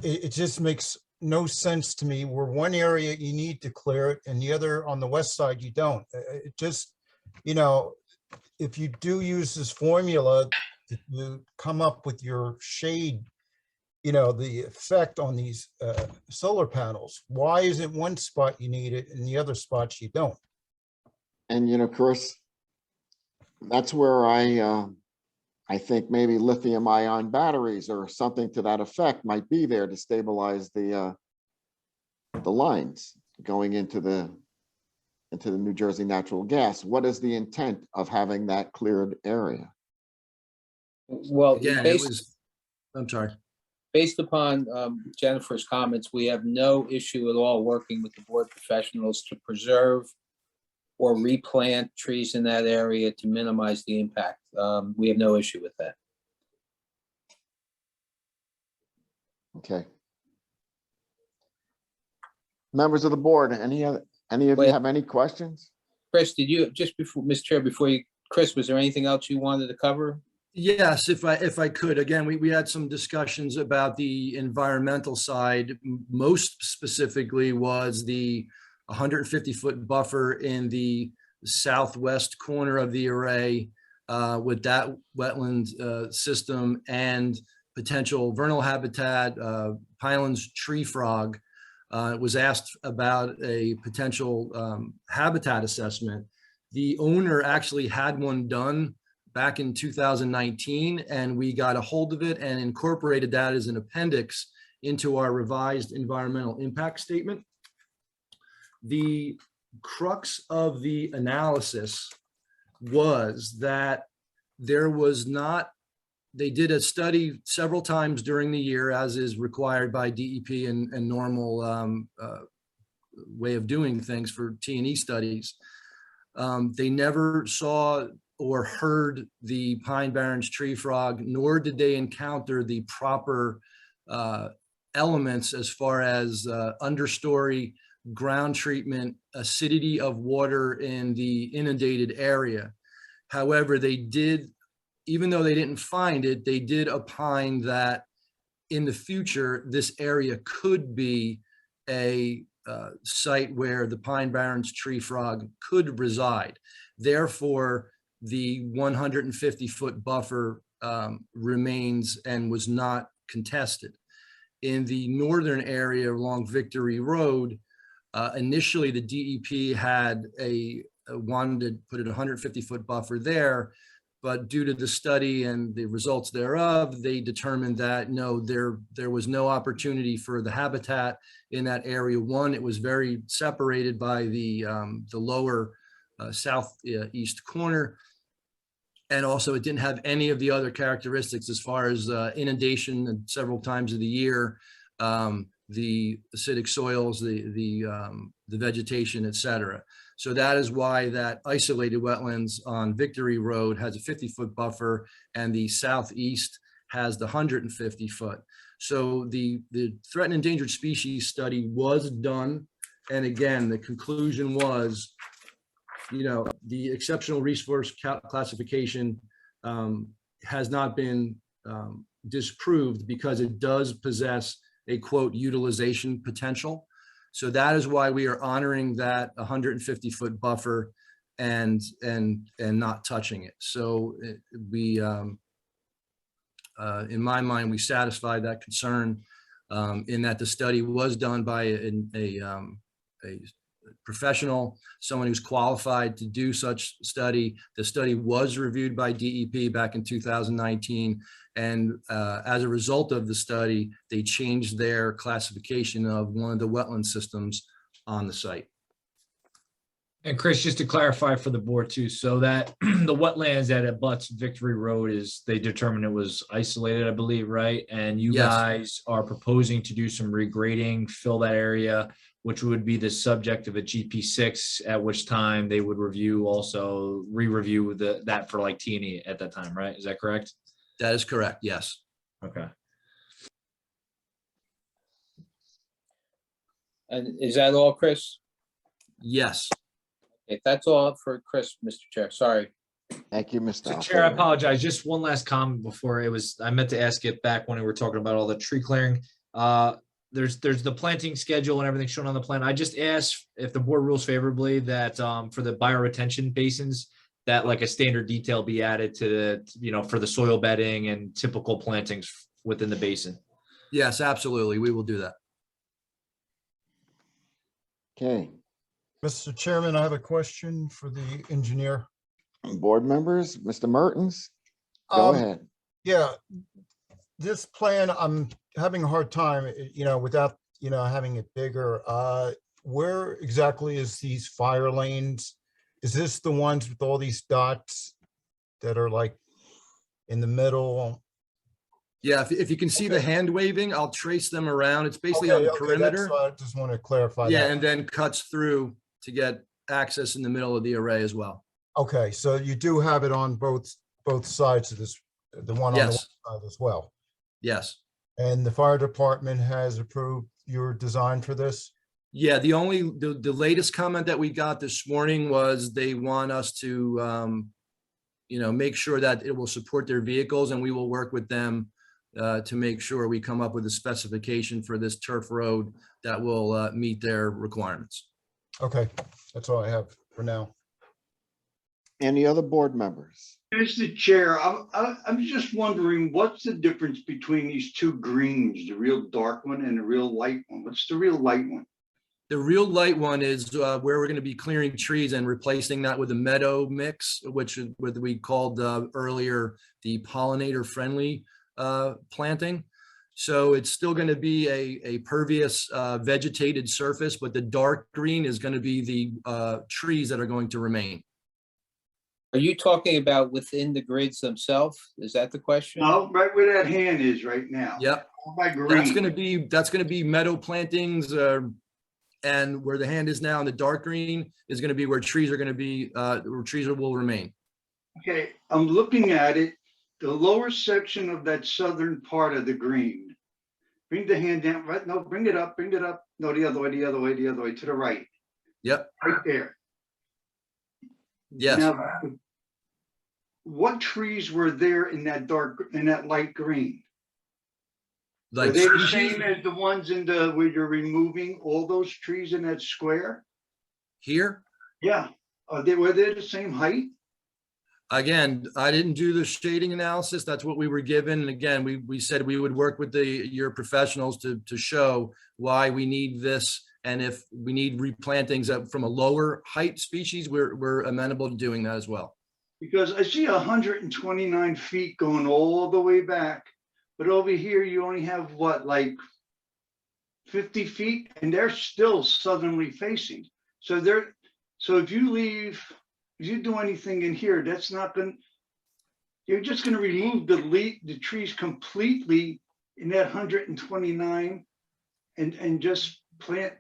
it just makes no sense to me where one area you need to clear it and the other on the west side you don't. It just, if you do use this formula to come up with your shade, the effect on these solar panels, why isn't one spot you need it and the other spots you don't? And Chris, that's where I think maybe lithium ion batteries or something to that effect might be there to stabilize the lines going into the New Jersey natural gas. What is the intent of having that cleared area? Well, Again, I'm sorry. based upon Jennifer's comments, we have no issue at all working with the board professionals to preserve or replant trees in that area to minimize the impact. We have no issue with that. Okay. Members of the board, any of you Wait. have any questions? Chris, did you, just before, Mr. Chair, Chris, was there anything else you wanted to cover? Yes, if I could. Again, we had some discussions about the environmental side. Most specifically was the 150-foot buffer in the southwest corner of the array with that wetland system and potential vernal habitat, Pyland's tree frog. It was asked about a potential habitat assessment. The owner actually had one done back in 2019, and we got a hold of it and incorporated that as an appendix into our revised environmental impact statement. The crux of the analysis was that there was not, they did a study several times during the year, as is required by DEP and normal way of doing things for T&E studies. They never saw or heard the Pine Barrens tree frog, nor did they encounter the proper elements as far as understory, ground treatment, acidity of water in the inundated area. However, they did, even though they didn't find it, they did opine that in the future, this area could be a site where the Pine Barrens tree frog could reside. Therefore, the 150-foot buffer remains and was not contested. In the northern area along Victory Road, initially the DEP had wanted to put a 150-foot buffer there, but due to the study and the results thereof, they determined that no, there was no opportunity for the habitat in that area. One, it was very separated by the lower southeast corner. And also it didn't have any of the other characteristics as far as inundation several times of the year, the acidic soils, the vegetation, et cetera. So that is why that isolated wetlands on Victory Road has a 50-foot buffer and the southeast has the 150-foot. So the threatened endangered species study was done. And again, the conclusion was, the exceptional resource classification has not been disproved because it does possess a quote utilization potential. So that is why we are honoring that 150-foot buffer and not touching it. So we, in my mind, we satisfied that concern in that the study was done by a professional, someone who's qualified to do such study. The study was reviewed by DEP back in 2019. And as a result of the study, they changed their classification of one of the wetland systems on the site. And Chris, just to clarify for the board too, so that the wetlands that abuts Victory Road is, they determined it was isolated, I believe, right? And you Yes. guys are proposing to do some regrading, fill that area, which would be the subject of a GP6, at which time they would review, also re-review that for like T&E at that time, right? Is that correct? That is correct, yes. Okay. And is that all, Chris? Yes. If that's all for Chris, Mr. Chair, sorry. Thank you, Mr. So Chair, I Alfieri. apologize. Just one last comment before I meant to ask it back when we were talking about all the tree clearing. There's the planting schedule and everything shown on the plan. I just asked if the board rules favorably that for the bioretention basins, that like a standard detail be added to the, for the soil bedding and typical plantings within the basin. Yes, absolutely. We will do that. Okay, Mr. Chairman, I have a question for the engineer. board members, Mr. Mertens, go ahead. Yeah, this plan, I'm having a hard time, without, having it bigger. Where exactly is these fire lanes? Is this the ones with all these dots that are like in the middle? Yeah, if you can see the hand waving, I'll trace them around. It's basically Okay, on the okay, perimeter. that's why I just want to clarify Yeah, that. and then cuts through to get access in the middle of the array as well. Okay, so you do have it on both sides of this, the one on the Yes. west side as well. Yes. And the fire department has approved your design for this? Yeah, the latest comment that we got this morning was they want us to, make sure that it will support their vehicles, and we will work with them to make sure we come up with a specification for this turf road that will meet their requirements. Okay, that's all I have for now. Any other board members? Mr. Chair, I'm just wondering, what's the difference between these two greens, the real dark one and the real light one? What's the real light one? The real light one is where we're going to be clearing trees and replacing that with a meadow mix, which is what we called earlier the pollinator friendly planting. So it's still going to be a pervious vegetated surface, but the dark green is going to be the trees that are going to remain. Are you talking about within the grids themselves? Is that the question? No, right where that hand is right now. Yep. All by That's going green. to be meadow plantings, and where the hand is now in the dark green is going to be where trees are going to be, where trees will remain. Okay, I'm looking at it, the lower section of that southern part of the green. Bring the hand down, right? No, bring it up. No, the other way, to the right, Yep. right there. Yes. Now, what trees were there in that light green? Were Like they the species? same as the ones where you're removing all those trees in that square? Here? Yeah, were they the same height? Again, I didn't do the shading analysis. That's what we were given. And again, we said we would work with your professionals to show why we need this. And if we need replantings from a lower height species, we're amenable to doing that as well. Because I see 129 feet going all the way back, but over here you only have what, like 50 feet, and they're still southerly facing. So if you do anything in here, that's not going. You're just going to remove the trees completely in that 129, and just plant.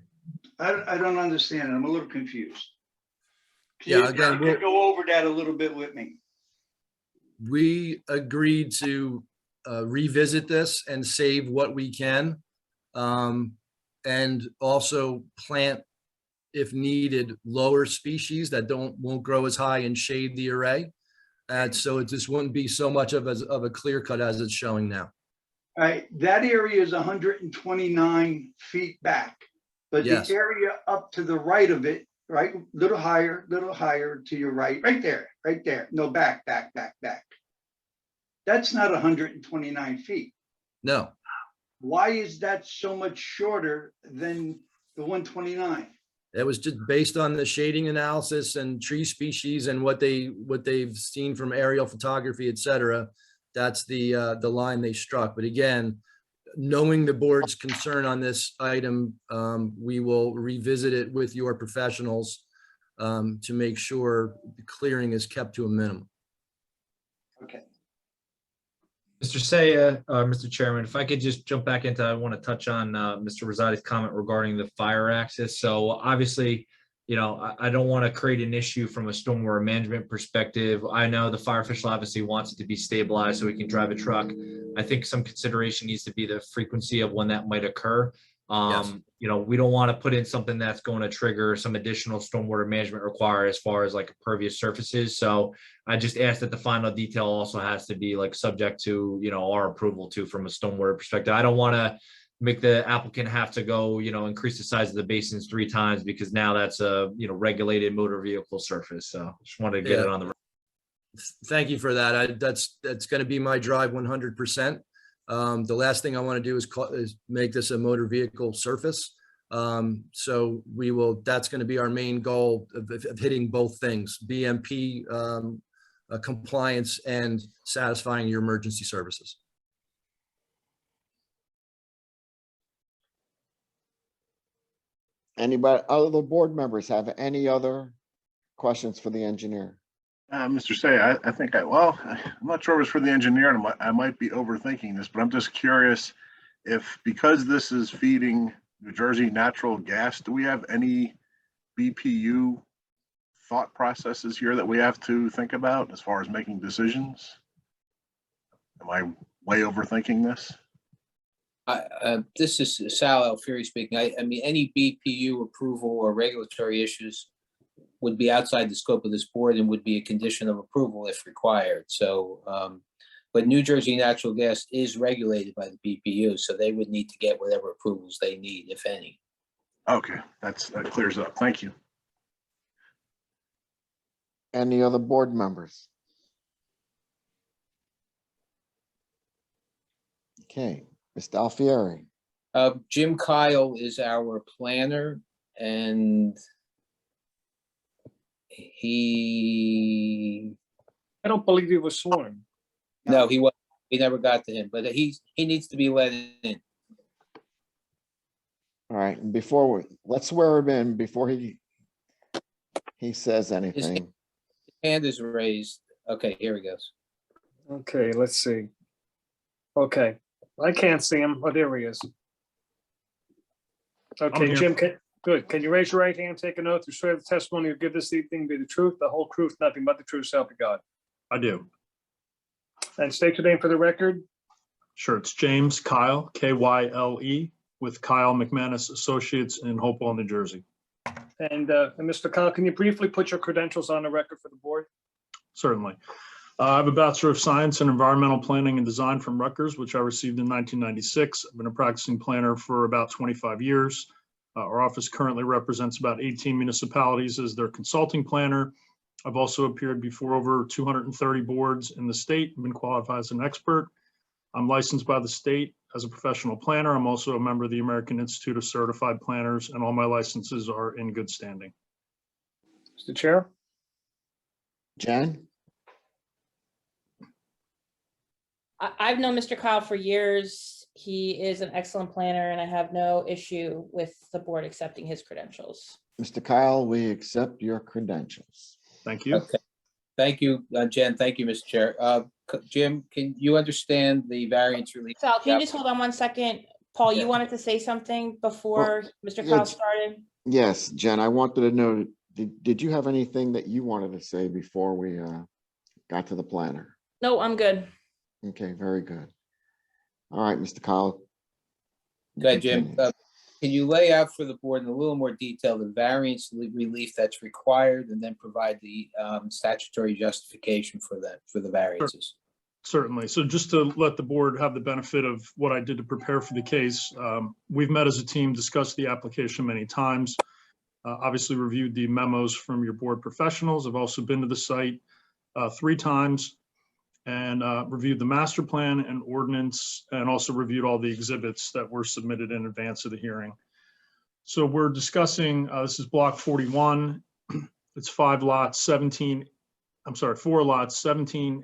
I don't understand it. I'm a little confused. Yeah, You again, can go over that a little bit with me. we agreed to revisit this and save what we can. And also plant, if needed, lower species that won't grow as high and shade the array. And so it just wouldn't be so much of a clear cut as it's showing now. All right, that area is 129 feet back, but Yes. the area up to the right of it, right, little higher to your right, right there. No, back. That's not 129 feet. No, Why is that so much shorter than the 129? it was just based on the shading analysis and tree species and what they've seen from aerial photography, et cetera. That's the line they struck. But again, knowing the board's concern on this item, we will revisit it with your professionals to make sure the clearing is kept to a minimum. Okay. Mr. Saya, Mr. Chairman, if I could just jump back into, I want to touch on Mr. Rosati's comment regarding the fire access. So obviously, you know, I don't want to create an issue from a stormwater management perspective. I know the fire official obviously wants it to be stabilized so he can drive a truck. I think some consideration needs to be the frequency of when that might occur. Yes. You know, we don't want to put in something that's going to trigger some additional stormwater management required as far as like impervious surfaces. So I just asked that the final detail also has to be like subject to, you know, our approval too, from a stormwater perspective. I don't want to make the applicant have to go, you know, increase the size of the basins 3 times because now that's a, you know, regulated motor vehicle surface. So just wanted to get it on the. Thank you for that. That's going to be my drive 100%. The last thing I want to do is make this a motor vehicle surface. So that's going to be our main goal of hitting both things, BMP compliance and satisfying your emergency services. Anybody, other board members have any other questions for the engineer? Mr. Say, I think I'm not sure it was for the engineer, and I might be overthinking this, but I'm just curious if, because this is feeding New Jersey natural gas, do we have any BPU thought processes here that we have to think about as far as making decisions? Am I way overthinking this? This is Sal Alfieri speaking. I mean, any BPU approval or regulatory issues would be outside the scope of this board and would be a condition of approval if required. So, but New Jersey Natural Gas is regulated by the BPU, so they would need to get whatever approvals they need, if any. Okay, that clears up. Thank you. Any other board members? Okay, Mr. Alfieri. Jim Kyle is our planner, and I don't believe he was sworn. no, he was. We never got to him, but he needs to be let in. All right, let's swear him in before he says anything. His hand is raised. Okay, here he goes. Okay, let's see. Okay, I can't see him. Oh, there he is. Okay, here. Jim, good. Can you raise your right hand, take an oath, to swear the testimony you give this evening be the truth, the whole truth, nothing but the truth, so help you God? I do. And state your name for the record. Sure. It's James Kyle, K-Y-L-E, with Kyle McManus Associates in Hopewell, New Jersey. And Mr. Kyle, can you briefly put your credentials on the record for the board? Certainly. I have a Bachelor of Science in Environmental Planning and Design from Rutgers, which I received in 1996. I've been a practicing planner for about 25 years. Our office currently represents about 18 municipalities as their consulting planner. I've also appeared before over 230 boards in the state and been qualified as an expert. I'm licensed by the state as a professional planner. I'm also a member of the American Institute of Certified Planners, and all my licenses are in good standing. Mr. Chair? Jen? I've known Mr. Kyle for years. He is an excellent planner, and I have no issue with the board accepting his credentials. Mr. Kyle, we accept your credentials. Thank you. Okay. Thank you, Jen. Thank you, Mr. Chair. Jim, can you understand the variance relief? Sal, can you just hold on 1 second? Paul, you wanted to say something before Mr. Kyle started? Yes, Jen, I wanted to know, Did you have anything that you wanted to say before we got to the planner? No, I'm good. Okay, very good. All right, Mr. Kyle. Okay, Jim, can you lay out for the board in a little more detail the variance relief that's required and then provide the statutory justification for that, for the variances? Certainly. So just to let the board have the benefit of what I did to prepare for the case, we've met as a team, discussed the application many times, obviously reviewed the memos from your board professionals. I've also been to the site 3 times and reviewed the master plan and ordinance, and also reviewed all the exhibits that were submitted in advance of the hearing. So we're discussing, this is block 41. It's 4 lots, 17,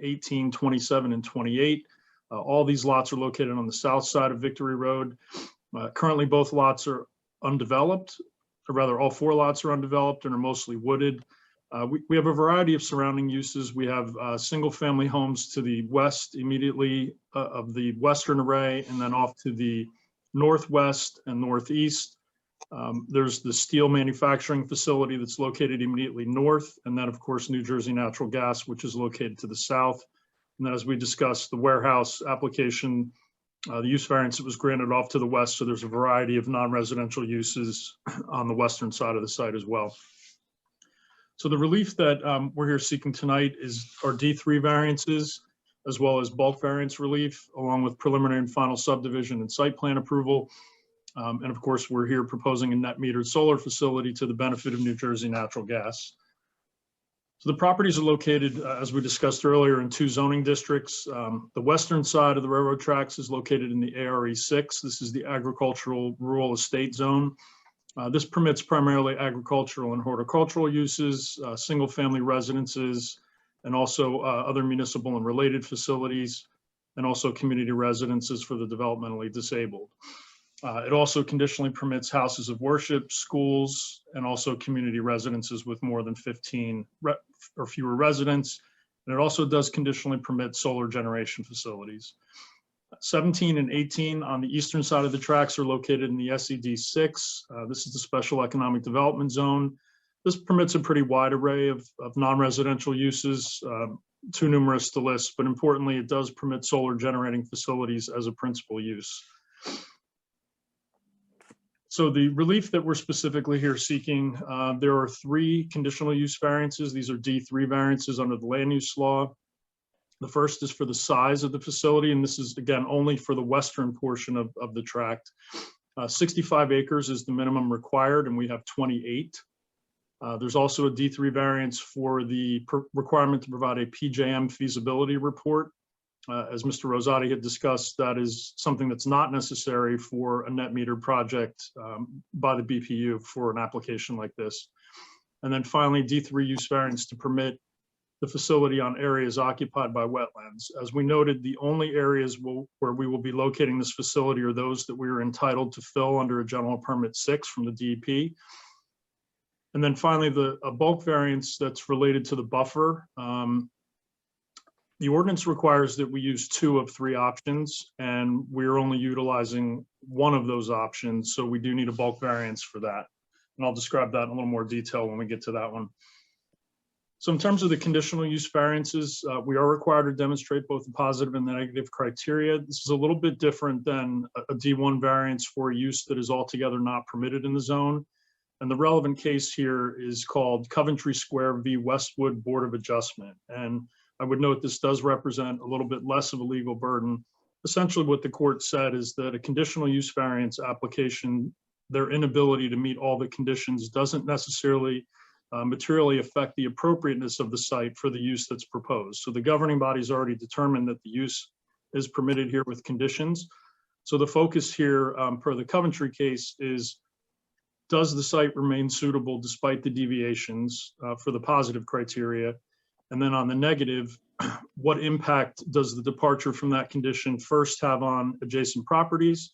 18, 27, and 28. All these lots are located on the south side of Victory Road. Currently, both lots are undeveloped, or rather all 4 lots are undeveloped and are mostly wooded. We have a variety of surrounding uses. We have single-family homes to the west immediately of the western array, and then off to the northwest and northeast. There's the steel manufacturing facility that's located immediately north, and then, of course, New Jersey Natural Gas, which is located to the south. And then, as we discussed, the warehouse application, the use variance that was granted off to the west, so there's a variety of non-residential uses on the western side of the site as well. So the relief that we're here seeking tonight are D3 variances, as well as bulk variance relief, along with preliminary and final subdivision and site plan approval. And of course, we're here proposing a net metered solar facility to the benefit of New Jersey Natural Gas. So the properties are located, as we discussed earlier, in 2 zoning districts. The western side of the railroad tracks is located in the ARE 6. This is the agricultural rural estate zone. This permits primarily agricultural and horticultural uses, single-family residences, and also other municipal and related facilities, and also community residences for the developmentally disabled. It also conditionally permits houses of worship, schools, and also community residences with more than 15 or fewer residents. And it also does conditionally permit solar generation facilities. 17 and 18 on the eastern side of the tracks are located in the SED 6. This is the Special Economic Development Zone. This permits a pretty wide array of non-residential uses, too numerous to list, but importantly, it does permit solar generating facilities as a principal use. So the relief that we're specifically here seeking, there are 3 conditional use variances. These are D3 variances under the land use law. The first is for the size of the facility, and this is, again, only for the western portion of the tract. 65 acres is the minimum required, and we have 28. There's also a D3 variance for the requirement to provide a PJM feasibility report. As Mr. Rosati had discussed, that is something that's not necessary for a net meter project by the BPU for an application like this. And then finally, D3 use variance to permit the facility on areas occupied by wetlands. As we noted, the only areas where we will be locating this facility are those that we are entitled to fill under a general permit 6 from the DEP. And then finally, a bulk variance that's related to the buffer. The ordinance requires that we use 2 of 3 options, and we're only utilizing 1 of those options. So we do need a bulk variance for that. And I'll describe that in a little more detail when we get to that one. So in terms of the conditional use variances, we are required to demonstrate both the positive and the negative criteria. This is a little bit different than a D1 variance for a use that is altogether not permitted in the zone. And the relevant case here is called Coventry Square v. Westwood Board of Adjustment. And I would note this does represent a little bit less of a legal burden. Essentially what the court said is that a conditional use variance application, their inability to meet all the conditions doesn't necessarily materially affect the appropriateness of the site for the use that's proposed. So the governing body's already determined that the use is permitted here with conditions. So the focus here per the Coventry case is, does the site remain suitable despite the deviations for the positive criteria? And then on the negative, what impact does the departure from that condition first have on adjacent properties?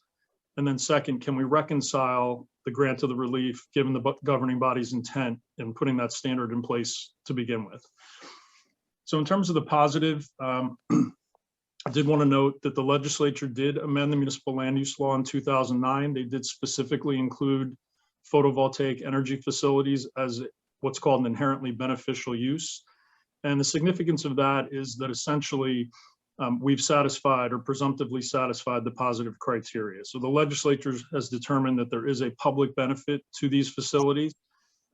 And then second, can we reconcile the grant of the relief given the governing body's intent in putting that standard in place to begin with? So in terms of the positive, I did want to note that the legislature did amend the municipal land use law in 2009. They did specifically include photovoltaic energy facilities as what's called an inherently beneficial use. And the significance of that is that essentially we've satisfied or presumptively satisfied the positive criteria. So the legislature has determined that there is a public benefit to these facilities,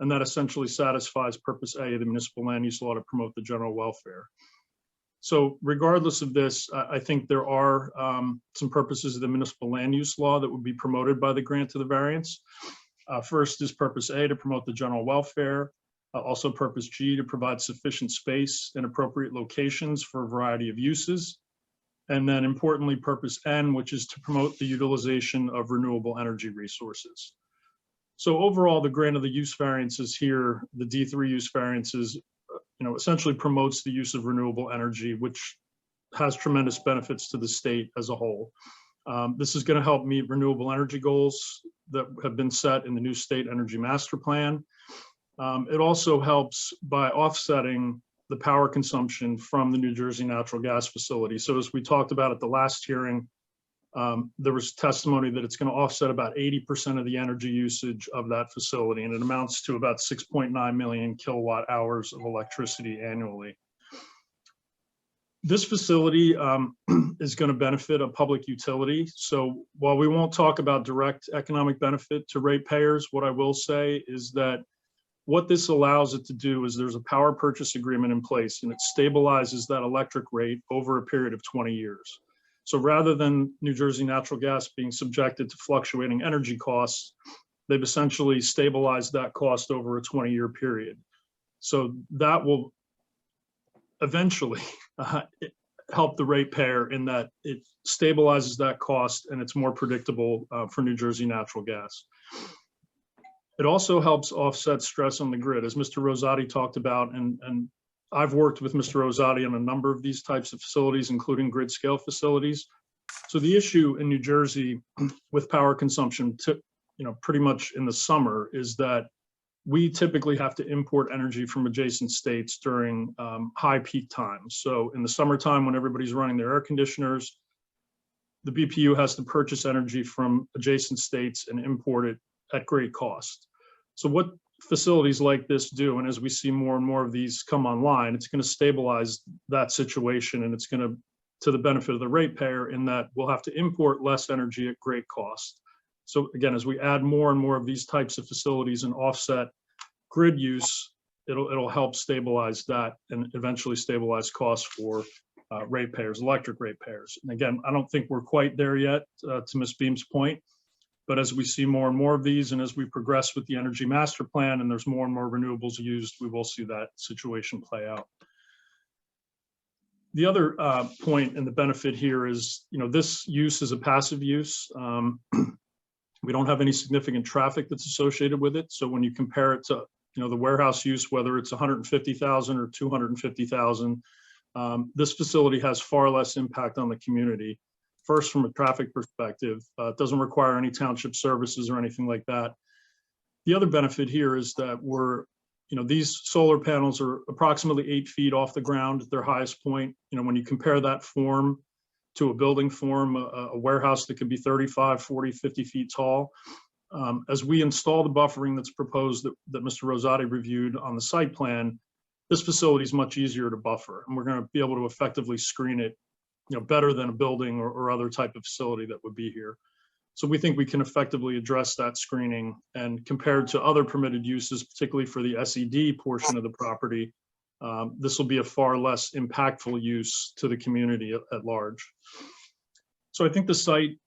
and that essentially satisfies purpose A of the municipal land use law to promote the general welfare. So regardless of this, I think there are some purposes of the municipal land use law that would be promoted by the grant of the variance. First is purpose A, to promote the general welfare. Also purpose G, to provide sufficient space in appropriate locations for a variety of uses. And then importantly, purpose N, which is to promote the utilization of renewable energy resources. So overall, the grant of the use variances here, the D3 use variances, essentially promotes the use of renewable energy, which has tremendous benefits to the state as a whole. This is going to help meet renewable energy goals that have been set in the new state energy master plan. It also helps by offsetting the power consumption from the New Jersey natural gas facility. So as we talked about at the last hearing, there was testimony that it's going to offset about 80% of the energy usage of that facility, and it amounts to about 6.9 million kilowatt hours of electricity annually. This facility is going to benefit a public utility. So while we won't talk about direct economic benefit to ratepayers, what I will say is that what this allows it to do is there's a power purchase agreement in place, and it stabilizes that electric rate over a period of 20 years. So rather than New Jersey natural gas being subjected to fluctuating energy costs, they've essentially stabilized that cost over a 20-year period. So that will eventually help the ratepayer in that it stabilizes that cost and it's more predictable for New Jersey natural gas. It also helps offset stress on the grid, as Mr. Rosati talked about, and I've worked with Mr. Rosati on a number of these types of facilities, including grid scale facilities. So the issue in New Jersey with power consumption, pretty much in the summer, is that we typically have to import energy from adjacent states during high peak times. So in the summertime, when everybody's running their air conditioners, the BPU has to purchase energy from adjacent states and import it at great cost. So what facilities like this do, and as we see more and more of these come online, it's going to stabilize that situation, and it's going to the benefit of the ratepayer in that we'll have to import less energy at great cost. So again, as we add more and more of these types of facilities and offset grid use, it'll help stabilize that and eventually stabilize costs for ratepayers, electric ratepayers. And again, I don't think we're quite there yet, to Ms. Beam's point. But as we see more and more of these, and as we progress with the energy master plan and there's more and more renewables used, we will see that situation play out. The other point and the benefit here is, this use is a passive use. We don't have any significant traffic that's associated with it. So when you compare it to, the warehouse use, whether it's 150,000 or 250,000, this facility has far less impact on the community. First, from a traffic perspective, it doesn't require any township services or anything like that. The other benefit here is that these solar panels are approximately 8 feet off the ground at their highest point. When you compare that form to a building form, a warehouse that could be 35, 40, 50 feet tall. As we install the buffering that's proposed that Mr. Rosati reviewed on the site plan, this facility is much easier to buffer, and we're going to be able to effectively screen it better than a building or other type of facility that would be here. So we think we can effectively address that screening, and compared to other permitted uses, particularly for the SED portion of the property, this will be a far less impactful use to the community at large. So I think the site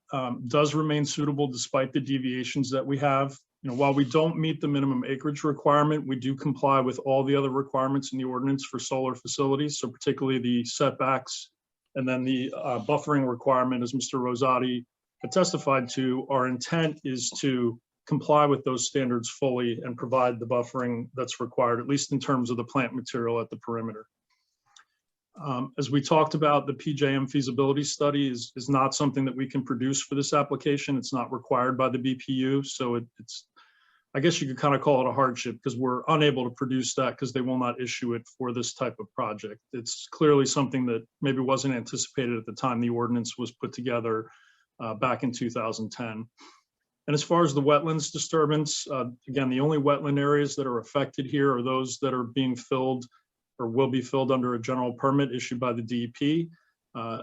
does remain suitable despite the deviations that we have. While we don't meet the minimum acreage requirement, we do comply with all the other requirements in the ordinance for solar facilities. So particularly the setbacks, and then the buffering requirement, as Mr. Rosati had testified to. Our intent is to comply with those standards fully and provide the buffering that's required, at least in terms of the plant material at the perimeter. As we talked about, the PJM feasibility study is not something that we can produce for this application. It's not required by the BPU. So it's, I guess you could kind of call it a hardship, because we're unable to produce that because they will not issue it for this type of project. It's clearly something that maybe wasn't anticipated at the time the ordinance was put together back in 2010. And as far as the wetlands disturbance, again, the only wetland areas that are affected here are those that are being filled or will be filled under a general permit issued by the DEP.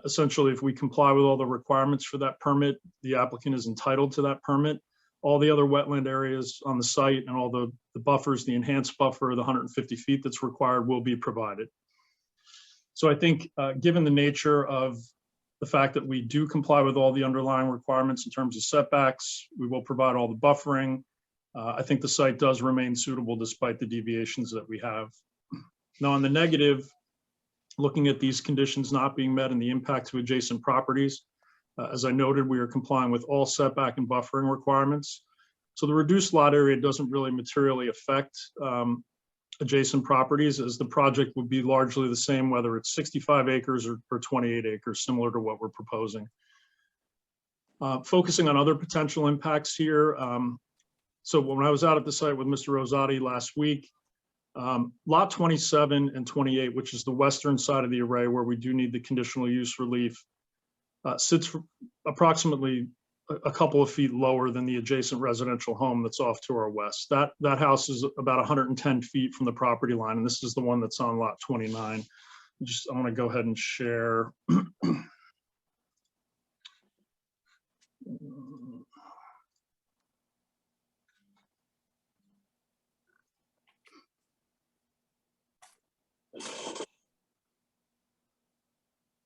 Essentially, if we comply with all the requirements for that permit, the applicant is entitled to that permit. All the other wetland areas on the site and all the buffers, the enhanced buffer, the 150 feet that's required will be provided. So I think given the nature of the fact that we do comply with all the underlying requirements in terms of setbacks, we will provide all the buffering. I think the site does remain suitable despite the deviations that we have. Now on the negative, looking at these conditions not being met and the impact to adjacent properties, as I noted, we are complying with all setback and buffering requirements. So the reduced lot area doesn't really materially affect adjacent properties, as the project would be largely the same, whether it's 65 acres or 28 acres, similar to what we're proposing. Focusing on other potential impacts here. So when I was out at the site with Mr. Rosati last week, lot 27 and 28, which is the western side of the array where we do need the conditional use relief, sits approximately a couple of feet lower than the adjacent residential home that's off to our west. That house is about 110 feet from the property line, and this is the one that's on lot 29. I want to go ahead and share.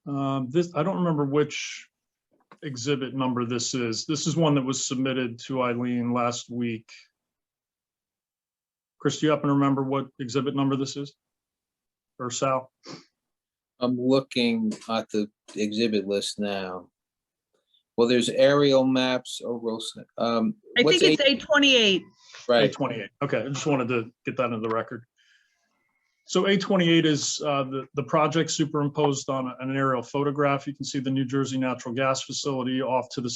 I don't remember which exhibit number this is. This is one that was submitted to Eileen last week. Chris, do you happen to remember what exhibit number this is? Or Sal? I'm looking at the exhibit list now. Well, there's aerial maps over. I think it's A28. Right. A28. Okay, I just wanted to get that into the record. So A28 is the project superimposed on an aerial photograph. You can see the New Jersey natural gas facility off to the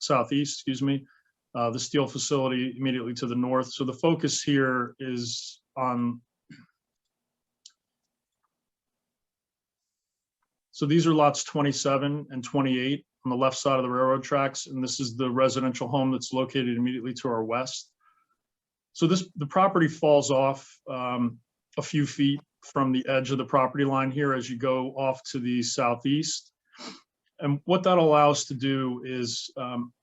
southeast, excuse me, the steel facility immediately to the north. So the focus here is on, so these are lots 27 and 28 on the left side of the railroad tracks, and this is the residential home that's located immediately to our west. So the property falls off a few feet from the edge of the property line here as you go off to the southeast. And what that allows to do is,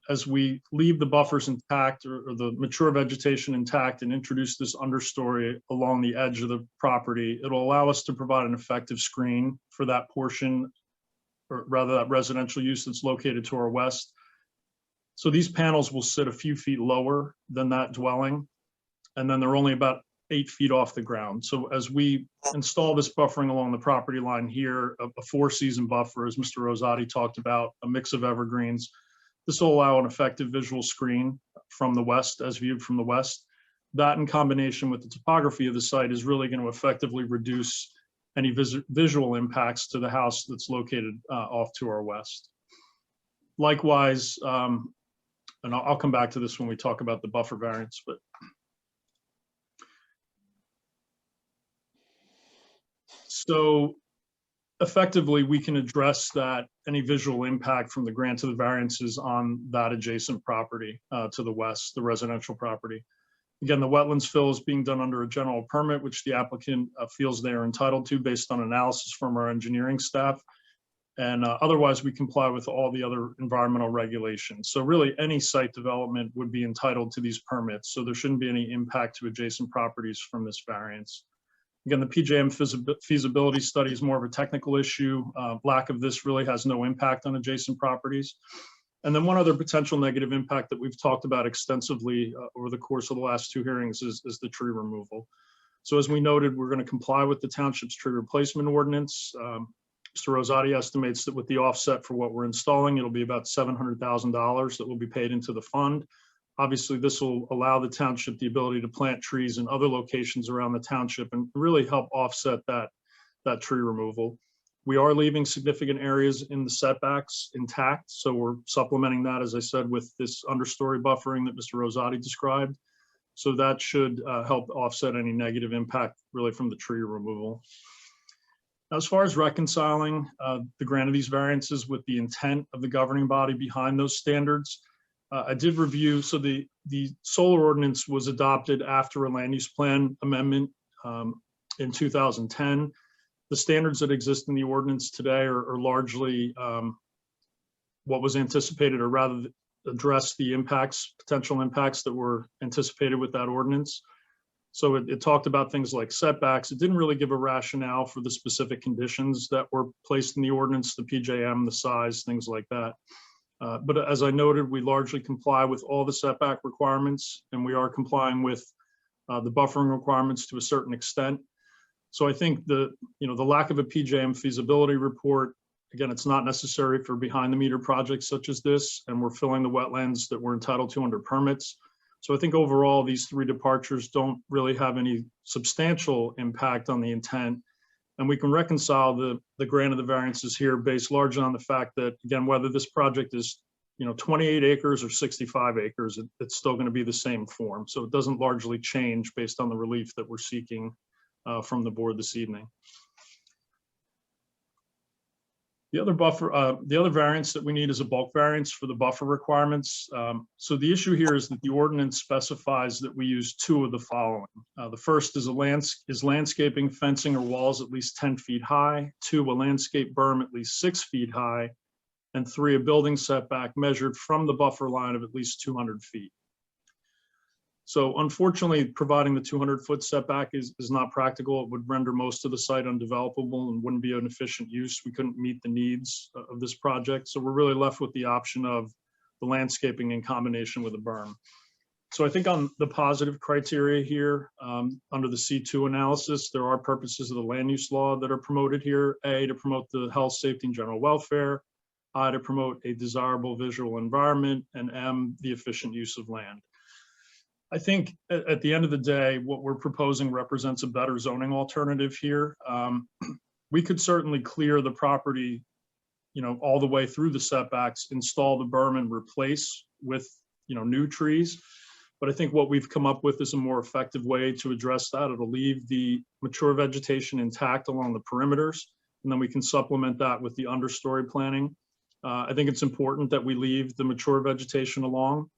as we leave the buffers intact or the mature vegetation intact and introduce this understory along the edge of the property, it'll allow us to provide an effective screen for that portion, or rather that residential use that's located to our west. So these panels will sit a few feet lower than that dwelling, and then they're only about 8 feet off the ground. So as we install this buffering along the property line here, a 4-season buffer, as Mr. Rosati talked about, a mix of evergreens, this will allow an effective visual screen from the west, as viewed from the west. That in combination with the topography of the site is really going to effectively reduce any visual impacts to the house that's located off to our west. Likewise, and I'll come back to this when we talk about the buffer variance, but so effectively, we can address that any visual impact from the grant of the variances on that adjacent property to the west, the residential property. Again, the wetlands fill is being done under a general permit, which the applicant feels they are entitled to based on analysis from our engineering staff. And otherwise, we comply with all the other environmental regulations. So really, any site development would be entitled to these permits. So there shouldn't be any impact to adjacent properties from this variance. Again, the PJM feasibility study is more of a technical issue. Lack of this really has no impact on adjacent properties. And then one other potential negative impact that we've talked about extensively over the course of the last 2 hearings is the tree removal. So as we noted, we're going to comply with the township's tree replacement ordinance. Mr. Rosati estimates that with the offset for what we're installing, it'll be about $700,000 that will be paid into the fund. Obviously, this will allow the township the ability to plant trees in other locations around the township and really help offset that tree removal. We are leaving significant areas in the setbacks intact, so we're supplementing that, as I said, with this understory buffering that Mr. Rosati described. So that should help offset any negative impact really from the tree removal. As far as reconciling the grant of these variances with the intent of the governing body behind those standards, I did review, so the solar ordinance was adopted after a land use plan amendment in 2010. The standards that exist in the ordinance today are largely what was anticipated, or rather address the impacts, potential impacts that were anticipated with that ordinance. So it talked about things like setbacks. It didn't really give a rationale for the specific conditions that were placed in the ordinance, the PJM, the size, things like that. But as I noted, we largely comply with all the setback requirements, and we are complying with the buffering requirements to a certain extent. So I think the lack of a PJM feasibility report, again, it's not necessary for behind the meter projects such as this, and we're filling the wetlands that we're entitled to under permits. So I think overall, these three departures don't really have any substantial impact on the intent. And we can reconcile the grant of the variances here based largely on the fact that, again, whether this project is 28 acres or 65 acres, it's still going to be the same form. So it doesn't largely change based on the relief that we're seeking from the board this evening. The other variance that we need is a bulk variance for the buffer requirements. So the issue here is that the ordinance specifies that we use two of the following. The first is landscaping, fencing, or walls at least 10 feet high. 2, a landscape berm at least 6 feet high. And 3, a building setback measured from the buffer line of at least 200 feet. So unfortunately, providing the 200-foot setback is not practical. It would render most of the site undevelopable and wouldn't be an efficient use. We couldn't meet the needs of this project. So we're really left with the option of the landscaping in combination with a berm. So I think on the positive criteria here, under the C2 analysis, there are purposes of the land use law that are promoted here. A, to promote the health, safety, and general welfare. I, to promote a desirable visual environment. And M, the efficient use of land. I think at the end of the day, what we're proposing represents a better zoning alternative here. We could certainly clear the property, all the way through the setbacks, install the berm and replace with, new trees. But I think what we've come up with is a more effective way to address that. It'll leave the mature vegetation intact along the perimeters, and then we can supplement that with the understory planting. I think it's important that we leave the mature vegetation along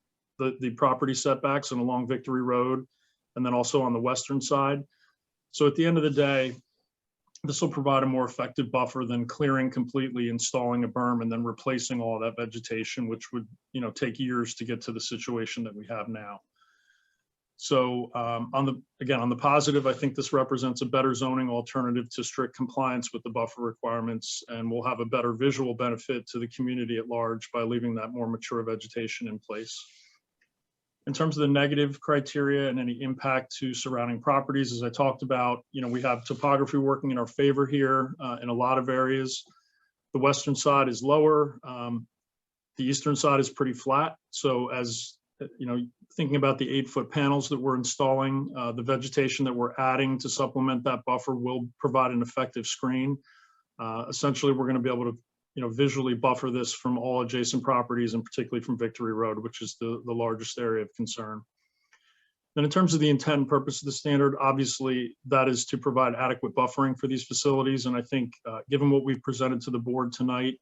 the property setbacks and along Victory Road, and then also on the western side. So at the end of the day, this will provide a more effective buffer than clearing completely, installing a berm, and then replacing all that vegetation, which would take years to get to the situation that we have now. So on the positive, I think this represents a better zoning alternative to strict compliance with the buffer requirements, and will have a better visual benefit to the community at large by leaving that more mature vegetation in place. In terms of the negative criteria and any impact to surrounding properties, as I talked about, we have topography working in our favor here in a lot of areas. The western side is lower. The eastern side is pretty flat. So as thinking about the 8-foot panels that we're installing, the vegetation that we're adding to supplement that buffer will provide an effective screen. Essentially, we're going to be able to visually buffer this from all adjacent properties, and particularly from Victory Road, which is the largest area of concern. Then in terms of the intent and purpose of the standard, obviously that is to provide adequate buffering for these facilities. And I think given what we've presented to the board tonight,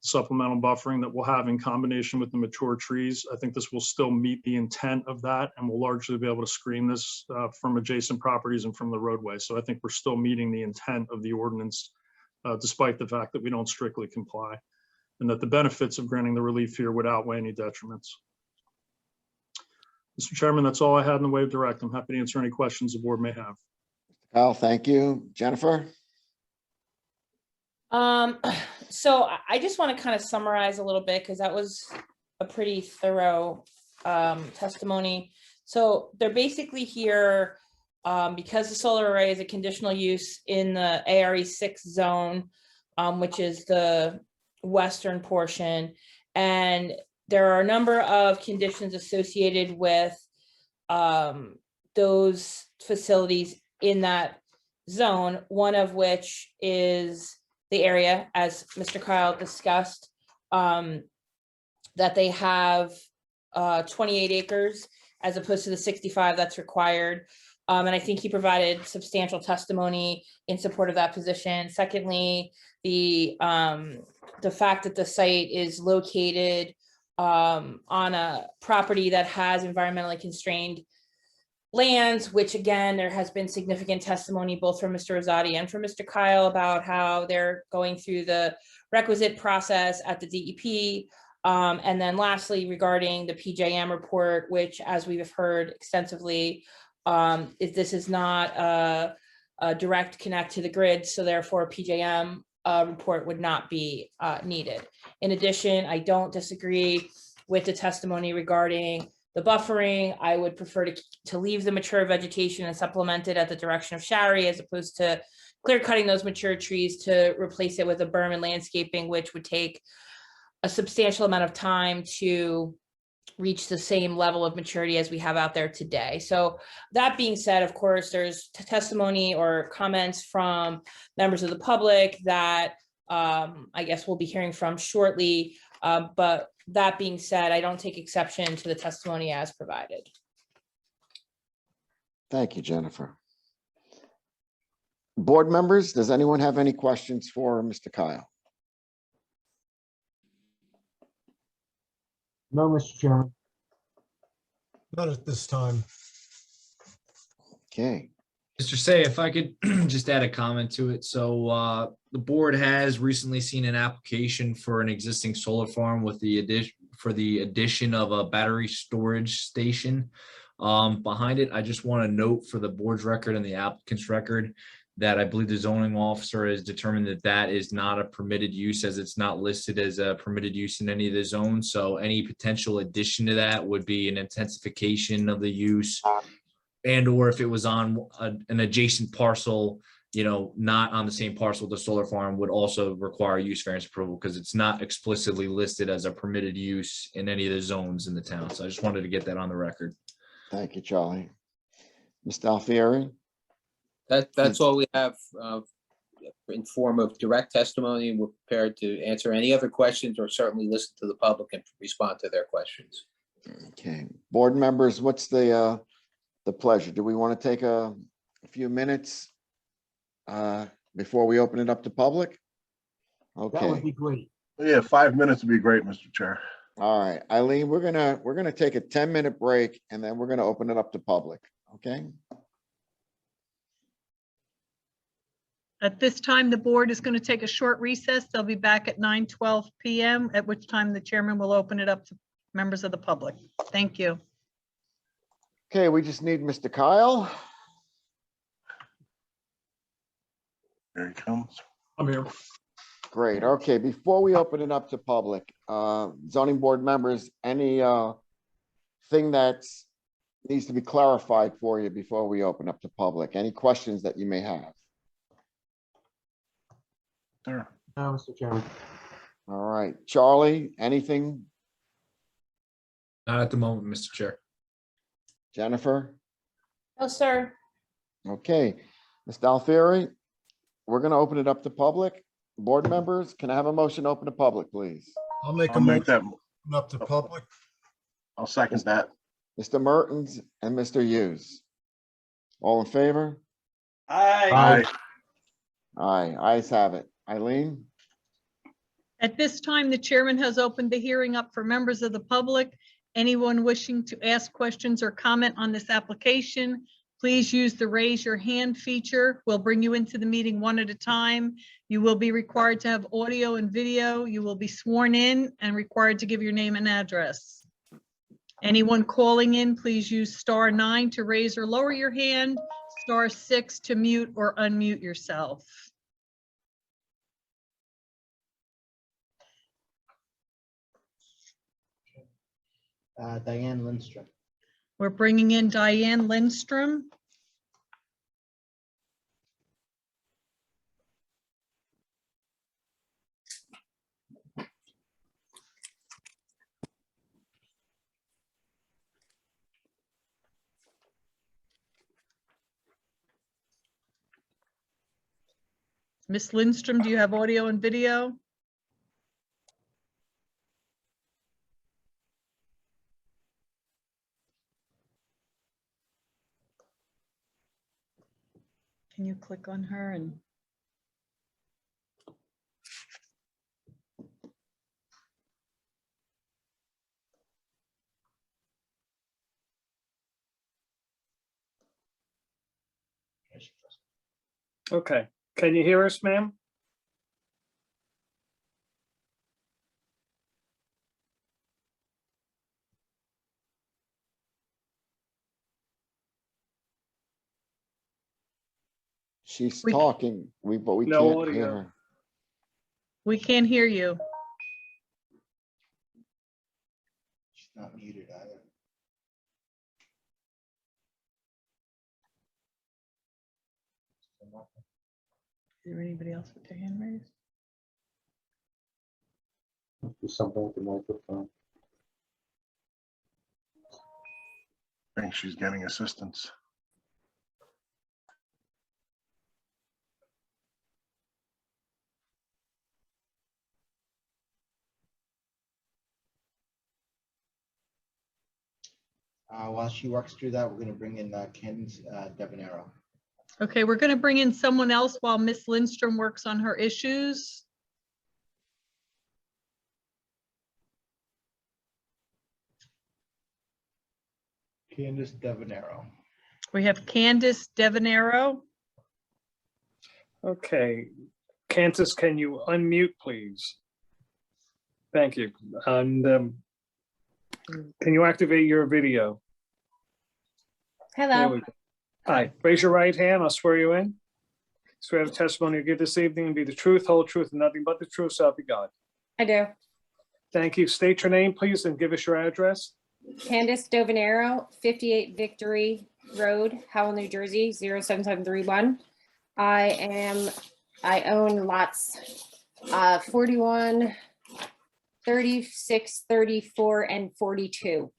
supplemental buffering that we'll have in combination with the mature trees, I think this will still meet the intent of that, and we'll largely be able to screen this from adjacent properties and from the roadway. So I think we're still meeting the intent of the ordinance, despite the fact that we don't strictly comply, and that the benefits of granting the relief here would outweigh any detriments. Mr. Chairman, that's all I had in the way of direct. I'm happy to answer any questions the board may have. Kyle, thank you. Jennifer? So I just want to kind of summarize a little bit, because that was a pretty thorough testimony. So they're basically here because the solar array is a conditional use in the ARE6 zone, which is the western portion. And there are a number of conditions associated with those facilities in that zone, one of which is the area, as Mr. Kyle discussed, that they have 28 acres as opposed to the 65 that's required. And I think he provided substantial testimony in support of that position. Secondly, the fact that the site is located on a property that has environmentally constrained lands, which again, there has been significant testimony both from Mr. Rosati and from Mr. Kyle about how they're going through the requisite process at the DEP. And then lastly, regarding the PJM report, which as we've heard extensively, this is not a direct connect to the grid, so therefore PJM report would not be needed. In addition, I don't disagree with the testimony regarding the buffering. I would prefer to leave the mature vegetation and supplement it at the direction of Shari, as opposed to clear cutting those mature trees to replace it with a berm and landscaping, which would take a substantial amount of time to reach the same level of maturity as we have out there today. So that being said, of course, there's testimony or comments from members of the public that I guess we'll be hearing from shortly. But that being said, I don't take exception to the testimony as provided. Thank you, Jennifer. Board members, does anyone have any questions for Mr. Kyle? No, Mr. Chairman. Not at this time. Okay, Mr. Say, if I could just add a comment to it. So the board has recently seen an application for an existing solar farm with the addition of a battery storage station behind it. I just want to note for the board's record and the applicant's record that I believe the zoning officer has determined that that is not a permitted use, as it's not listed as a permitted use in any of the zones. So any potential addition to that would be an intensification of the use, and or if it was on an adjacent parcel, not on the same parcel, the solar farm would also require use variance approval, because it's not explicitly listed as a permitted use in any of the zones in the town. So I just wanted to get that on the record. thank you, Charlie. Mr. Alfieri? That's all we have in form of direct testimony. We're prepared to answer any other questions or certainly listen to the public and respond to their questions. Okay, board members, what's the pleasure? Do we want to take a few minutes before we open it up to public? That would Okay, be great. Yeah, 5 minutes would be great, Mr. Chair. all right, Eileen, we're gonna take a 10-minute break, and then we're gonna open it up to public, okay? At this time, the board is going to take a short recess. They'll be back at 9:12 p.m., at which time the chairman will open it up to members of the public. Thank you. Okay, we just need Mr. Kyle. Here he comes. I'm here. Great. Okay, before we open it up to public, zoning board members, any thing that's needs to be clarified for you before we open up to public? Any questions that you may have? Sure. No, Mr. Chairman. All right, Charlie, anything? Not at the moment, Mr. Chair. Jennifer? No, sir. Okay, Mr. Alfieri, we're gonna open it up to public. Board members, can I have a motion to open to public, please? I'll make a I'll make motion that. to open up to public. I'll second that. Mr. Mertens and Mr. Hughes. All in favor? Aye. Aye, ayes have it. Eileen? At this time, the chairman has opened the hearing up for members of the public. Anyone wishing to ask questions or comment on this application, please use the raise your hand feature. We'll bring you into the meeting one at a time. You will be required to have audio and video. You will be sworn in and required to give your name and address. Anyone calling in, please use *9 to raise or lower your hand, *6 to mute or unmute yourself. Diane Lindstrom. We're bringing in Diane Lindstrom. Miss Lindstrom, do you have audio and video? Can you click on her and? Okay, can you hear us, ma'am? She's We- talking, but we No can't audio. hear her. We can't hear you. She's not muted either. Is there anybody else with their hand raised? Do something with the microphone. I think she's getting assistance. While she works through that, we're gonna bring in Candace Devanero. Okay, we're going to bring in someone else while Miss Lindstrom works on her issues. Candace Devanero. We have Candace Devanero. Okay, Candace, can you unmute, please? Thank you. And can you activate your video? There Hello. we go. Hi, raise your right hand. I'll swear you in. Swear the testimony you give this evening and be the truth, whole truth, and nothing but the truth, so help you God. I do. Thank you. State your name, please, and give us your address. Candace Dovenero, 58 Victory Road, Howell, New Jersey, 07731. I own lots 41, 36, 34, and 42.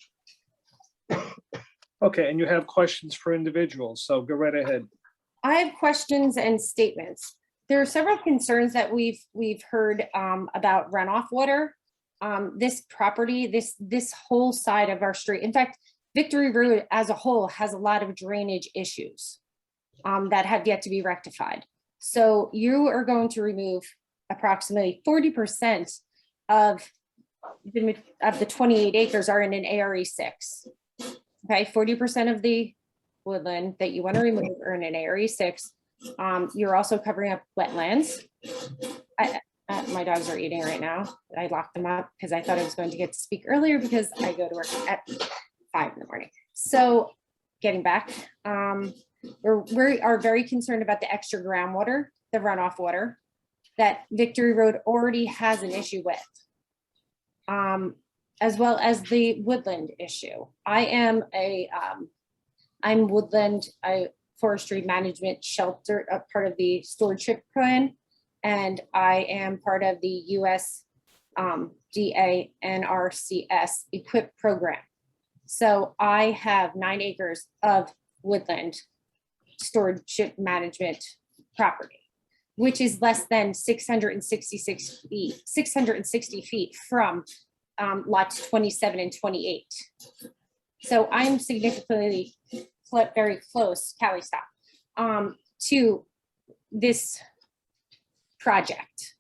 Okay, and you have questions for individuals, so go right ahead. I have questions and statements. There are several concerns that we've heard about runoff water. This property, this whole side of our street. In fact, Victory Road as a whole has a lot of drainage issues that have yet to be rectified. So you are going to remove approximately 40% of the 28 acres are in an ARE 6. Okay, 40% of the woodland that you want to remove are in an ARE 6. You're also covering up wetlands. My dogs are eating right now. I locked them up because I thought I was going to get to speak earlier because I go to work at 5 in the morning. So getting back, we are very concerned about the extra groundwater, the runoff water that Victory Road already has an issue with, as well as the woodland issue. I'm woodland, forestry management shelter, a part of the stewardship plan. And I am part of the USDA NRCS equip program. So I have 9 acres of woodland stewardship management property, which is less than 660 feet from lots 27 and 28. So I'm significantly very close, Callie, stop, to this project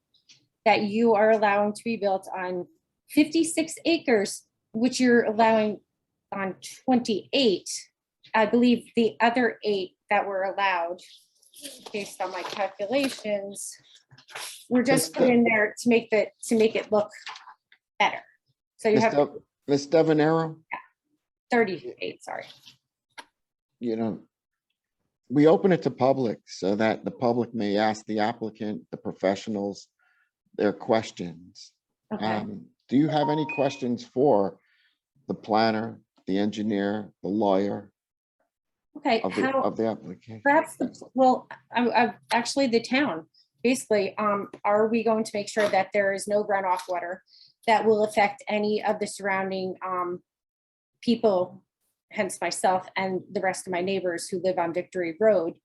that you are allowing to be built on 56 acres, which you're allowing on 28. I believe the other 8 that were allowed, based on my calculations, were just put in there to make it look better. So you have Ms. Devanero, 38, sorry. We open it to public so that the public may ask the applicant, the professionals, their questions. Okay. Do you have any questions for the planner, the engineer, the lawyer Okay, of the application? perhaps, actually the town, basically, are we going to make sure that there is no runoff water that will affect any of the surrounding people, hence myself and the rest of my neighbors who live on Victory Road?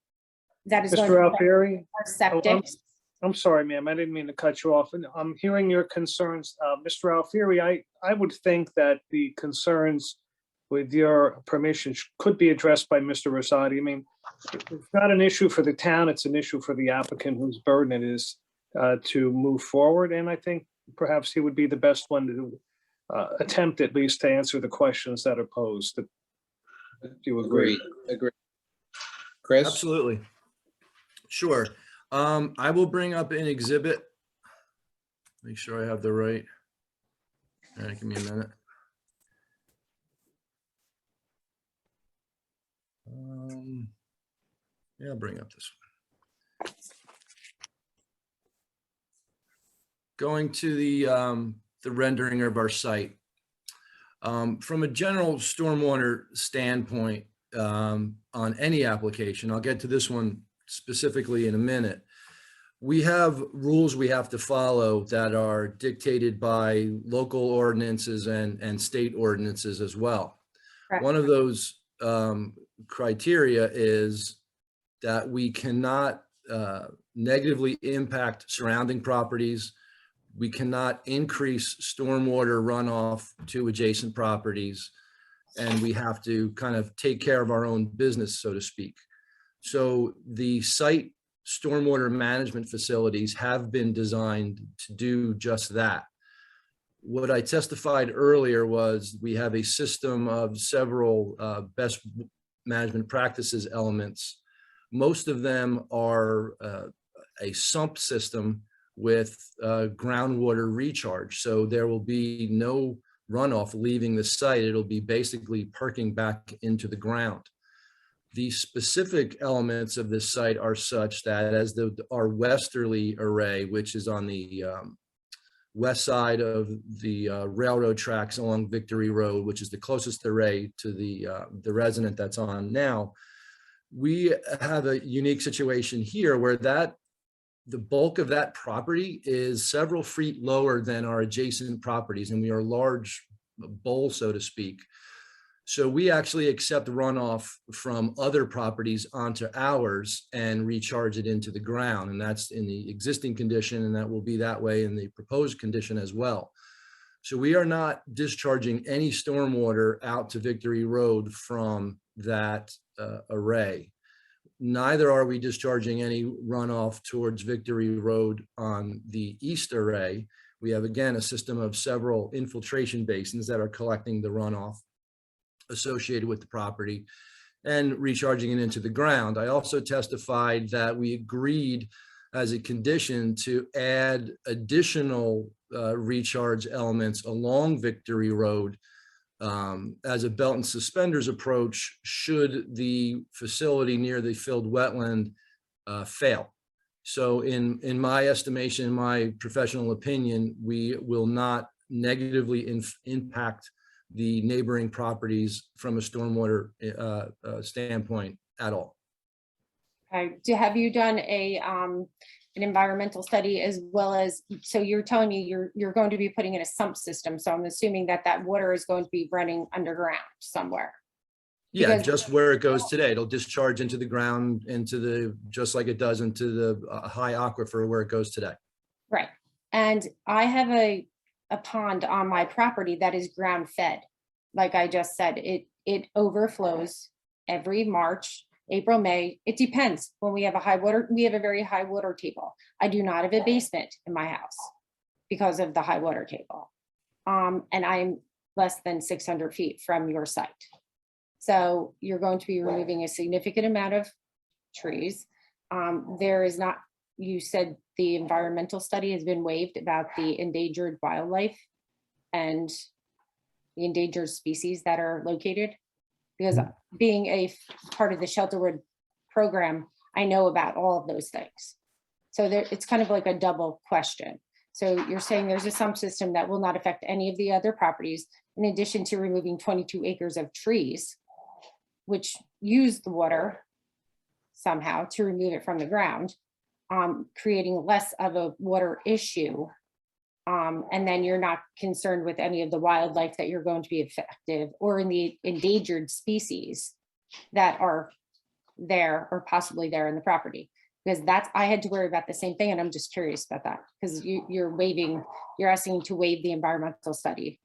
That is going Mr. to Alfieri? our septic. I'm sorry, ma'am. I didn't mean to cut you off. And I'm hearing your concerns. Mr. Alfieri, I would think that the concerns, with your permission, could be addressed by Mr. Rosati. I mean, it's not an issue for the town. It's an issue for the applicant whose burden it is to move forward. And I think perhaps he would be the best one to attempt at least to answer the questions that are posed. Do you agree? Agree. Chris? Absolutely. Sure. I will bring up an exhibit. Make sure I have the right. All right, give me a minute. Yeah, I'll bring up this one. Going to the rendering of our site. From a general stormwater standpoint, on any application, I'll get to this one specifically in a minute. We have rules we have to follow that are dictated by local ordinances and state ordinances as well. Correct. One of those criteria is that we cannot negatively impact surrounding properties. We cannot increase stormwater runoff to adjacent properties, and we have to kind of take care of our own business, so to speak. So the site stormwater management facilities have been designed to do just that. What I testified earlier was we have a system of several best management practices elements. Most of them are a sump system with groundwater recharge. So there will be no runoff leaving the site. It'll be basically perking back into the ground. The specific elements of this site are such that as our westerly array, which is on the west side of the railroad tracks along Victory Road, which is the closest array to the resident that's on now, we have a unique situation here where the bulk of that property is several feet lower than our adjacent properties, and we are a large bowl, so to speak. So we actually accept runoff from other properties onto ours and recharge it into the ground. And that's in the existing condition, and that will be that way in the proposed condition as well. So we are not discharging any stormwater out to Victory Road from that array. Neither are we discharging any runoff towards Victory Road on the east array. We have, again, a system of several infiltration basins that are collecting the runoff associated with the property and recharging it into the ground. I also testified that we agreed as a condition to add additional recharge elements along Victory Road as a belt and suspenders approach should the facility near the filled wetland fail. So in my estimation, in my professional opinion, we will not negatively impact the neighboring properties from a stormwater standpoint at all. Okay. Have you done an environmental study as well as, so you're telling me you're going to be putting in a sump system. So I'm assuming that water is going to be running underground somewhere. Yeah, Because- just where it goes today. It'll discharge into the ground, just like it does into the high aquifer where it goes today. Right. And I have a pond on my property that is ground fed. Like I just said, it overflows every March, April, May. It depends. When we have we have a very high water table. I do not have a basement in my house because of the high water table. And I'm less than 600 feet from your site. So you're going to be removing a significant amount of trees. There is not, you said the environmental study has been waived about the endangered wildlife and the endangered species that are located. Because being a part of the Shelterwood program, I know about all of those things. So it's kind of like a double question. So you're saying there's a sump system that will not affect any of the other properties, in addition to removing 22 acres of trees, which use the water somehow to remove it from the ground, creating less of a water issue. And then you're not concerned with any of the wildlife that you're going to be effective or in the endangered species that are there or possibly there in the property. Because I had to worry about the same thing. And I'm just curious about that because you're asking to waive the environmental study.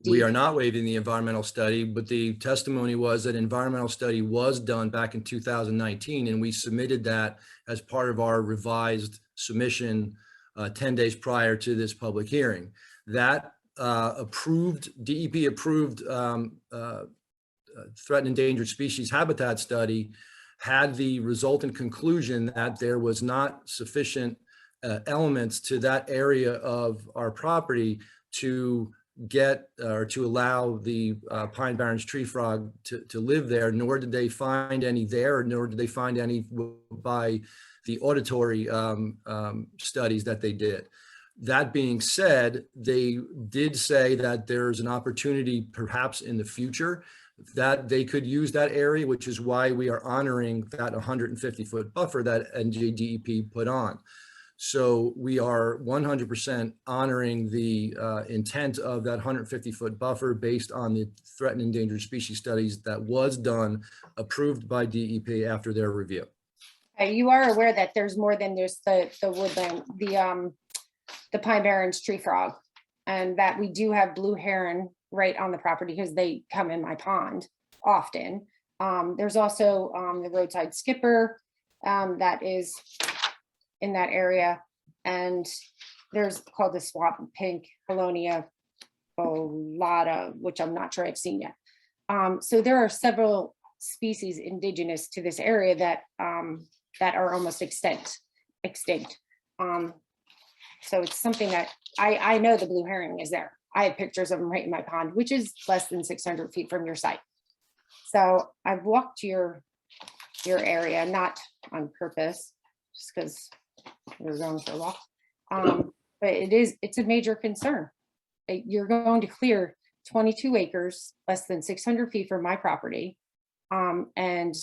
We are not waiving the environmental study, but the testimony was that environmental study was done back in 2019, and we submitted that as part of our revised submission 10 days prior to this public hearing. That DEP approved threatened endangered species habitat study had the resultant conclusion that there was not sufficient elements to that area of our property to get or to allow the Pine Barrens tree frog to live there, nor did they find any there, nor did they find any by the auditory studies that they did. That being said, they did say that there's an opportunity perhaps in the future that they could use that area, which is why we are honoring that 150-foot buffer that NJDEP put on. So we are 100% honoring the intent of that 150-foot buffer based on the threatened endangered species studies that was done, approved by DEP after their review. You are aware that there's more than just the woodland, the Pine Barrens tree frog, and that we do have blue heron right on the property because they come in my pond often. There's also the roadside skipper that is in that area, and there's called the swamp pink Halonia olata, which I'm not sure I've seen yet. So there are several species indigenous to this area that that are almost extinct. So it's something that I know the blue herring is there. I have pictures of them right in my pond, which is less than 600 feet from your site. So I've walked your area, not on purpose, just because we're going for a walk. But it's a major concern. You're going to clear 22 acres, less than 600 feet from my property. And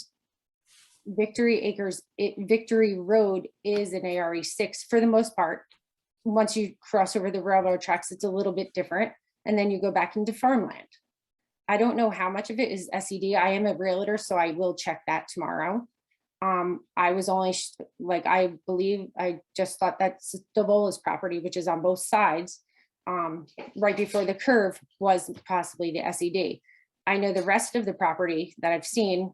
Victory Road is an ARE 6 for the most part. Once you cross over the railroad tracks, it's a little bit different. And then you go back into farmland. I don't know how much of it is SED. I am a realtor, so I will check that tomorrow. I was only I believe I just thought that Stavola's property, which is on both sides, right before the curve, was possibly the SED. I know the rest of the property that I've seen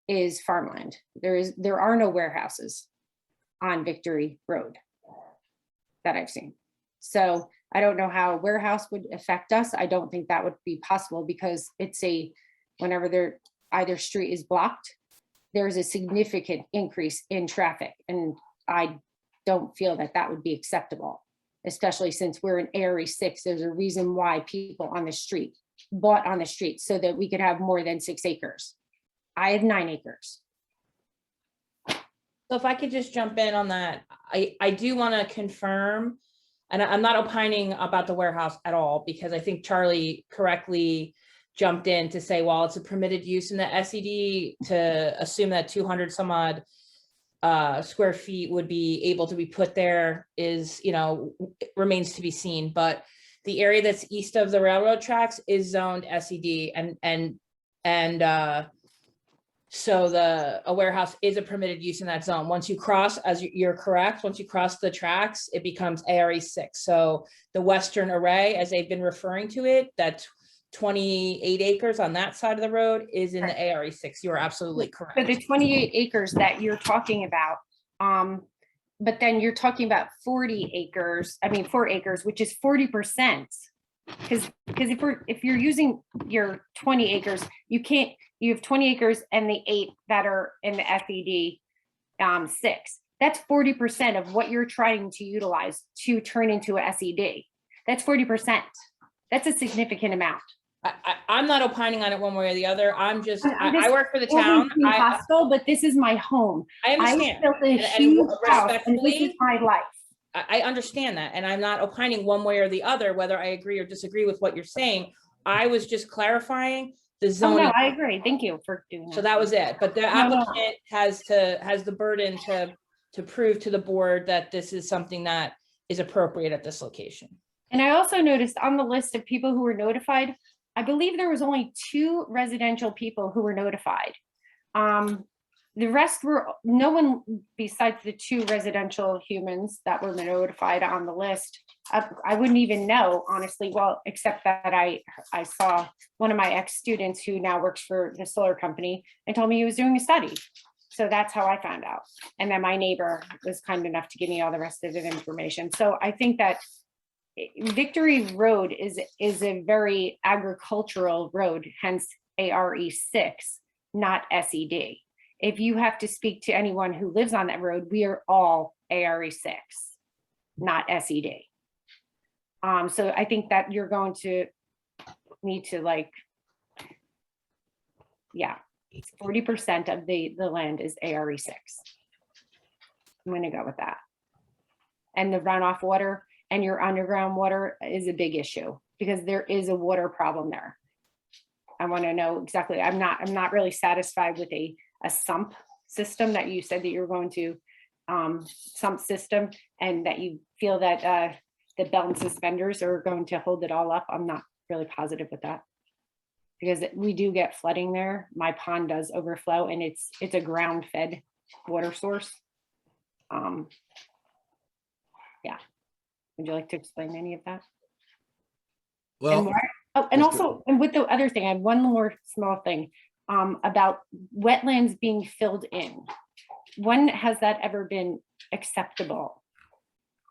is farmland. There are no warehouses on Victory Road that I've seen. So I don't know how a warehouse would affect us. I don't think that would be possible because whenever either street is blocked, there's a significant increase in traffic. And I don't feel that that would be acceptable, especially since we're in ARE 6. There's a reason why people on the street bought on the street so that we could have more than 6 acres. I have 9 acres. So if I could just jump in on that, I do want to confirm, and I'm not opining about the warehouse at all, because I think Charlie correctly jumped in to say, well, it's a permitted use in the SED, to assume that 200 some odd square feet would be able to be put there is, remains to be seen. But the area that's east of the railroad tracks is zoned SED, and so a warehouse is a permitted use in that zone. Once you cross, as you're correct, once you cross the tracks, it becomes ARE 6. So the western array, as they've been referring to it, that 28 acres on that side of the road is in the ARE 6. You are absolutely correct. So the 28 acres that you're talking about, but then you're talking about 4 acres, which is 40%. Because if you're using your 20 acres, you have 20 acres and the 8 that are in the SED 6. That's 40% of what you're trying to utilize to turn into a SED. That's 40%. That's a significant amount. I'm not opining on it one way or the other. I work for the town. Hostile, but this is my home. I understand. I built a huge house, and this is my life. I understand that, and I'm not opining one way or the other, whether I agree or disagree with what you're saying. I was just clarifying the zoning. Oh, no, I agree. Thank you for doing that. So that was it. But the applicant has the burden to prove to the board that this is something that is appropriate at this location. And I also noticed on the list of people who were notified, I believe there was only 2 residential people who were notified. The rest were no one besides the 2 residential humans that were notified on the list. I wouldn't even know, honestly, well, except that I saw one of my ex-students who now works for the solar company and told me he was doing a study. So that's how I found out. And then my neighbor was kind enough to give me all the rest of the information. So I think that Victory Road is a very agricultural road, hence ARE 6, not SED. if you have to speak to anyone who lives on that road, we are all ARE 6, not SED. So I think that you're going to need to like, yeah, 40% of the land is ARE 6. I'm gonna go with that. And the runoff water and your underground water is a big issue because there is a water problem there. I want to know exactly. I'm not really satisfied with a sump system that you said that you're going to sump system, and that you feel that the belt and suspenders are going to hold it all up. I'm not really positive with that because we do get flooding there. My pond does overflow, and it's a ground fed water source. Yeah. Would you like to explain any of that? Well, And also, and with the other thing, I have one more small thing about wetlands being filled in. When has that ever been acceptable?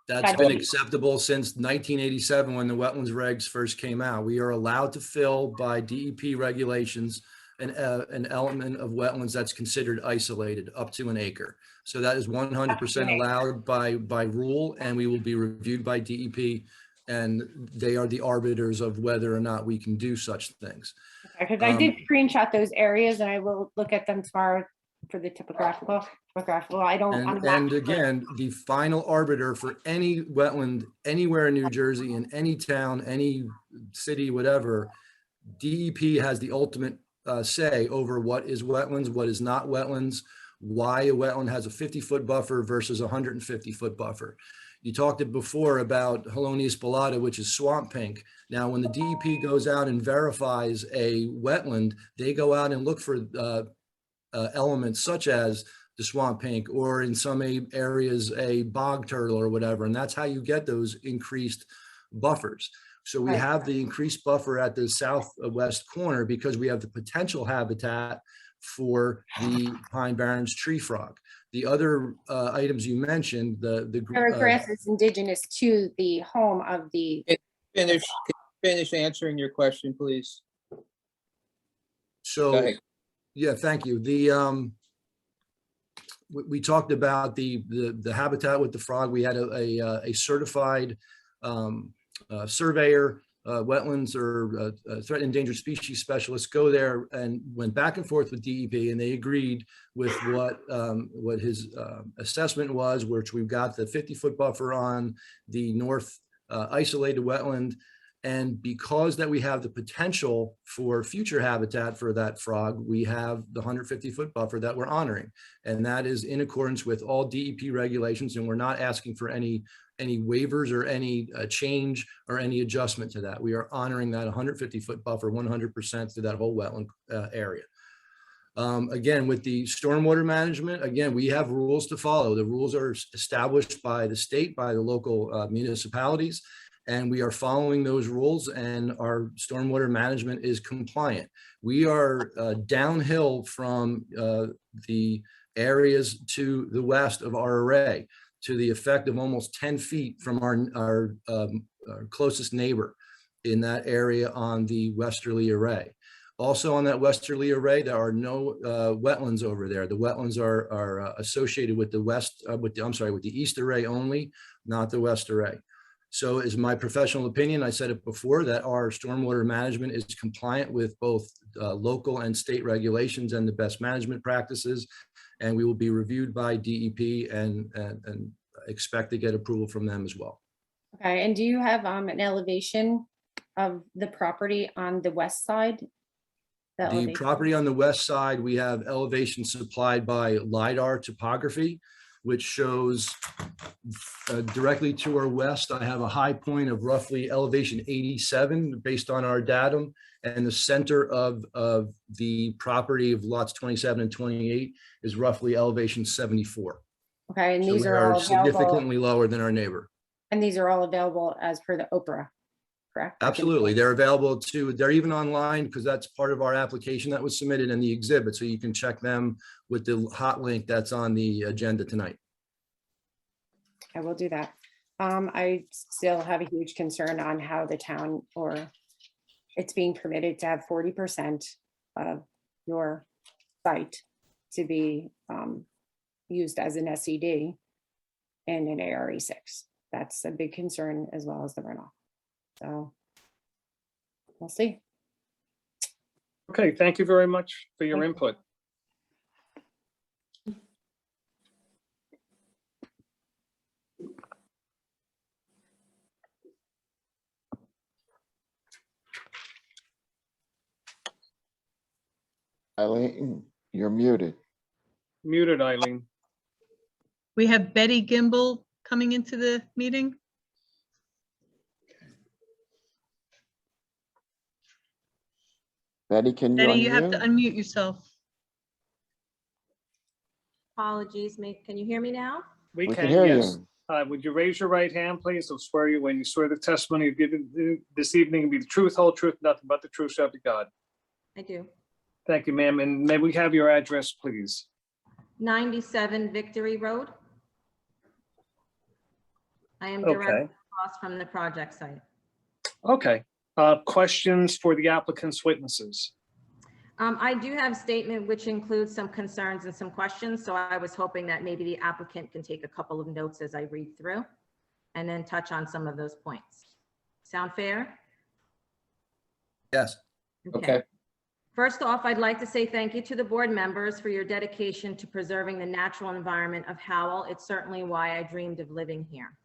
that's been acceptable since 1987 when the wetlands regs first came out. We are allowed to fill by DEP regulations an element of wetlands that's considered isolated up to an acre. So that is 100% allowed by rule, and we will be reviewed by DEP, and they are the arbiters of whether or not we can do such things. Because I did screenshot those areas, and I will look at them tomorrow for the typographical. I don't. And again, the final arbiter for any wetland anywhere in New Jersey, in any town, any city, whatever, DEP has the ultimate say over what is wetlands, what is not wetlands, why a wetland has a 50-foot buffer versus a 150-foot buffer. You talked before about Halonia spallata, which is swamp pink. Now, when the DEP goes out and verifies a wetland, they go out and look for elements such as the swamp pink, or in some areas, a bog turtle or whatever. And that's how you get those increased buffers. So we have the increased buffer at the southwest corner because we have the potential habitat for the Pine Barrens tree frog. The other items you mentioned, the grass is indigenous to the home of the. Finish answering your question, please. So, yeah, thank you. We talked about the habitat with the frog. We had a certified surveyor, wetlands or threatened endangered species specialists go there and went back and forth with DEP, and they agreed with what his assessment was, which we've got the 50-foot buffer on the north isolated wetland. And because that we have the potential for future habitat for that frog, we have the 150-foot buffer that we're honoring. And that is in accordance with all DEP regulations. And we're not asking for any waivers or any change or any adjustment to that. We are honoring that 150-foot buffer 100% through that whole wetland area. Again, with the stormwater management, again, we have rules to follow. The rules are established by the state, by the local municipalities, and we are following those rules, and our stormwater management is compliant. We are downhill from the areas to the west of our array, to the effect of almost 10 feet from our closest neighbor in that area on the westerly array. Also on that westerly array, there are no wetlands over there. The wetlands are associated with the east array only, not the west array. So is my professional opinion, I said it before, that our stormwater management is compliant with both local and state regulations and the best management practices. And we will be reviewed by DEP and expect to get approval from them as well. Okay, and do you have an elevation of the property on the west side? The property on the west side, we have elevation supplied by LiDAR topography, which shows directly to our west. I have a high point of roughly elevation 87 based on our datum, and the center of the property of lots 27 and 28 is roughly elevation 74. Okay, and So these we are all significantly lower than our neighbor. And these are all available as per the Oprah, correct? Absolutely. They're available they're even online because that's part of our application that was submitted in the exhibit. So you can check them with the hot link that's on the agenda tonight. I will do that. I still have a huge concern on how the town, or it's being permitted to have 40% of your site to be used as an SED in an ARE6. That's a big concern, as well as the runoff. So we'll see. Okay, thank you very much for your input. Eileen, you're muted. Muted, Eileen. We have Betty Gimbel coming into the meeting. Betty, can you Betty, you have to unmute? unmute yourself. Apologies, can you hear me now? We We can, can hear yes. you. Would you raise your right hand, please? I'll swear you when you swear the testimony you've given this evening be the truth, whole truth, nothing but the truth, so help you God. I do. Thank you, ma'am. And may we have your address, please? 97 Victory Road. I am Okay. directly across from the project site. Okay. Questions for the applicant's witnesses? I do have a statement which includes some concerns and some questions, so I was hoping that maybe the applicant can take a couple of notes as I read through and then touch on some of those points. Sound fair? Yes. Okay. First off, I'd like to say thank you to the board members for your dedication to preserving the natural environment of Howell. It's certainly why I dreamed of living here.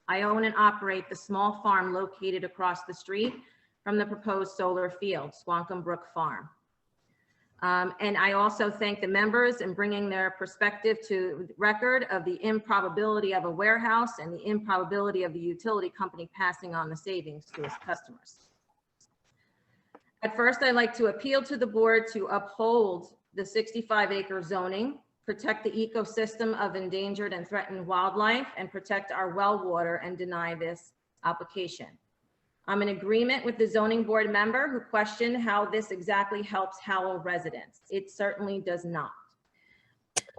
I own and operate the small farm located across the street from the proposed solar field, Squonkam Brook Farm. And I also thank the members in bringing their perspective to record of the improbability of a warehouse and the improbability of the utility company passing on the savings to its customers. At first, I'd like to appeal to the board to uphold the 65-acre zoning, protect the ecosystem of endangered and threatened wildlife, and protect our well water and deny this application. I'm in agreement with the zoning board member who questioned how this exactly helps Howell residents. It certainly does not.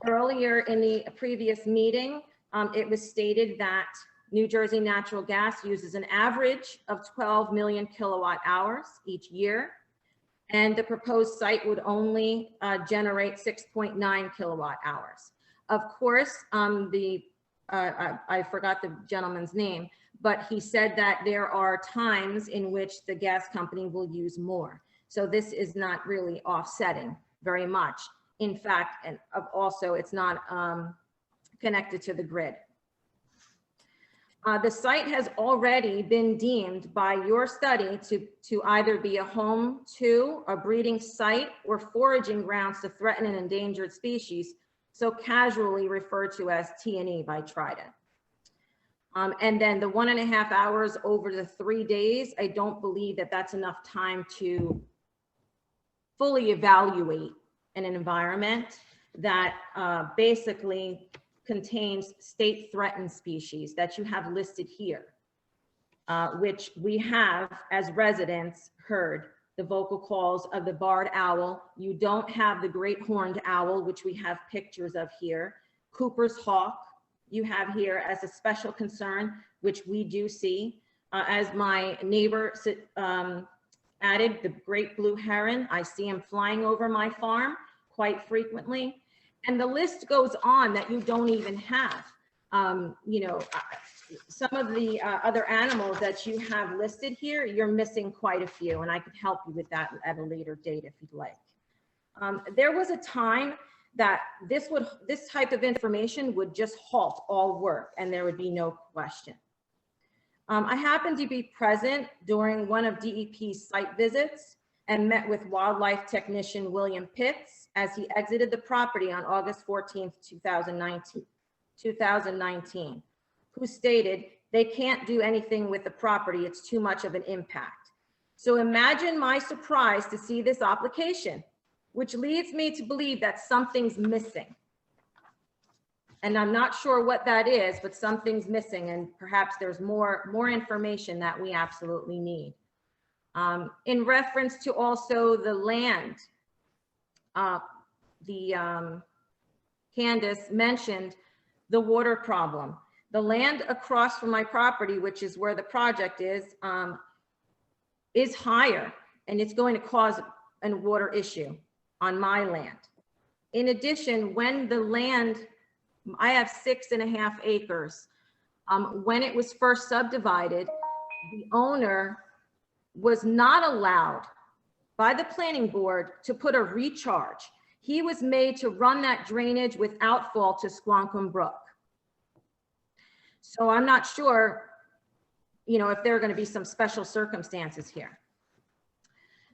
Earlier in the previous meeting, it was stated that New Jersey Natural Gas uses an average of 12 million kilowatt hours each year, and the proposed site would only generate 6.9 kilowatt hours. Of course, I forgot the gentleman's name, but he said that there are times in which the gas company will use more. So this is not really offsetting very much. In fact, and also it's not connected to the grid. The site has already been deemed by your study to either be a home to, a breeding site, or foraging grounds to threaten an endangered species, so casually referred to as T&E by Trident. And then the 1.5 hours over the 3 days, I don't believe that that's enough time to fully evaluate an environment that basically contains state threatened species that you have listed here, which we have as residents heard the vocal calls of the barred owl. You don't have the great horned owl, which we have pictures of here. Cooper's hawk you have here as a special concern, which we do see. As my neighbor added, the great blue heron, I see him flying over my farm quite frequently. And the list goes on that you don't even have. You know, some of the other animals that you have listed here, you're missing quite a few, and I could help you with that at a later date if you'd like. There was a time that this type of information would just halt all work and there would be no question. I happened to be present during one of DEP's site visits and met with wildlife technician William Pitts as he exited the property on August 14th, 2019, who stated they can't do anything with the property. It's too much of an impact. So imagine my surprise to see this application, which leads me to believe that something's missing. And I'm not sure what that is, but something's missing, and perhaps there's more information that we absolutely need. In reference to also the land, Candace mentioned the water problem. The land across from my property, which is where the project is higher, and it's going to cause a water issue on my land. In addition, when the land, I have 6.5 acres. When it was first subdivided, the owner was not allowed by the planning board to put a recharge. He was made to run that drainage without fault to Squonkam Brook. So I'm not sure, if there are going to be some special circumstances here.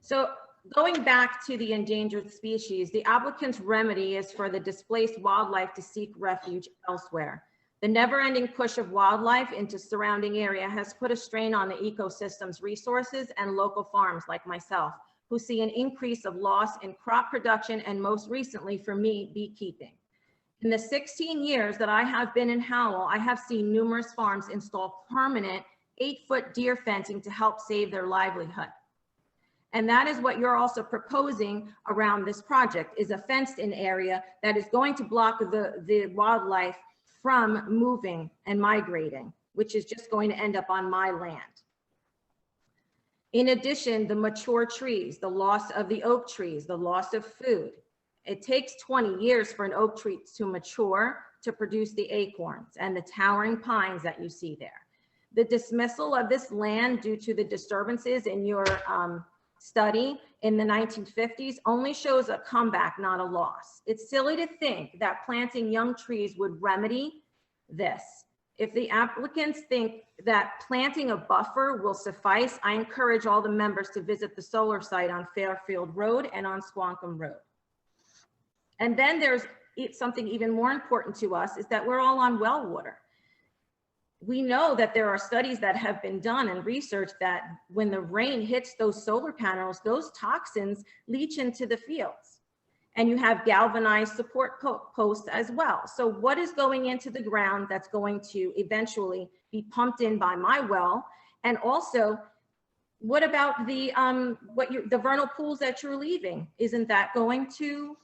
So going back to the endangered species, the applicant's remedy is for the displaced wildlife to seek refuge elsewhere. The never-ending push of wildlife into surrounding area has put a strain on the ecosystem's resources and local farms like myself, who see an increase of loss in crop production and most recently for me, beekeeping. In the 16 years that I have been in Howell, I have seen numerous farms install permanent 8-foot deer fencing to help save their livelihood. And that is what you're also proposing around this project, is a fenced-in area that is going to block the wildlife from moving and migrating, which is just going to end up on my land. In addition, the mature trees, the loss of the oak trees, the loss of food. It takes 20 years for an oak tree to mature to produce the acorns and the towering pines that you see there. The dismissal of this land due to the disturbances in your study in the 1950s only shows a comeback, not a loss. It's silly to think that planting young trees would remedy this. If the applicants think that planting a buffer will suffice, I encourage all the members to visit the solar site on Fairfield Road and on Squonkam Road. And then there's something even more important to us, is that we're all on well water. We know that there are studies that have been done and research that when the rain hits those solar panels, those toxins leach into the fields. And you have galvanized support posts as well. So what is going into the ground that's going to eventually be pumped in by my well? And also, what about the vernal pools that you're leaving? Isn't that going to,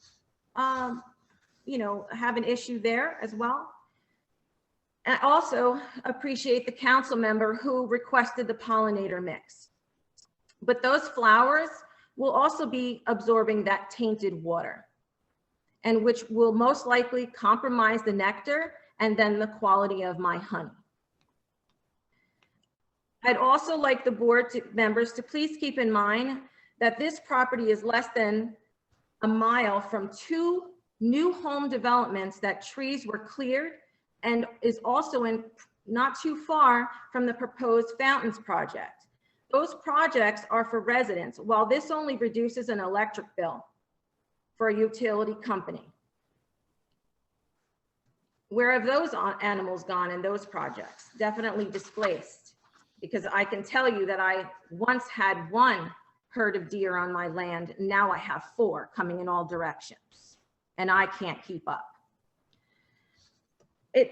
have an issue there as well? I also appreciate the council member who requested the pollinator mix. But those flowers will also be absorbing that tainted water, and which will most likely compromise the nectar and then the quality of my honey. I'd also like the board members to please keep in mind that this property is less than a mile from 2 new home developments that trees were cleared, and is also not too far from the proposed fountains project. Those projects are for residents, while this only reduces an electric bill for a utility company. Where have those animals gone in those projects? Definitely displaced, because I can tell you that I once had 1 herd of deer on my land. Now I have 4 coming in all directions, and I can't keep up.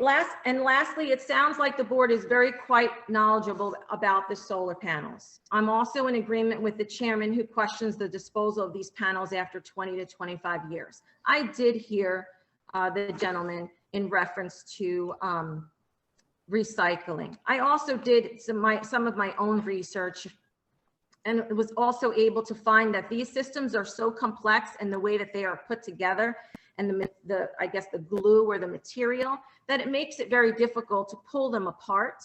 Lastly, it sounds like the board is quite knowledgeable about the solar panels. I'm also in agreement with the chairman who questions the disposal of these panels after 20 to 25 years. I did hear the gentleman in reference to recycling. I also did some of my own research, and was also able to find that these systems are so complex in the way that they are put together, and I guess the glue or the material, that it makes it very difficult to pull them apart.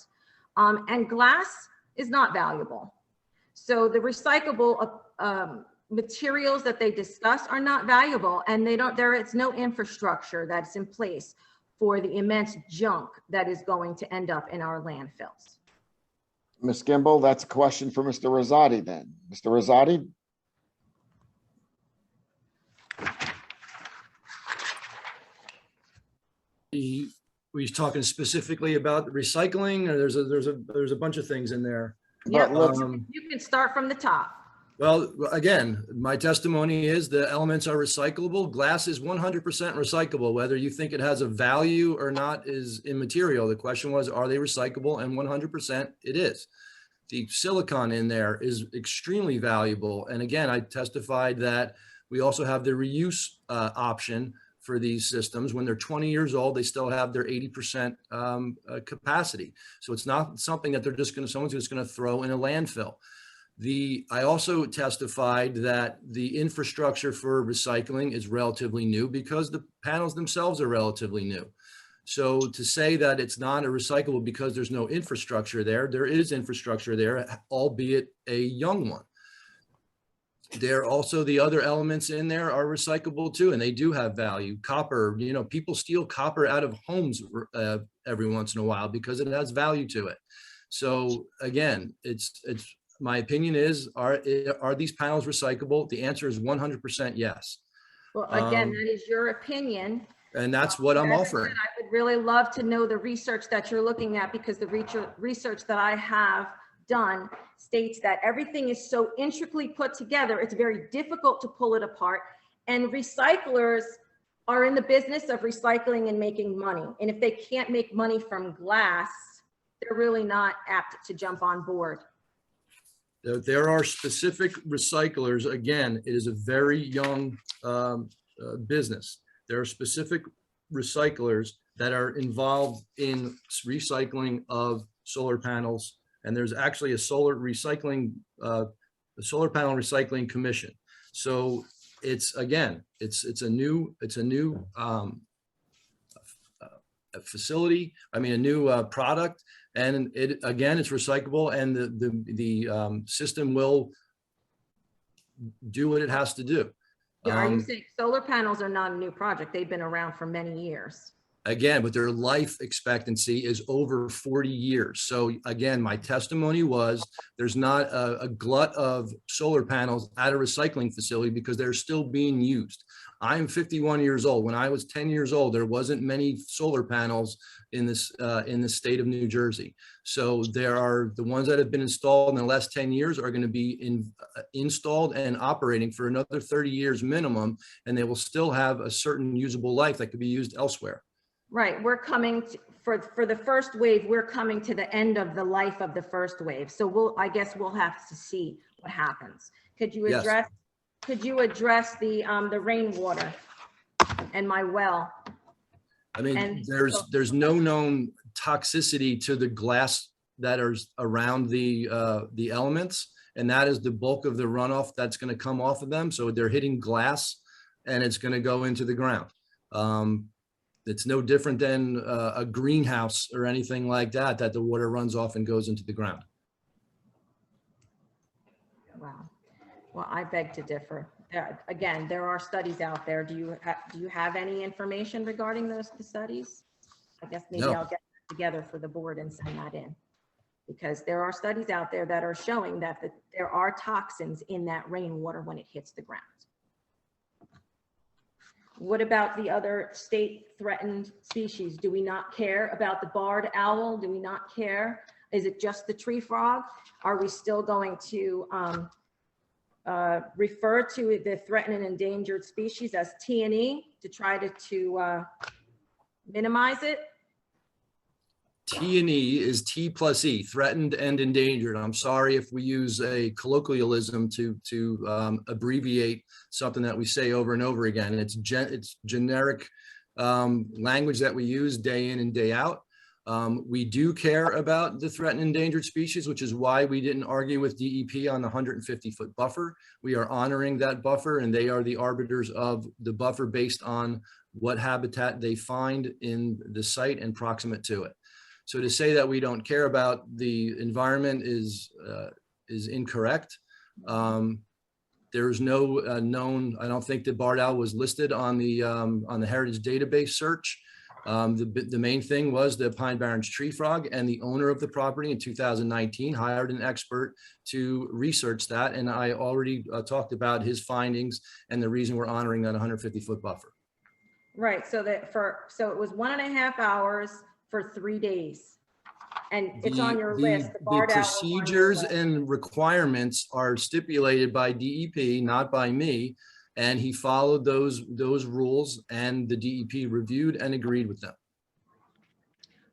And glass is not valuable. So the recyclable materials that they discuss are not valuable, and it's no infrastructure that's in place for the immense junk that is going to end up in our landfills. Ms. Gimbel, that's a question for Mr. Rosati then. Mr. Rosati? Were you talking specifically about recycling, or there's a bunch of things in there? Yeah, you can start from the top. Well, again, my testimony is the elements are recyclable. Glass is 100% recyclable. Whether you think it has a value or not is immaterial. The question was, are they recyclable? And 100% it is. The silicon in there is extremely valuable. And again, I testified that we also have the reuse option for these systems. When they're 20 years old, they still have their 80% capacity. So it's not something that someone's just going to throw in a landfill. I also testified that the infrastructure for recycling is relatively new because the panels themselves are relatively new. So to say that it's not a recyclable because there's no infrastructure there, there is infrastructure there, albeit a young one. There also, the other elements in there are recyclable too, and they do have value. Copper, you know, people steal copper out of homes every once in a while because it has value to it. So again, it's my opinion is, are these panels recyclable? The answer is 100% yes. Well, again, that is your opinion. And that's what I'm As I offering. said, I would really love to know the research that you're looking at, because the research that I have done states that everything is so intricately put together, it's very difficult to pull it apart. And recyclers are in the business of recycling and making money. And if they can't make money from glass, they're really not apt to jump on board. There are specific recyclers. Again, it is a very young business. There are specific recyclers that are involved in recycling of solar panels. And there's actually a solar panel recycling commission. So it's, again, it's a new facility. I mean, a new product, and it, again, it's recyclable, and the system will do what it has to do. Are you saying solar panels are not a new project? They've been around for many years. Again, but their life expectancy is over 40 years. So again, my testimony was there's not a glut of solar panels at a recycling facility because they're still being used. I'm 51 years old. When I was 10 years old, there wasn't many solar panels in the state of New Jersey. So there are the ones that have been installed in the last 10 years are going to be installed and operating for another 30 years minimum, and they will still have a certain usable life that could be used elsewhere. Right, we're coming to, for the first wave, we're coming to the end of the life of the first wave. So I guess we'll have to see what happens. Could you address, the rainwater and my well? I mean, there's no known toxicity to the glass that are around the elements, and that is the bulk of the runoff that's going to come off of them. So they're hitting glass, and it's going to go into the ground. It's no different than a greenhouse or anything like that, that the water runs off and goes into the ground. Wow. Well, I beg to differ. Again, there are studies out there. Do you have any information regarding the studies? I guess maybe I'll get together for the board and send that in, because there are studies out there that are showing that there are toxins in that rainwater when it hits the ground. What about the other state threatened species? Do we not care about the barred owl? Do we not care? Is it just the tree frog? Are we still going to refer to the threatened and endangered species as T&E to try to minimize it? T&E is T plus E, threatened and endangered. I'm sorry if we use a colloquialism to abbreviate something that we say over and over again. It's generic language that we use day in and day out. We do care about the threatened and endangered species, which is why we didn't argue with DEP on the 150-foot buffer. We are honoring that buffer, and they are the arbiters of the buffer based on what habitat they find in the site and proximate to it. So to say that we don't care about the environment is incorrect. There's no known, I don't think the barred owl was listed on the heritage database search. The main thing was the Pine Barrens tree frog, and the owner of the property in 2019 hired an expert to research that. And I already talked about his findings and the reason we're honoring that 150-foot buffer. Right, so so it was 1.5 hours for 3 days. And it's on your list. The procedures and requirements are stipulated by DEP, not by me. And he followed those rules, and the DEP reviewed and agreed with them.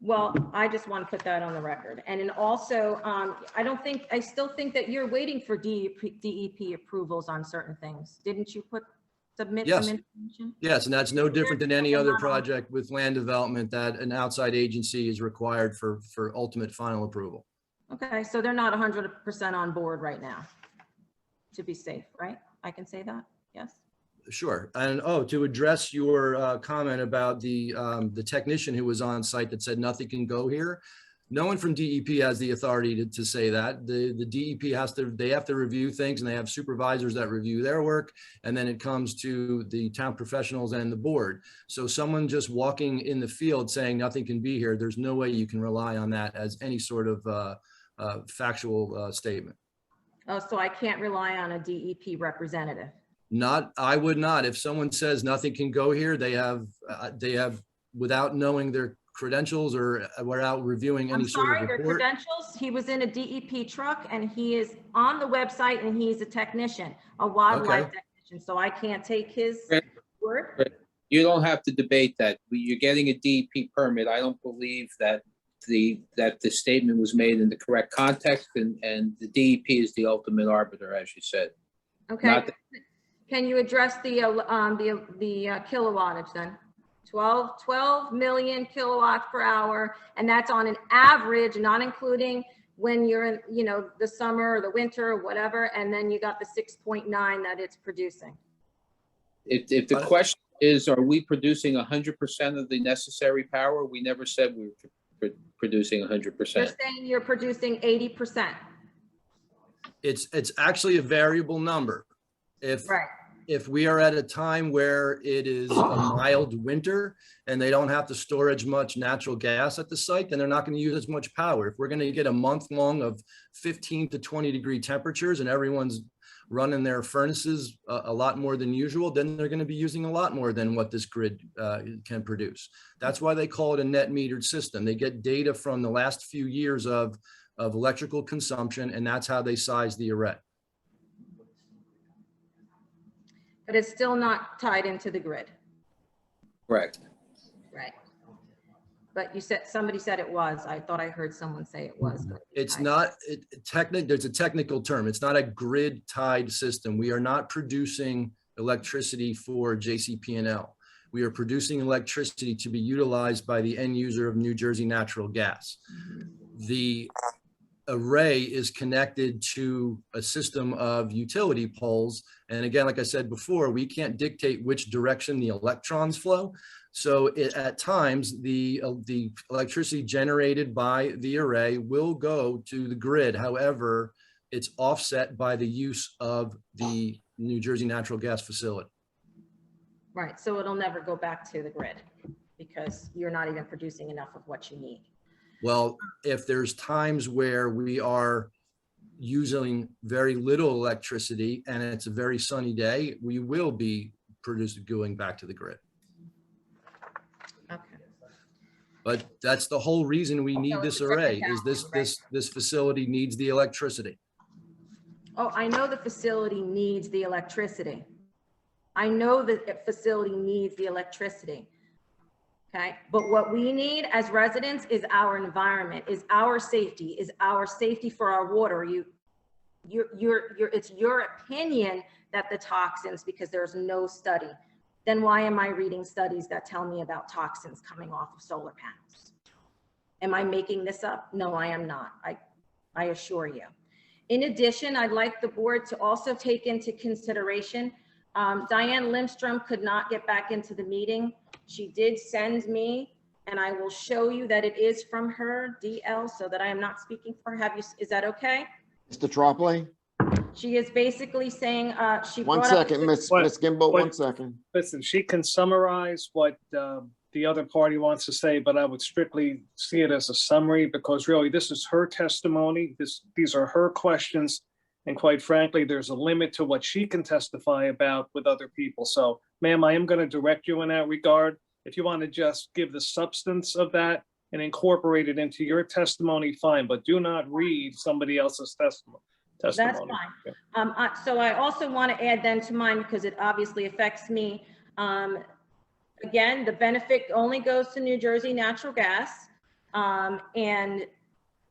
Well, I just want to put that on the record. And then also, I still think that you're waiting for DEP approvals on certain things. Didn't you submit some information? Yes, and that's no different than any other project with land development that an outside agency is required for ultimate final approval. Okay, so they're not 100% on board right now, to be safe, right? I can say that, yes? Sure. And to address your comment about the technician who was on site that said nothing can go here. No one from DEP has the authority to say that. The DEP they have to review things, and they have supervisors that review their work. And then it comes to the town professionals and the board. So someone just walking in the field saying nothing can be here, there's no way you can rely on that as any sort of factual statement. Oh, so I can't rely on a DEP representative? I would not. If someone says nothing can go here, they have, without knowing their credentials or without reviewing any I'm sort sorry, of their report. credentials, he was in a DEP truck and he is on the website and he's a technician, a wildlife Okay. technician, so I can't take his word? But you don't have to debate that. You're getting a DEP permit. I don't believe that the statement was made in the correct context, and the DEP is the ultimate arbiter, as you said. Okay, Not that- can you address the kilowattage then? 12 million kilowatts per hour, and that's on an average, not including when you're in, the summer or the winter or whatever, and then you got the 6.9 that it's producing. If the question is, are we producing 100% of the necessary power? We never said we were producing 100%. You're saying you're producing 80%. It's actually a variable number. If we are at a time where it is a mild winter and they don't have to store as much natural gas at the site, then they're not going to use as much power. If we're going to get a month long of 15 to 20 degree temperatures and everyone's running their furnaces a lot more than usual, then they're going to be using a lot more than what this grid can produce. That's why they call it a net metered system. They get data from the last few years of electrical consumption, and that's how they size the array. But it's still not tied into the grid. Correct. Right. But you said, somebody said it was. I thought I heard someone say it was. It's not there's a technical term. It's not a grid tied system. We are not producing electricity for JCP&L. We are producing electricity to be utilized by the end user of New Jersey Natural Gas. The array is connected to a system of utility poles. And again, like I said before, we can't dictate which direction the electrons flow. So at times, the electricity generated by the array will go to the grid. However, it's offset by the use of the New Jersey Natural Gas facility. Right, so it'll never go back to the grid because you're not even producing enough of what you need. Well, if there's times where we are using very little electricity and it's a very sunny day, we will be going back to the grid. Okay. But that's the whole reason we need this array, is this facility needs the electricity. Oh, I know the facility needs the electricity. I know that the facility needs the electricity. Okay, but what we need as residents is our environment, is our safety for our water. It's your opinion that the toxins, because there's no study. Then why am I reading studies that tell me about toxins coming off of solar panels? Am I making this up? No, I am not. I assure you. In addition, I'd like the board to also take into consideration, Diane Lindstrom could not get back into the meeting. She did send me, and I will show you that it is from her DL, so that I am not speaking for her. Is that okay? Mr. Tropoli? She is basically saying, she One brought up- second, Miss Gimbel, 1 second. Listen, she can summarize what the other party wants to say, but I would strictly see it as a summary, because really this is her testimony. These are her questions. And quite frankly, there's a limit to what she can testify about with other people. So, ma'am, I am going to direct you in that regard. If you want to just give the substance of that and incorporate it into your testimony, fine, but do not read somebody else's testimony. That's fine. So I also want to add then to mine, because it obviously affects me. Again, the benefit only goes to New Jersey Natural Gas. And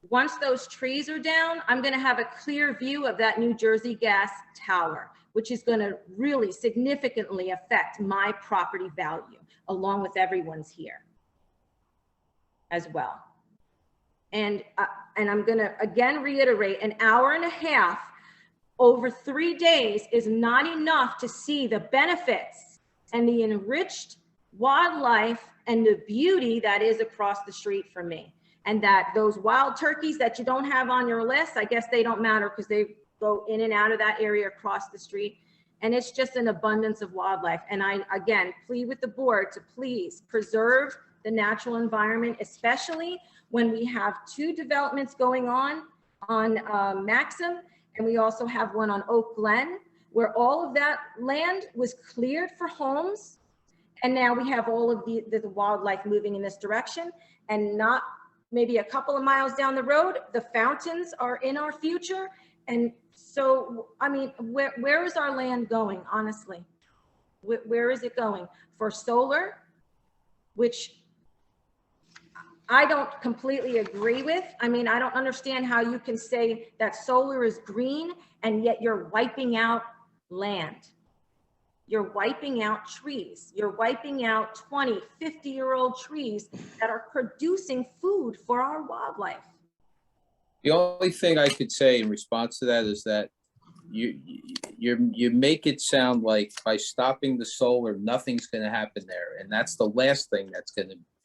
once those trees are down, I'm going to have a clear view of that New Jersey Gas tower, which is going to really significantly affect my property value, along with everyone's here as well. And I'm gonna again reiterate, an hour and a half over 3 days is not enough to see the benefits and the enriched wildlife and the beauty that is across the street from me. And that those wild turkeys that you don't have on your list, I guess they don't matter because they go in and out of that area across the street. And it's just an abundance of wildlife. And I, again, plead with the board to please preserve the natural environment, especially when we have 2 developments going on Maxim, and we also have one on Oak Glen, where all of that land was cleared for homes. And now we have all of the wildlife moving in this direction, and not maybe a couple of miles down the road, the fountains are in our future. And so, I mean, where is our land going, honestly? Where is it going? For solar, which I don't completely agree with. I mean, I don't understand how you can say that solar is green and yet you're wiping out land. You're wiping out trees. You're wiping out 20, 50-year-old trees that are producing food for our wildlife. The only thing I could say in response to that is that you make it sound like by stopping the solar, nothing's going to happen there, and that's the last thing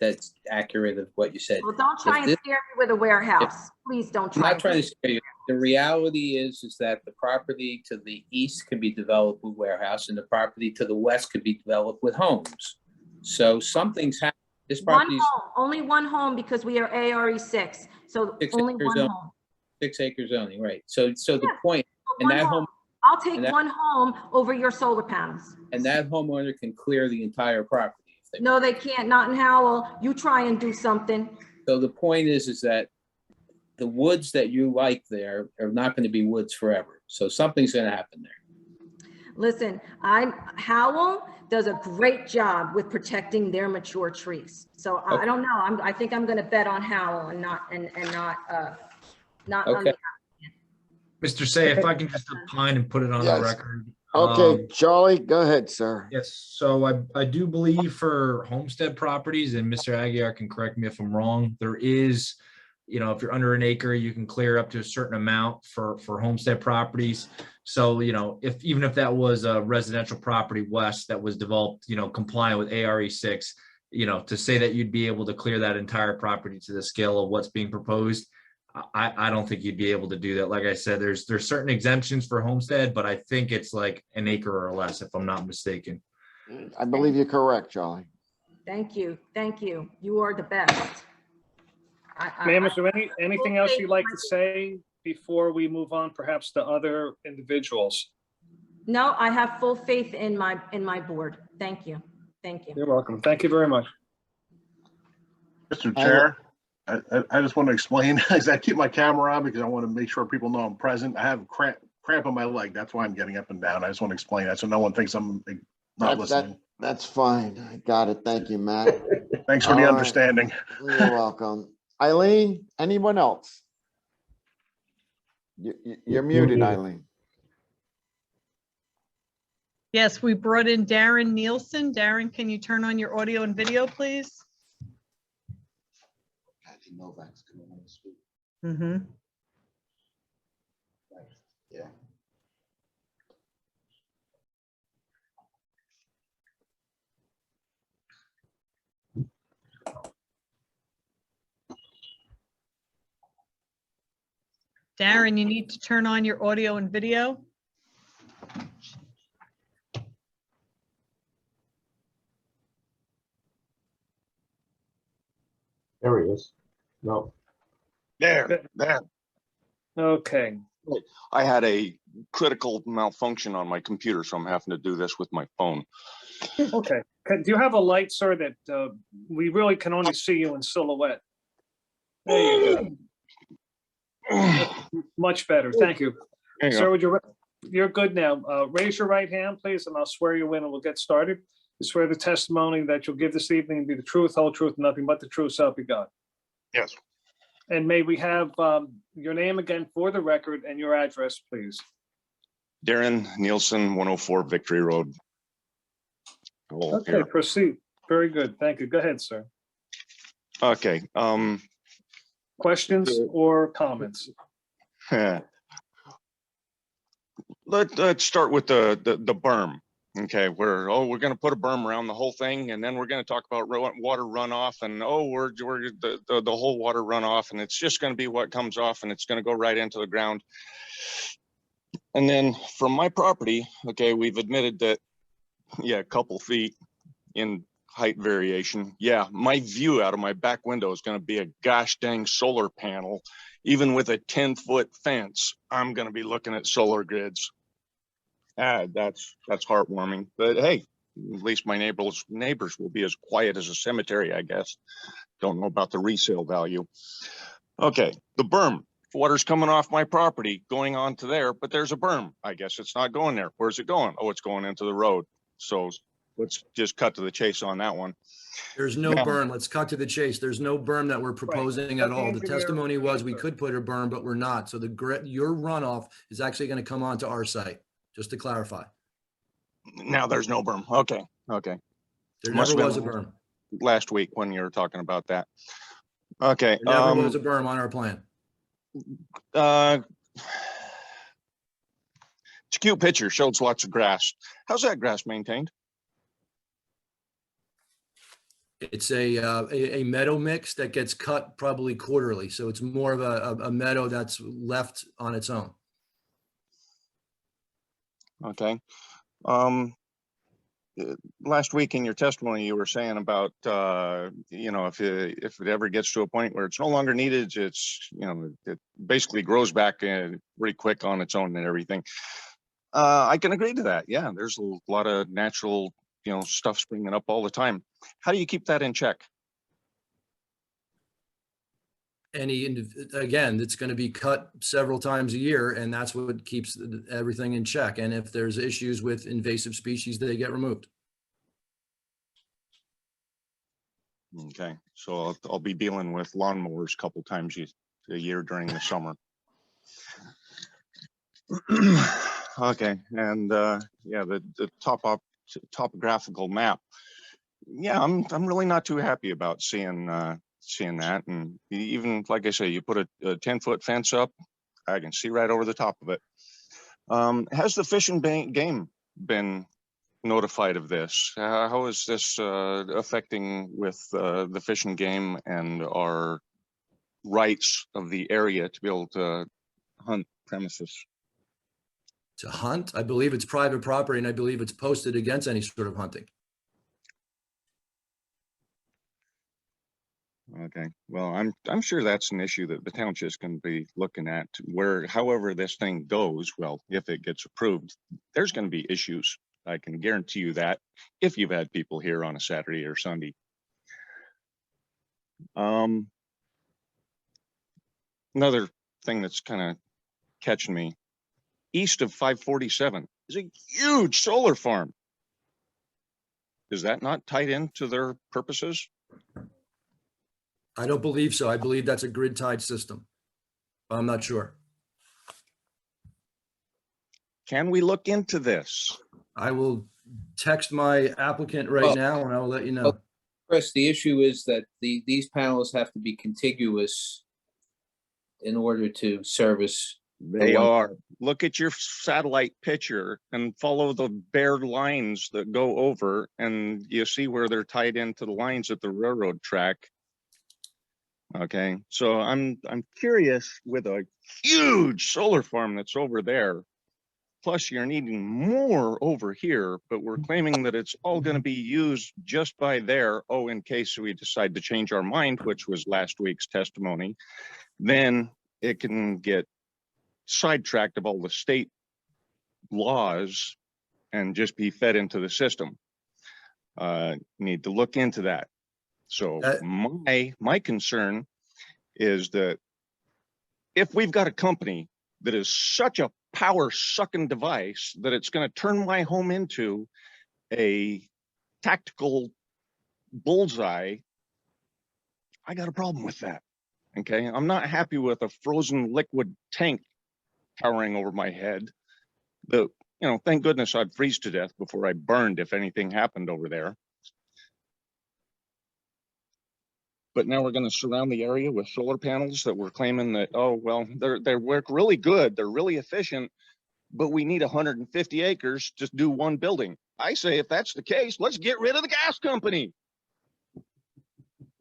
that's accurate of what you said. Well, don't try and scare me with a warehouse. Please don't try. I'm not trying to scare you. The reality is that the property to the east can be developed with warehouse, and the property to the west could be developed with homes. So something's happening. This property is only one home because we are ARE 6. So only one home. 6 acre zoning, right? So the point, and that home, I'll take one home over your solar panels. and that homeowner can clear the entire property. No, they can't. Not in Howell. You try and do something. So the point is that the woods that you like there are not going to be woods forever. So something's going to happen there. Listen, Howell does a great job with protecting their mature trees. So Okay. I don't know. I think I'm going to bet on Howell and not on Okay. the. Mr. Say, if I can just opine and put it on the Yes. record. Okay, Charlie, go ahead, sir. Yes, so I do believe for homestead properties, and Mr. Aguirre can correct me if I'm wrong, there is, if you're under an acre, you can clear up to a certain amount for homestead properties. So, even if that was a residential property west that was developed, compliant with ARE 6, to say that you'd be able to clear that entire property to the scale of what's being proposed, I don't think you'd be able to do that. Like I said, there's certain exemptions for homestead, but I think it's like an acre or less, if I'm not mistaken. I believe you're correct, Charlie. Thank you. Thank you. You are the best. Ma'am, is there anything else you'd like to say before we move on, perhaps to other individuals? No, I have full faith in my board. Thank you. Thank you. You're welcome. Thank you very much. Mr. Chair, I just want to explain, as I keep my camera on because I want to make sure people know I'm present. I have a cramp on my leg. That's why I'm getting up and down. I just want to explain that so no one thinks I'm not listening. That's fine. I got it. Thank you, Matt. Thanks for the All right. understanding. You're welcome. Eileen, anyone else? You're muted, Eileen. Yes, we brought in Darren Nielsen. Darren, can you turn on your audio and video, please? Mm-hmm. Yeah. Darren, you need to turn on your audio and video. There he is. No. There. Okay. I had a critical malfunction on my computer, so I'm having to do this with my phone. Okay. Do you have a light, sir, that we really can only see you in silhouette? There you go. Much better. Thank you. There you Sir, go. you're good now. Raise your right hand, please, and I'll swear you in and we'll get started. You swear the testimony that you'll give this evening be the truth, whole truth, nothing but the truth, so help you God. Yes. And may we have your name again for the record and your address, please. Darren Nielsen, 104 Victory Road. Okay, Here. proceed. Very good. Thank you. Go ahead, sir. Okay. Questions or comments? Let's start with the berm. Okay, we're going to put a berm around the whole thing, and then we're going to talk about water runoff, and we're the whole water runoff, and it's just going to be what comes off, and it's going to go right into the ground. And then from my property, okay, we've admitted that, yeah, a couple feet in height variation. Yeah, my view out of my back window is going to be a gosh dang solar panel. Even with a 10-foot fence, I'm going to be looking at solar grids. That's heartwarming. But hey, at least my neighbors will be as quiet as a cemetery, I guess. Don't know about the resale value. Okay, the berm. Water's coming off my property, going on to there, but there's a berm. I guess it's not going there. Where's it going? Oh, it's going into the road. So let's just cut to the chase on that one. There's no Now- berm. Let's cut to the chase. There's no berm that we're proposing at all. The testimony was we could put a berm, but we're not. So your runoff is actually going to come onto our site, just to clarify. Now there's no berm. Okay. There Must never have was a been berm. last week when you were talking about that. Okay. There never was a berm on our plan. It's a cute picture, shows lots of grass. How's that grass maintained? It's a meadow mix that gets cut probably quarterly. So it's more of a meadow that's left on its own. Okay. Last week in your testimony, you were saying about, if it ever gets to a point where it's no longer needed, it's, it basically grows back pretty quick on its own and everything. I can agree to that. Yeah, there's a lot of natural, stuff springing up all the time. How do you keep that in check? Again, it's going to be cut several times a year, and that's what keeps everything in check. And if there's issues with invasive species, they get removed. Okay, so I'll be dealing with lawnmowers a couple times a year during the summer. Okay, and yeah, the topographical map. Yeah, I'm really not too happy about seeing that. And even like I say, you put a 10-foot fence up, I can see right over the top of it. Has the Fish and Game been notified of this? How is this affecting with the Fish and Game and our rights of the area to be able to hunt premises? To hunt, I believe it's private property, and I believe it's posted against any sort of hunting. Okay, well, I'm sure that's an issue that the township's going to be looking at, where however this thing goes, well, if it gets approved, there's going to be issues. I can guarantee you that if you've had people here on a Saturday or Sunday. Another thing that's kind of catching me, east of 547 is a huge solar farm. Is that not tied into their purposes? I don't believe so. I believe that's a grid tied system. I'm not sure. Can we look into this? I will text my applicant right now and I will let you know. Chris, the issue is that these panels have to be contiguous in order to service. They are. Look at your satellite picture and follow the bare lines that go over, and you see where they're tied into the lines at the railroad track. Okay, so I'm curious, with a huge solar farm that's over there, plus you're needing more over here, but we're claiming that it's all going to be used just by there. Oh, in case we decide to change our mind, which was last week's testimony, then it can get sidetracked of all the state laws and just be fed into the system. Need to look into that. So my concern is that if we've got a company that is such a power sucking device that it's going to turn my home into a tactical bullseye, I got a problem with that. Okay, I'm not happy with a frozen liquid tank towering over my head. Thank goodness I'd freeze to death before I burned if anything happened over there. But now we're going to surround the area with solar panels that we're claiming that, oh, well, they work really good. They're really efficient, but we need 150 acres to do one building. I say, if that's the case, let's get rid of the gas company.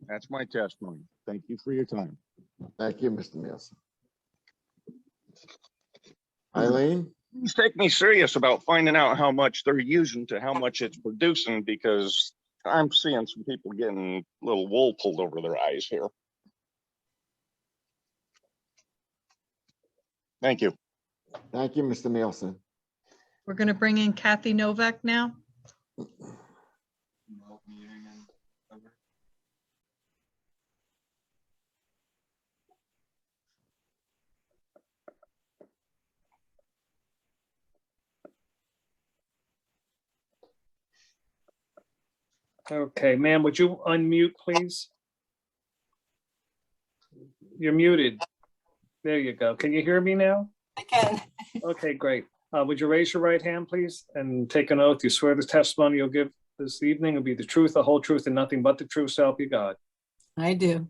That's my testimony. Thank you for your time. Thank you, Mr. Nielsen. Eileen? Please take me serious about finding out how much they're using to how much it's producing, because I'm seeing some people getting a little wool pulled over their eyes here. Thank you. Thank you, Mr. Nielsen. We're going to bring in Kathy Novak now. Okay, ma'am, would you unmute, please? You're muted. There you go. Can you hear me now? I can. Okay, great. Would you raise your right hand, please, and take an oath? You swear the testimony you'll give this evening will be the truth, the whole truth, and nothing but the truth, so help you God. I do.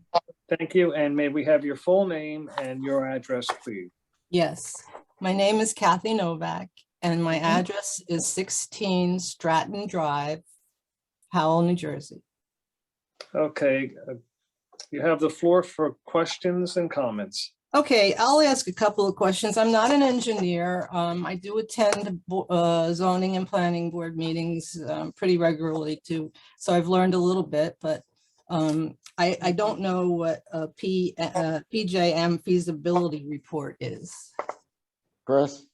Thank you, and may we have your full name and your address, please? Yes. My name is Kathy Novak, and my address is 16 Stratton Drive, Howell, New Jersey. Okay, you have the floor for questions and comments. Okay, I'll ask a couple of questions. I'm not an engineer. I do attend zoning and planning board meetings pretty regularly too, so I've learned a little bit, but I don't know what a PJM feasibility report is. Chris?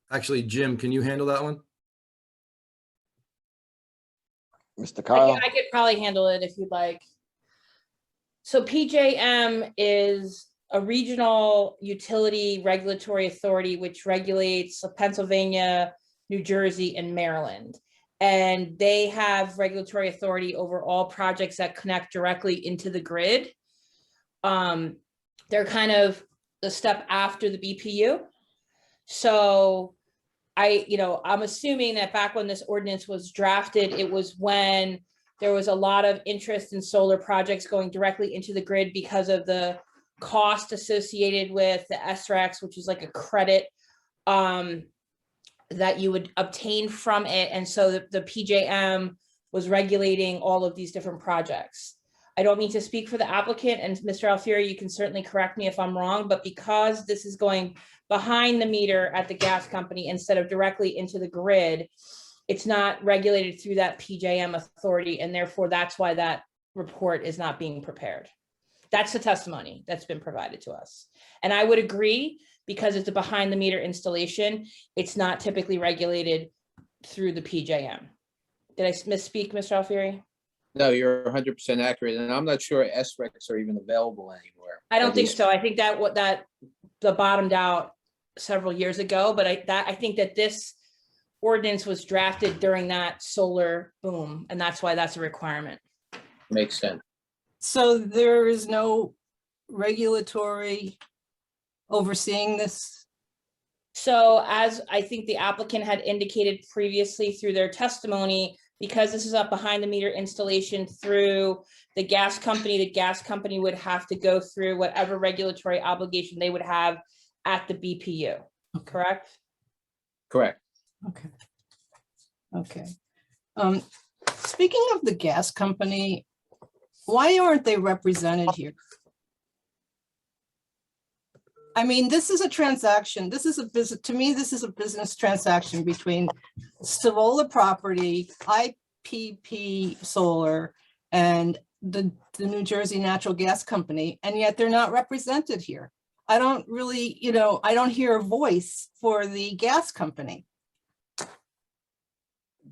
Actually, Jim, can you handle that one? Mr. Kyle? I could probably handle it if you'd like. So PJM is a regional utility regulatory authority which regulates Pennsylvania, New Jersey, and Maryland. And they have regulatory authority over all projects that connect directly into the grid. They're kind of the step after the BPU. So I'm assuming that back when this ordinance was drafted, it was when there was a lot of interest in solar projects going directly into the grid because of the cost associated with the SREX, which is like a credit that you would obtain from it. And so the PJM was regulating all of these different projects. I don't mean to speak for the applicant, and Mr. Alfieri, you can certainly correct me if I'm wrong, but because this is going behind the meter at the gas company instead of directly into the grid, it's not regulated through that PJM authority, and therefore that's why that report is not being prepared. That's the testimony that's been provided to us. And I would agree, because it's a behind the meter installation, it's not typically regulated through the PJM. Did I misspeak, Mr. Alfieri? No, you're 100% accurate, and I'm not sure SRECs are even available anymore. I don't think so. I think that the bottomed out several years ago, but I think that this ordinance was drafted during that solar boom, and that's why that's a requirement. Makes sense. So there is no regulatory overseeing this? So as I think the applicant had indicated previously through their testimony, because this is a behind the meter installation through the gas company would have to go through whatever regulatory obligation they would have at the BPU, correct? Correct. Okay. Okay. Speaking of the gas company, why aren't they represented here? I mean, this is a transaction. This is a business, to me, this is a business transaction between Stavola Property, IPP Solar, and the New Jersey Natural Gas Company, and yet they're not represented here. I don't really, I don't hear a voice for the gas company.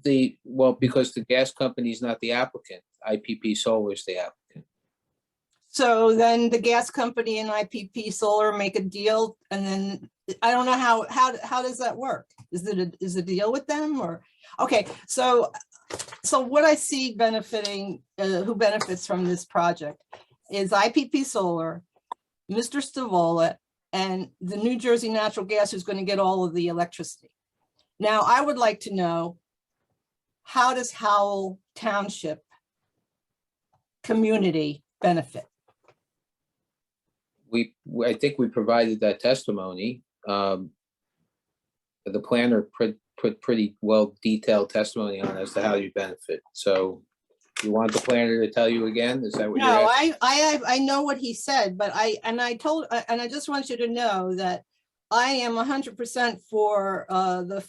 Because the gas company is not the applicant. IPP Solar is the applicant. So then the gas company and IPP Solar make a deal, and then I don't know how does that work? Is a deal with them, or okay? So what I see benefiting, who benefits from this project, is IPP Solar, Mr. Stavola, and the New Jersey Natural Gas, who's going to get all of the electricity. Now, I would like to know how does Howell Township community benefit? I think we provided that testimony. The planner put pretty well detailed testimony on as to how you benefit. So you want the planner to tell you again? Is that what you're No, asking? I know what he said, but I just want you to know that I am 100% for the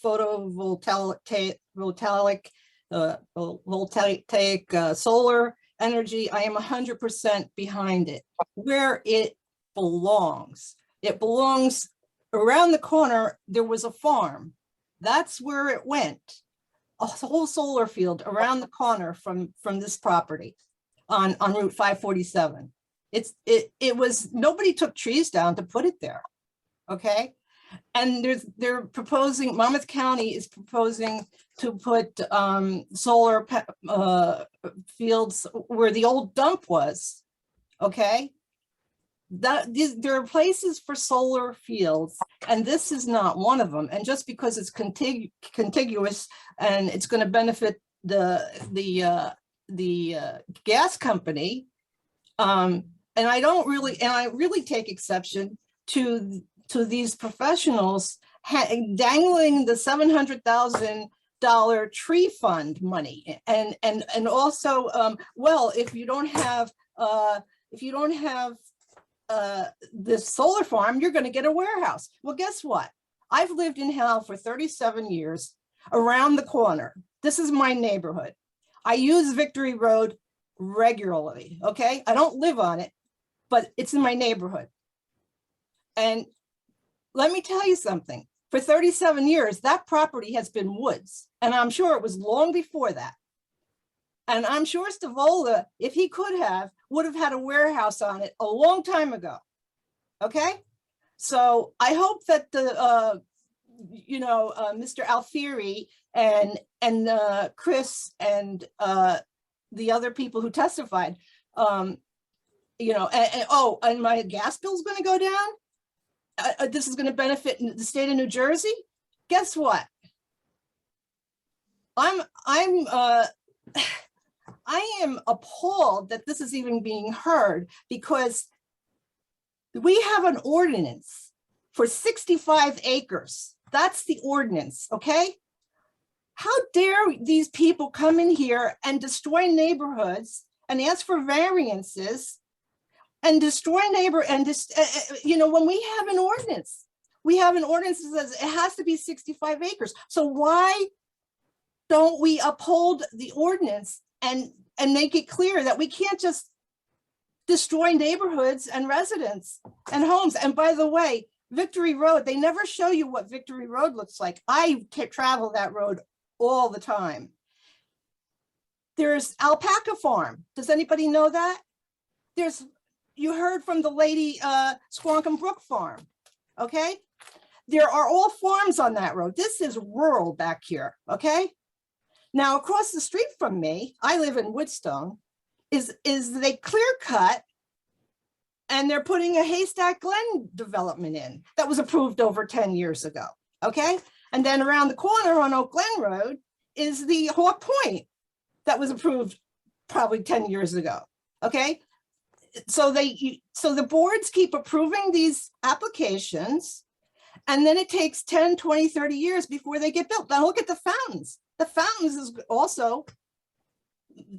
voltaic solar energy. I am 100% behind it, where it belongs. It belongs around the corner. There was a farm. That's where it went. A whole solar field around the corner from this property on Route 547. It was, nobody took trees down to put it there. Okay. And they're proposing, Monmouth County is proposing to put solar fields where the old dump was. Okay. There are places for solar fields, and this is not one of them. And just because it's contiguous and it's going to benefit the gas company, and I really take exception to these professionals dangling the $700,000 tree fund money, and also, well, if you don't have this solar farm, you're going to get a warehouse. Well, guess what? I've lived in Howell for 37 years around the corner. This is my neighborhood. I use Victory Road regularly. Okay. I don't live on it, but it's in my neighborhood. And let me tell you something. For 37 years, that property has been woods. And I'm sure it was long before that. And I'm sure Stavola, if he could have, would have had a warehouse on it a long time ago. Okay. So I hope that Mr. Alfieri and Chris and the other people who testified, and my gas bill is going to go down. This is going to benefit the state of New Jersey. Guess what? I am appalled that this is even being heard, because we have an ordinance for 65 acres. That's the ordinance, okay? How dare these people come in here and destroy neighborhoods and ask for variances and destroy when we have an ordinance. We have an ordinance that says it has to be 65 acres. So why don't we uphold the ordinance and make it clear that we can't just destroy neighborhoods and residents and homes? And by the way, Victory Road, they never show you what Victory Road looks like. I travel that road all the time. There's Alpaca Farm. Does anybody know that? You heard from the lady, Squonkam Brook Farm, okay? There are all farms on that road. This is rural back here, okay? Now, across the street from me, I live in Woodstone, is they clear cut, and they're putting a Haystack Glen development in that was approved over 10 years ago, okay? And then around the corner on Oak Glen Road is the Hawk Point that was approved probably 10 years ago, okay? So the boards keep approving these applications, and then it takes 10, 20, 30 years before they get built. Now look at the fountains. The fountains is also,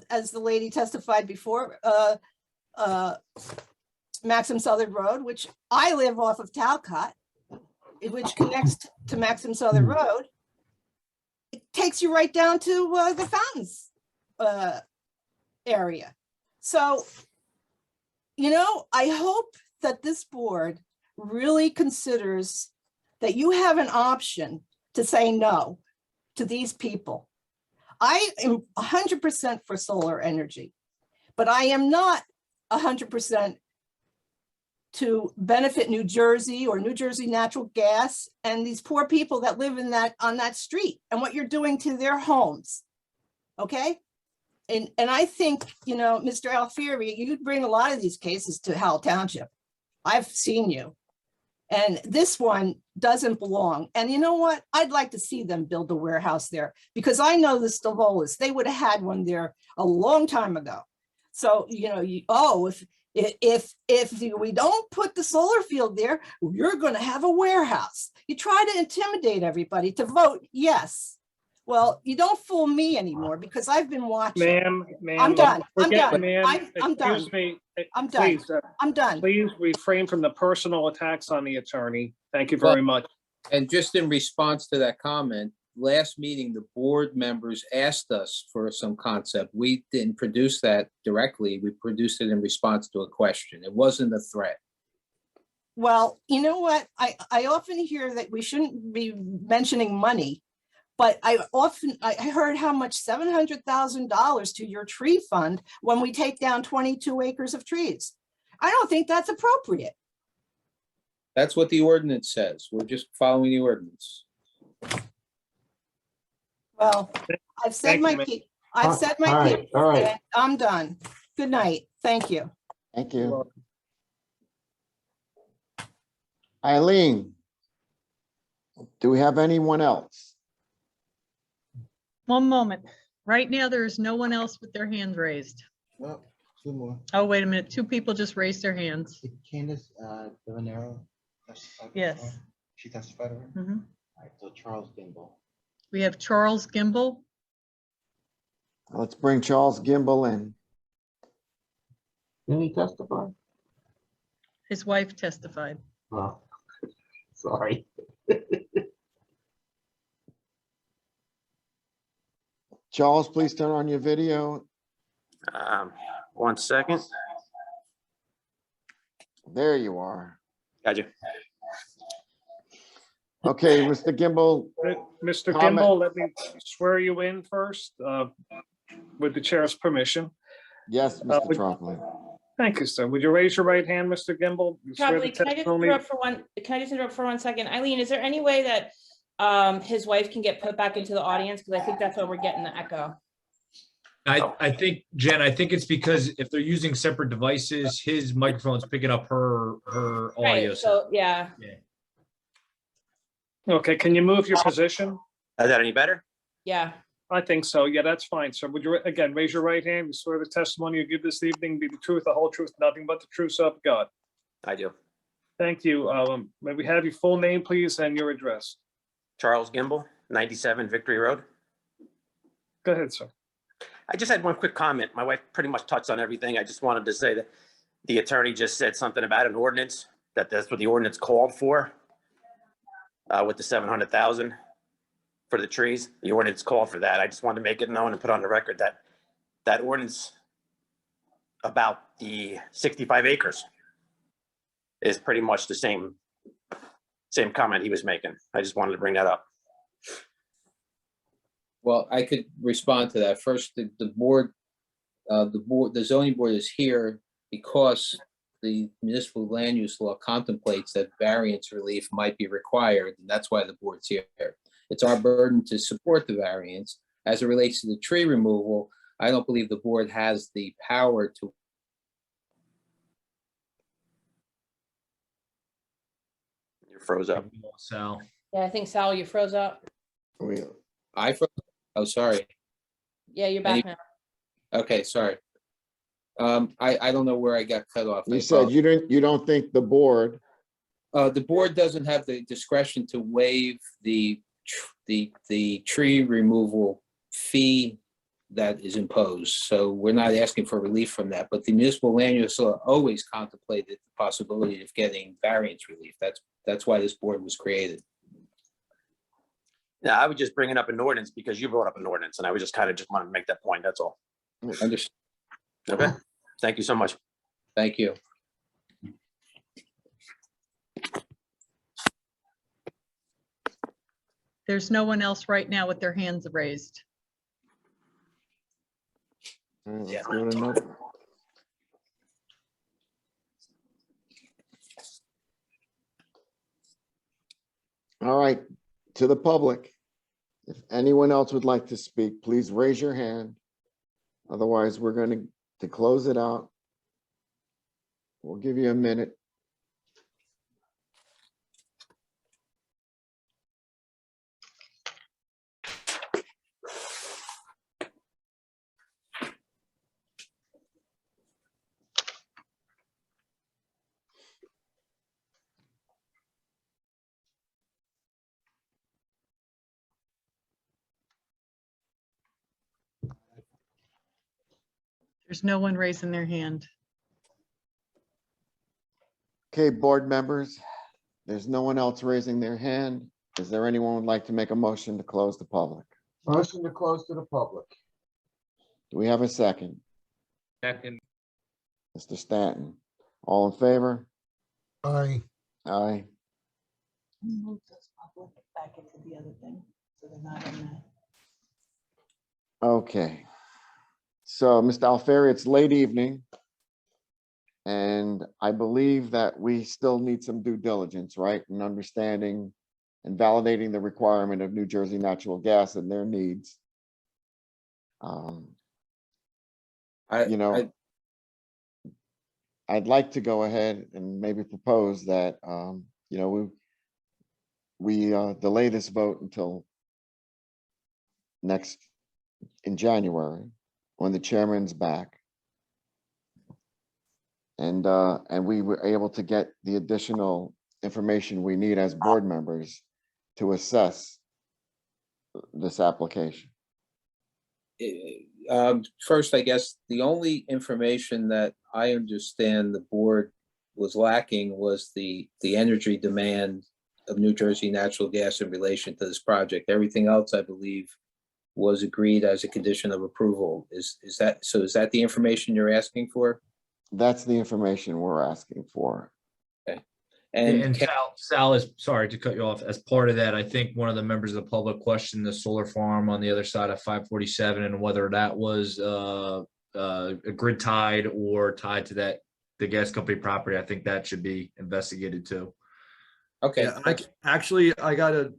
as the lady testified before, Maxim Southern Road, which I live off of Talcott, which connects to Maxim Southern Road. It takes you right down to the fountains area. So, I hope that this board really considers that you have an option to say no to these people. I am 100% for solar energy, but I am not 100% to benefit New Jersey or New Jersey Natural Gas and these poor people that live on that street and what you're doing to their homes. Okay. And I think, Mr. Alfieri, you'd bring a lot of these cases to Howell Township. I've seen you. And this one doesn't belong. And you know what? I'd like to see them build a warehouse there because I know the Stavolas, they would have had one there a long time ago. So, you know, if we don't put the solar field there, you're going to have a warehouse. You try to intimidate everybody to vote yes. Well, you don't fool me anymore because I've been watching. Ma'am, I'm done. I'm done. Ma'am, I'm done. excuse me. I'm done. Please, I'm done. please refrain from the personal attacks on the attorney. Thank you very much. And just in response to that comment, last meeting, the board members asked us for some concept. We didn't produce that directly. We produced it in response to a question. It wasn't a threat. Well, you know what? I often hear that we shouldn't be mentioning money, but I heard how much $700,000 to your tree fund when we take down 22 acres of trees. I don't think that's appropriate. That's what the ordinance says. We're just following the ordinance. Well, I've said my piece. I've said my piece. All right. And I'm done. Good night. Thank you. Thank you. Eileen, do we have anyone else? One moment. Right now, there is no one else with their hand raised. Oh, two more. Oh, wait a minute. Two people just raised their hands. Candace Villanero testified. Yes. She testified already? Mhm. All right, so Charles Gimbel. We have Charles Gimbel. Let's bring Charles Gimbel in. Didn't he testify? His wife testified. Oh, sorry. Charles, please turn on your video. 1 second. There you are. Gotcha. Okay, Mr. Gimbel. Mr. Comment. Gimbel, let me swear you in first, with the chair's permission. Yes, Mr. Tropoli. Thank you, sir. Would you raise your right hand, Mr. Gimbel? You swear Probably, the can I just testimony- interrupt for one, can I just interrupt for 1 second? Eileen, is there any way that his wife can get put back into the audience? Because I think that's why we're getting the echo. I think, Jen, I think it's because if they're using separate devices, his microphone's picking up her audio. Right, so, yeah. Okay, can you move your position? Is that any better? Yeah. I think so. Yeah, that's fine. So would you, again, raise your right hand. You swear the testimony you give this evening be the truth, the whole truth, nothing but the truth, so help God. I do. Thank you. May we have your full name, please, and your address? Charles Gimbel, 97 Victory Road. Go ahead, sir. I just had one quick comment. My wife pretty much touched on everything. I just wanted to say that the attorney just said something about an ordinance, that that's what the ordinance called for with the 700,000 for the trees. The ordinance called for that. I just wanted to make it known and put on the record that that ordinance about the 65 acres is pretty much the same comment he was making. I just wanted to bring that up. Well, I could respond to that. First, the zoning board is here because the municipal land use law contemplates that variance relief might be required, and that's why the board's here. It's our burden to support the variance. As it relates to the tree removal, I don't believe the board has the power to. You froze up. Sal. Yeah, I think Sal, you froze up. I froze. Oh, sorry. Yeah, you're back now. Okay, sorry. I don't know where I got cut off. You said you don't think the board. The board doesn't have the discretion to waive the tree removal fee that is imposed. So we're not asking for relief from that, but the municipal land use law always contemplated the possibility of getting variance relief. That's why this board was created. Yeah, I was just bringing up an ordinance because you brought up an ordinance, and I was just kind of just wanted to make that point. That's all. Understood. Okay. Thank you so much. Thank you. There's no one else right now with their hands raised. Yeah. All right, to the public. If anyone else would like to speak, please raise your hand. Otherwise, we're going to close it out. We'll give you a minute. There's no one raising their hand. Okay, board members, there's no one else raising their hand. Is there anyone who would like to make a motion to close the public? Motion to close to the public. Do we have a second? Second. Mr. Stanton, all in favor? Aye. Aye. Move this public back into the other thing, so they're not in that. Okay. So, Mr. Alfieri, it's late evening. And I believe that we still need some due diligence, right? And understanding and validating the requirement of New Jersey Natural Gas and their needs. You know, I'd like to go ahead and maybe propose that, you know, we delay this vote until in January, when the chairman's back. And we were able to get the additional information we need as board members to assess this application. First, I guess the only information that I understand the board was lacking was the energy demand of New Jersey Natural Gas in relation to this project. Everything else, I believe, was agreed as a condition of approval. Is that the information you're asking for? That's the information we're asking for. Okay. And Sal is, sorry to cut you off. As part of that, I think one of the members of the public questioned the solar farm on the other side of 547 and whether that was a grid tied or tied to the gas company property. I think that should be investigated too. Okay. Yeah, I got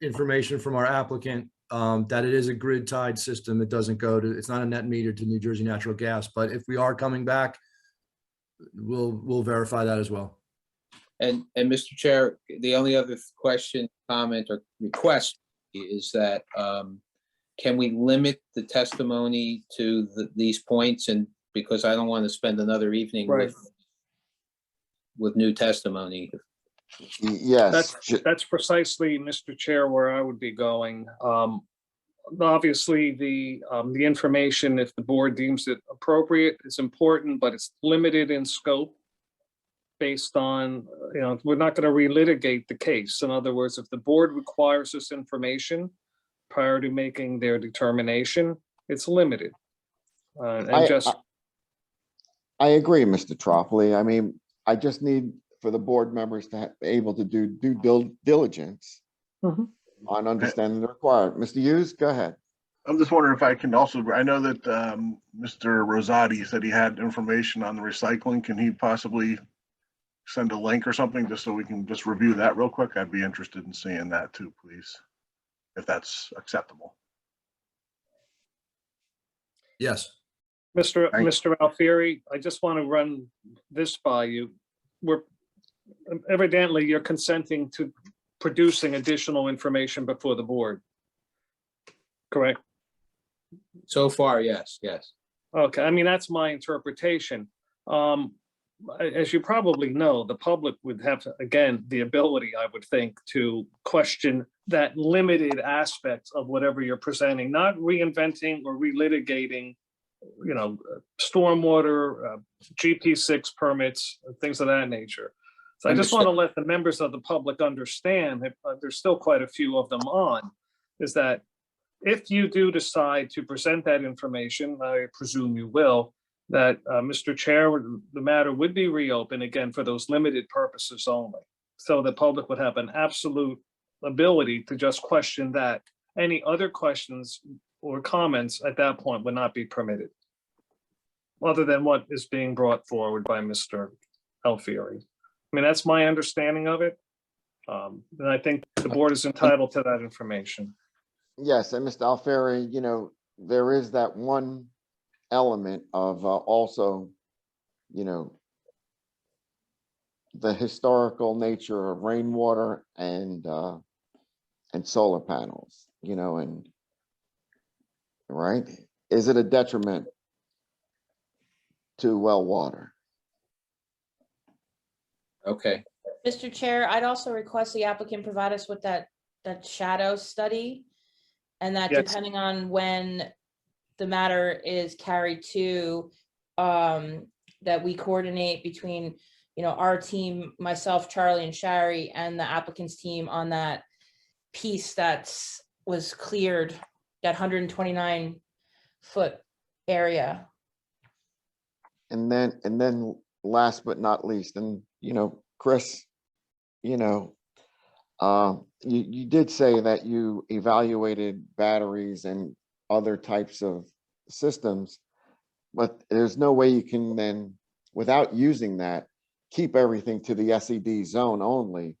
information from our applicant that it is a grid tied system. It doesn't go to, it's not a net meter to New Jersey Natural Gas, but if we are coming back, we'll verify that as well. And Mr. Chair, the only other question, comment, or request is that can we limit the testimony to these points? And because I don't want to spend another evening with new testimony. Yes. That's precisely, Mr. Chair, where I would be going. Obviously, the information, if the board deems it appropriate, is important, but it's limited in scope based on, we're not going to relitigate the case. In other words, if the board requires this information prior to making their determination, it's limited. I agree, Mr. Tropoli. I mean, I just need for the board members to be able to do due diligence on understanding the required. Mr. Hughes, go ahead. I'm just wondering if I can also, I know that Mr. Rosati said he had information on the recycling. Can he possibly send a link or something just so we can just review that real quick? I'd be interested in seeing that too, please, if that's acceptable. Yes. Mr. Alfieri, I just want to run this by you. Evidently you're consenting to producing additional information before the board. Correct? So far, yes. Okay, I mean, that's my interpretation. As you probably know, the public would have, again, the ability, I would think, to question that limited aspect of whatever you're presenting, not reinventing or relitigating, stormwater, GP6 permits, things of that nature. So I just want to let the members of the public understand, there's still quite a few of them on, is that if you do decide to present that information, I presume you will, that Mr. Chair, the matter would be reopened again for those limited purposes only. So the public would have an absolute ability to just question that. Any other questions or comments at that point would not be permitted, other than what is being brought forward by Mr. Alfieri. I mean, that's my understanding of it. And I think the board is entitled to that information. Yes, and Mr. Alfieri, there is that one element of also, the historical nature of rainwater and solar panels, and right? Is it a detriment to well water? Okay. Mr. Chair, I'd also request the applicant provide us with that shadow study. And that Yes. depending on when the matter is carried to that we coordinate between, our team, myself, Charlie and Shari, and the applicant's team on that piece was cleared, that 129-foot area. And then last but not least, and Chris, you did say that you evaluated batteries and other types of systems, but there's no way you can then, without using that, keep everything to the SED zone only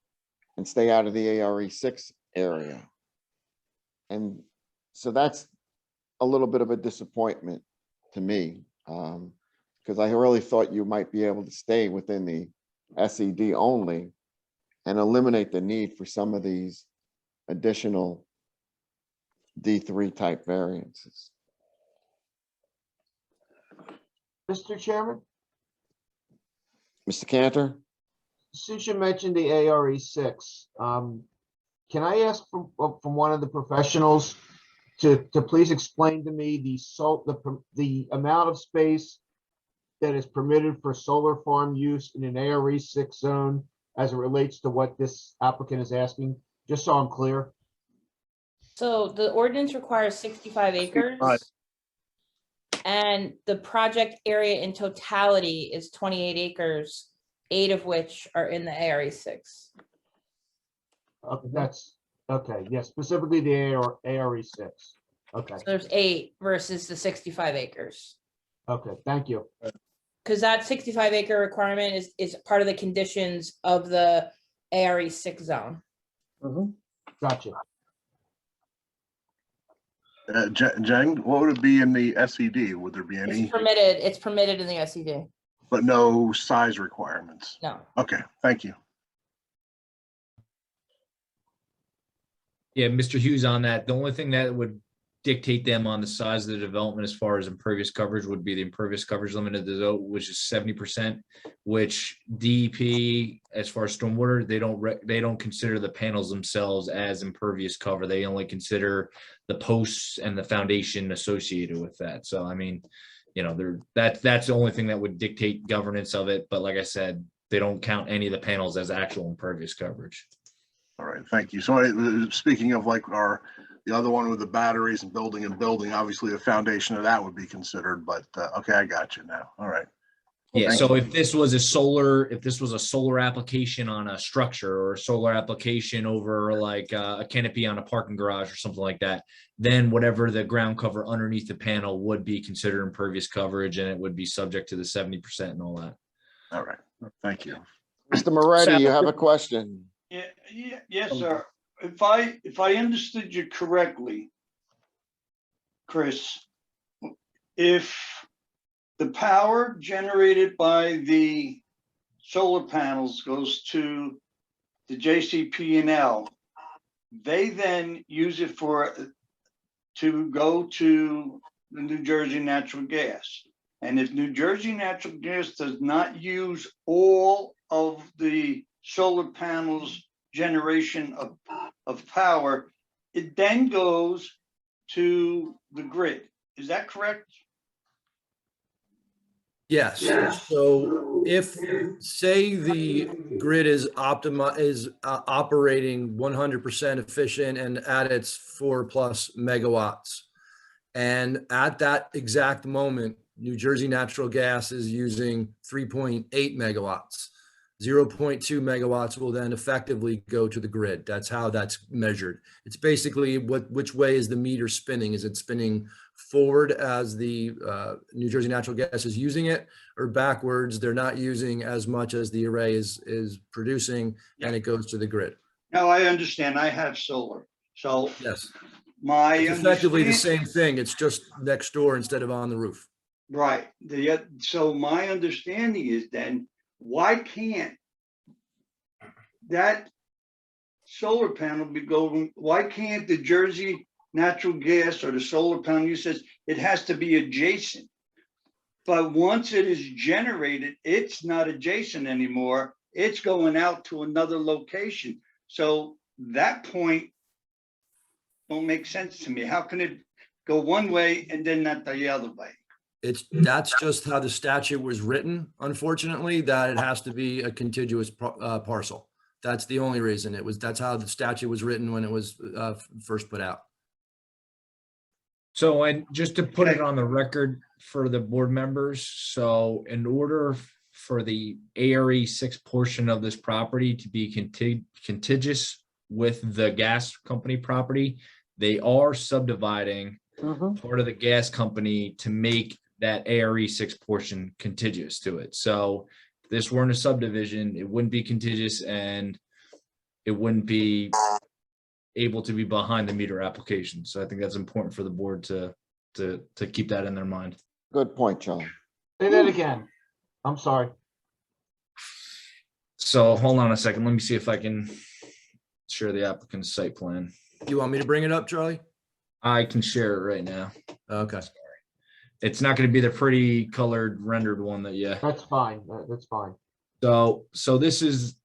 and stay out of the ARE6 area. And so that's a little bit of a disappointment to me, because I really thought you might be able to stay within the SED only and eliminate the need for some of these additional D3 type variances. Mr. Chairman, Mr. Cantor? since you mentioned the ARE6, can I ask from one of the professionals to please explain to me the amount of space that is permitted for solar farm use in an ARE6 zone as it relates to what this applicant is asking, just so I'm clear? So the ordinance requires 65 acres. And the project area in totality is 28 acres, 8 of which are in the ARE6. Okay, that's, okay, yeah, specifically the ARE6. Okay, So there's 8 versus the 65 acres. okay, thank you. Because that 65 acre requirement is part of the conditions of the ARE6 zone. Gotcha. Jen, what would it be in the SED? Would there be any, It's permitted in the SED. but no size requirements? No. Okay, thank you. Yeah, Mr. Hughes, on that, the only thing that would dictate them on the size of the development as far as impervious coverage would be the impervious coverage limit of the zone, which is 70%, which DEP, as far as stormwater, they don't consider the panels themselves as impervious cover. They only consider the posts and the foundation associated with that. So, I mean, that's the only thing that would dictate governance of it. But like I said, they don't count any of the panels as actual impervious coverage. All right, thank you. So speaking of like the other one with the batteries and building, obviously the foundation of that would be considered, but okay, I got you now. All right. Yeah, Thank so you. if this was a solar application on a structure or a solar application over like a canopy on a parking garage or something like that, then whatever the ground cover underneath the panel would be considered impervious coverage and it would be subject to the 70% and all that. All right, thank you. Mr. Moretti, you have a question? Yes, sir. If I understood you correctly, Chris, if the power generated by the solar panels goes to the JCP&L, they then use it to go to the New Jersey Natural Gas. And if New Jersey Natural Gas does not use all of the solar panels generation of power, it then goes to the grid. Is that correct? Yes. So if, say, the grid is operating 100% efficient and at its 4+ megawatts, and at that exact moment, New Jersey Natural Gas is using 3.8 megawatts. 0.2 megawatts will then effectively go to the grid. That's how that's measured. It's basically which way is the meter spinning? Is it spinning forward as the New Jersey Natural Gas is using it, or backwards? They're not using as much as the array is producing, and it goes to the grid. No, I understand. I have solar. So yes, it's effectively the same thing. It's just next door instead of on the roof. Right. So my understanding is then, why can't that solar panel be going, why can't the Jersey Natural Gas or the solar panel, you says it has to be adjacent. But once it is generated, it's not adjacent anymore. It's going out to another location. So that point don't make sense to me. How can it go one way and then not the other way? That's just how the statute was written, unfortunately, that it has to be a contiguous parcel. That's the only reason. That's how the statute was written when it was first put out. So, and just to put it on the record for the board members, so in order for the ARE 6 portion of this property to be contiguous with the gas company property, they are subdividing part of the gas company to make that ARE 6 portion contiguous to it. So if this weren't a subdivision, it wouldn't be contiguous and it wouldn't be able to be behind the meter application. So I think that's important for the board to keep that in their mind. Good point, Charlie. Say that again. I'm sorry. So hold on a second. Let me see if I can share the applicant's site plan. You want me to bring it up, Charlie? I can share it right now. Okay. It's not going to be the pretty colored rendered one that you. That's fine. That's fine. So this is,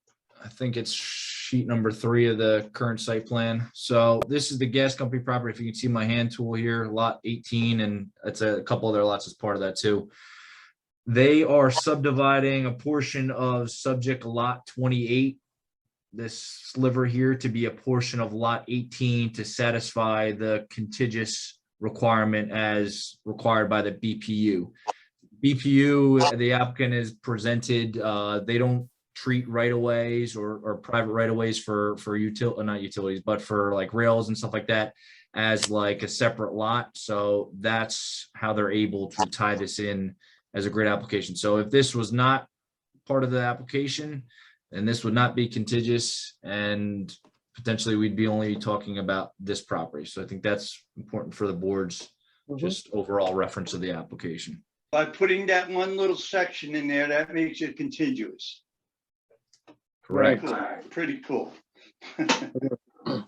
I think it's sheet number 3 of the current site plan. So this is the gas company property. If you can see my hand tool here, lot 18, and it's a couple other lots as part of that too. They are subdividing a portion of subject lot 28, this sliver here, to be a portion of lot 18 to satisfy the contiguous requirement as required by the BPU. BPU, the applicant is presented, they don't treat right-of-ways or private right-of-ways for not utilities, but for like rails and stuff like that as like a separate lot. So that's how they're able to tie this in as a grid application. So if this was not part of the application, then this would not be contiguous, and potentially we'd be only talking about this property. So I think that's important for the board's just overall reference of the application. By putting that one little section in there, that makes it contiguous. Correct. Pretty cool. Oh,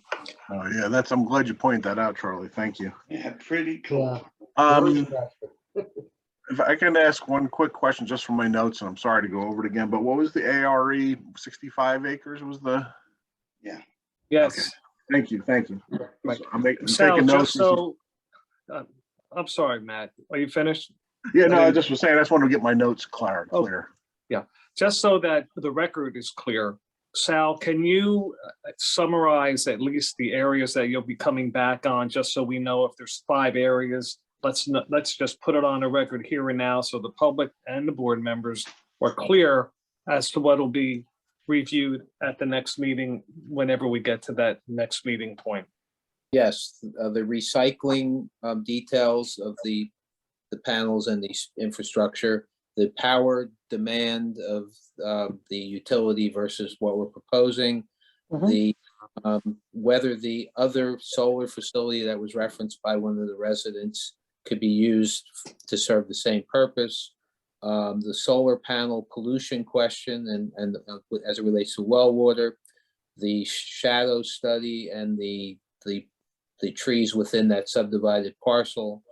yeah, I'm glad you pointed that out, Charlie. Thank you. Yeah, pretty cool. If I can ask one quick question just from my notes, and I'm sorry to go over it again, but what was the ARE 65 acres was the? Yeah. Yes. Okay. Thank you. I'm Sal, taking notes. just so, I'm sorry, Matt, are you finished? Yeah, no, I just was saying, I just wanted to get my notes clear. Yeah, just so that the record is clear. Sal, can you summarize at least the areas that you'll be coming back on, just so we know if there's 5 areas? Let's just put it on a record here and now so the public and the board members are clear as to what will be reviewed at the next meeting, whenever we get to that next meeting point. Yes, the recycling details of the panels and the infrastructure, the power demand of the utility versus what we're proposing, the whether the other solar facility that was referenced by one of the residents could be used to serve the same purpose, the solar panel pollution question and as it relates to well water, the shadow study and the trees within that subdivided parcel.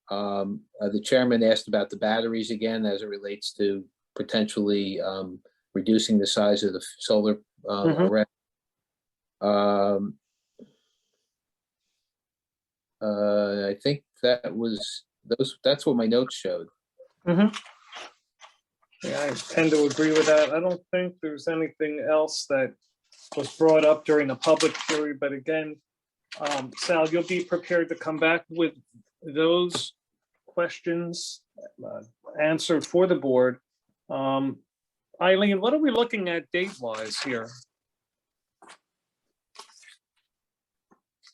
The chairman asked about the batteries again as it relates to potentially reducing the size of the solar array. I think that's what my notes showed. Yeah, I tend to agree with that. I don't think there's anything else that was brought up during the public hearing, but again, Sal, you'll be prepared to come back with those questions answered for the board. Eileen, what are we looking at date-wise here?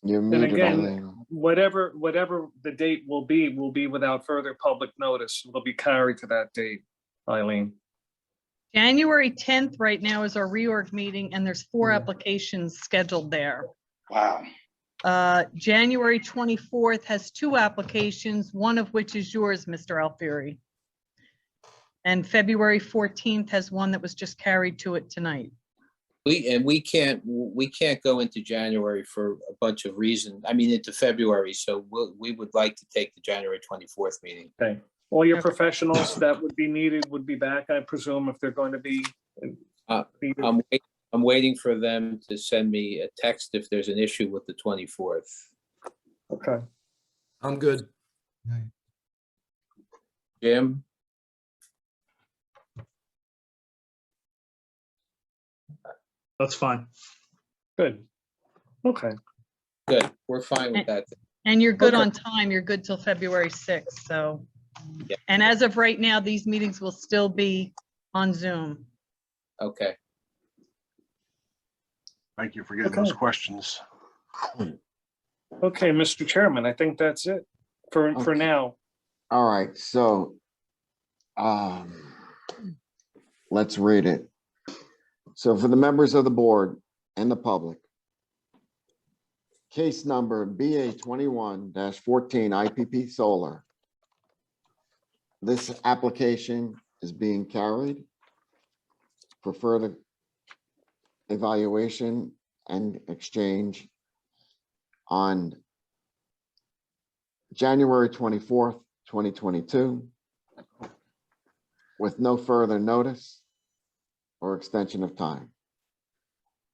You're And muted, again, Eileen. whatever the date will be without further public notice. It'll be carried to that date, Eileen. January 10th right now is our reorg meeting, and there's 4 applications scheduled there. Wow. January 24th has 2 applications, one of which is yours, Mr. Alfieri. And February 14th has one that was just carried to it tonight. We can't go into January for a bunch of reasons. I mean, into February. So we would like to take the January 24th meeting. Okay. All your professionals that would be needed would be back, I presume, if they're going to be. I'm waiting for them to send me a text if there's an issue with the 24th. Okay. I'm good. Jim? That's fine. Good. Okay. Good, we're fine with that. And you're good Okay. on time. You're good till February 6th, so. Yeah. And as of right now, these meetings will still be on Zoom. Okay, Thank you for getting those questions. Okay, Mr. Chairman, I think that's it for Okay. now. All right, so let's read it. So for the members of the board and the public, case number BA 21-14 IPP Solar. This application is being carried for further evaluation and exchange on January 24th, 2022, with no further notice or extension of time.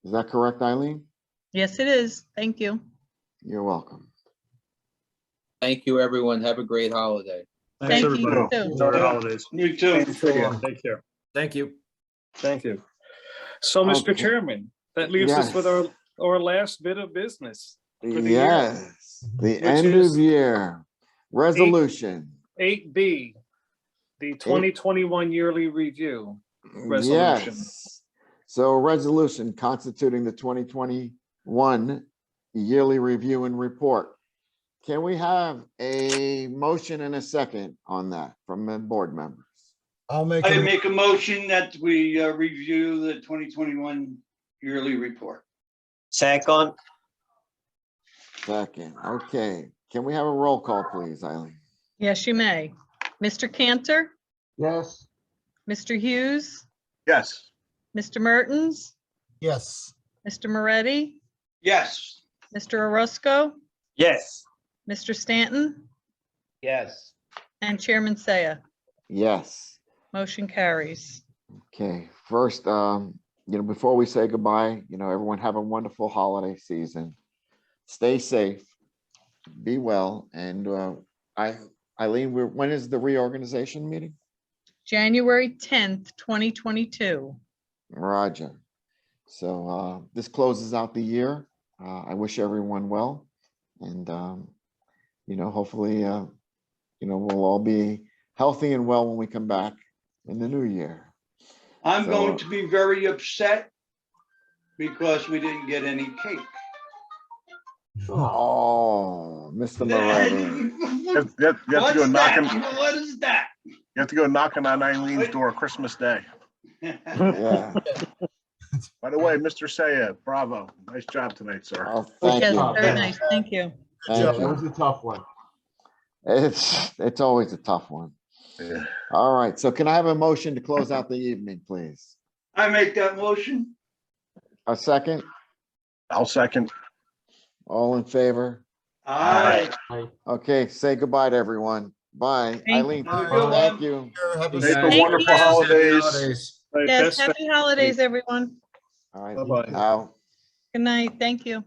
Is that correct, Eileen? Yes, it is. Thank you. You're welcome. thank you, everyone. Have a great holiday. Thanks, Thank you, everybody. too. Enjoy the holidays. You too. Take care. Thank you. Thank you. So, Mr. Okay. Chairman, that leaves us with Yes. our last bit of business. for the year, Yes, the which end is of year resolution. 8B, the 2021 yearly review resolution. Yes. So a resolution constituting the 2021 yearly review and report. Can we have a motion and a second on that from the board members? I'll make, I a- make a motion that we review the 2021 yearly report. Second, Second, okay. Can we have a roll call, please, Eileen? Yes, you may. Mr. Cantor, Yes. Mr. Hughes, Yes. Mr. Mertens, yes. Mr. Moretti, Yes. Mr. Orozco, yes. Mr. Stanton, Yes. and Chairman Saya. Yes. Motion carries. Okay, first, before we say goodbye, everyone have a wonderful holiday season. Stay safe, be well, and Eileen, when is the reorganization meeting? January 10th, 2022. Roger. So this closes out the year. I wish everyone well, and hopefully, we'll all be healthy and well when we come back in the new year. I'm So, going to be very upset because we didn't get any cake. Oh, Mr. Moretti. You have to go What's knocking. that? What is that? You have to go knocking on Eileen's door Christmas Day. Yeah. By the way, Mr. Saya, bravo. Nice job tonight, sir. Oh, thank Yes, you. very nice. Thank you. Thank It was you. a tough one. It's always a tough one. Yeah. All right, so can I have a motion to close out the evening, please? I make that motion. A second? I'll second. All in favor? Aye. Okay, say goodbye to everyone. Bye. Thank Eileen, you. Have a good thank one. you. Have a Make Thank the wonderful you. holidays. Right, Yes, best- happy holidays, everyone. All right, Bye-bye. now. Good night. Thank you.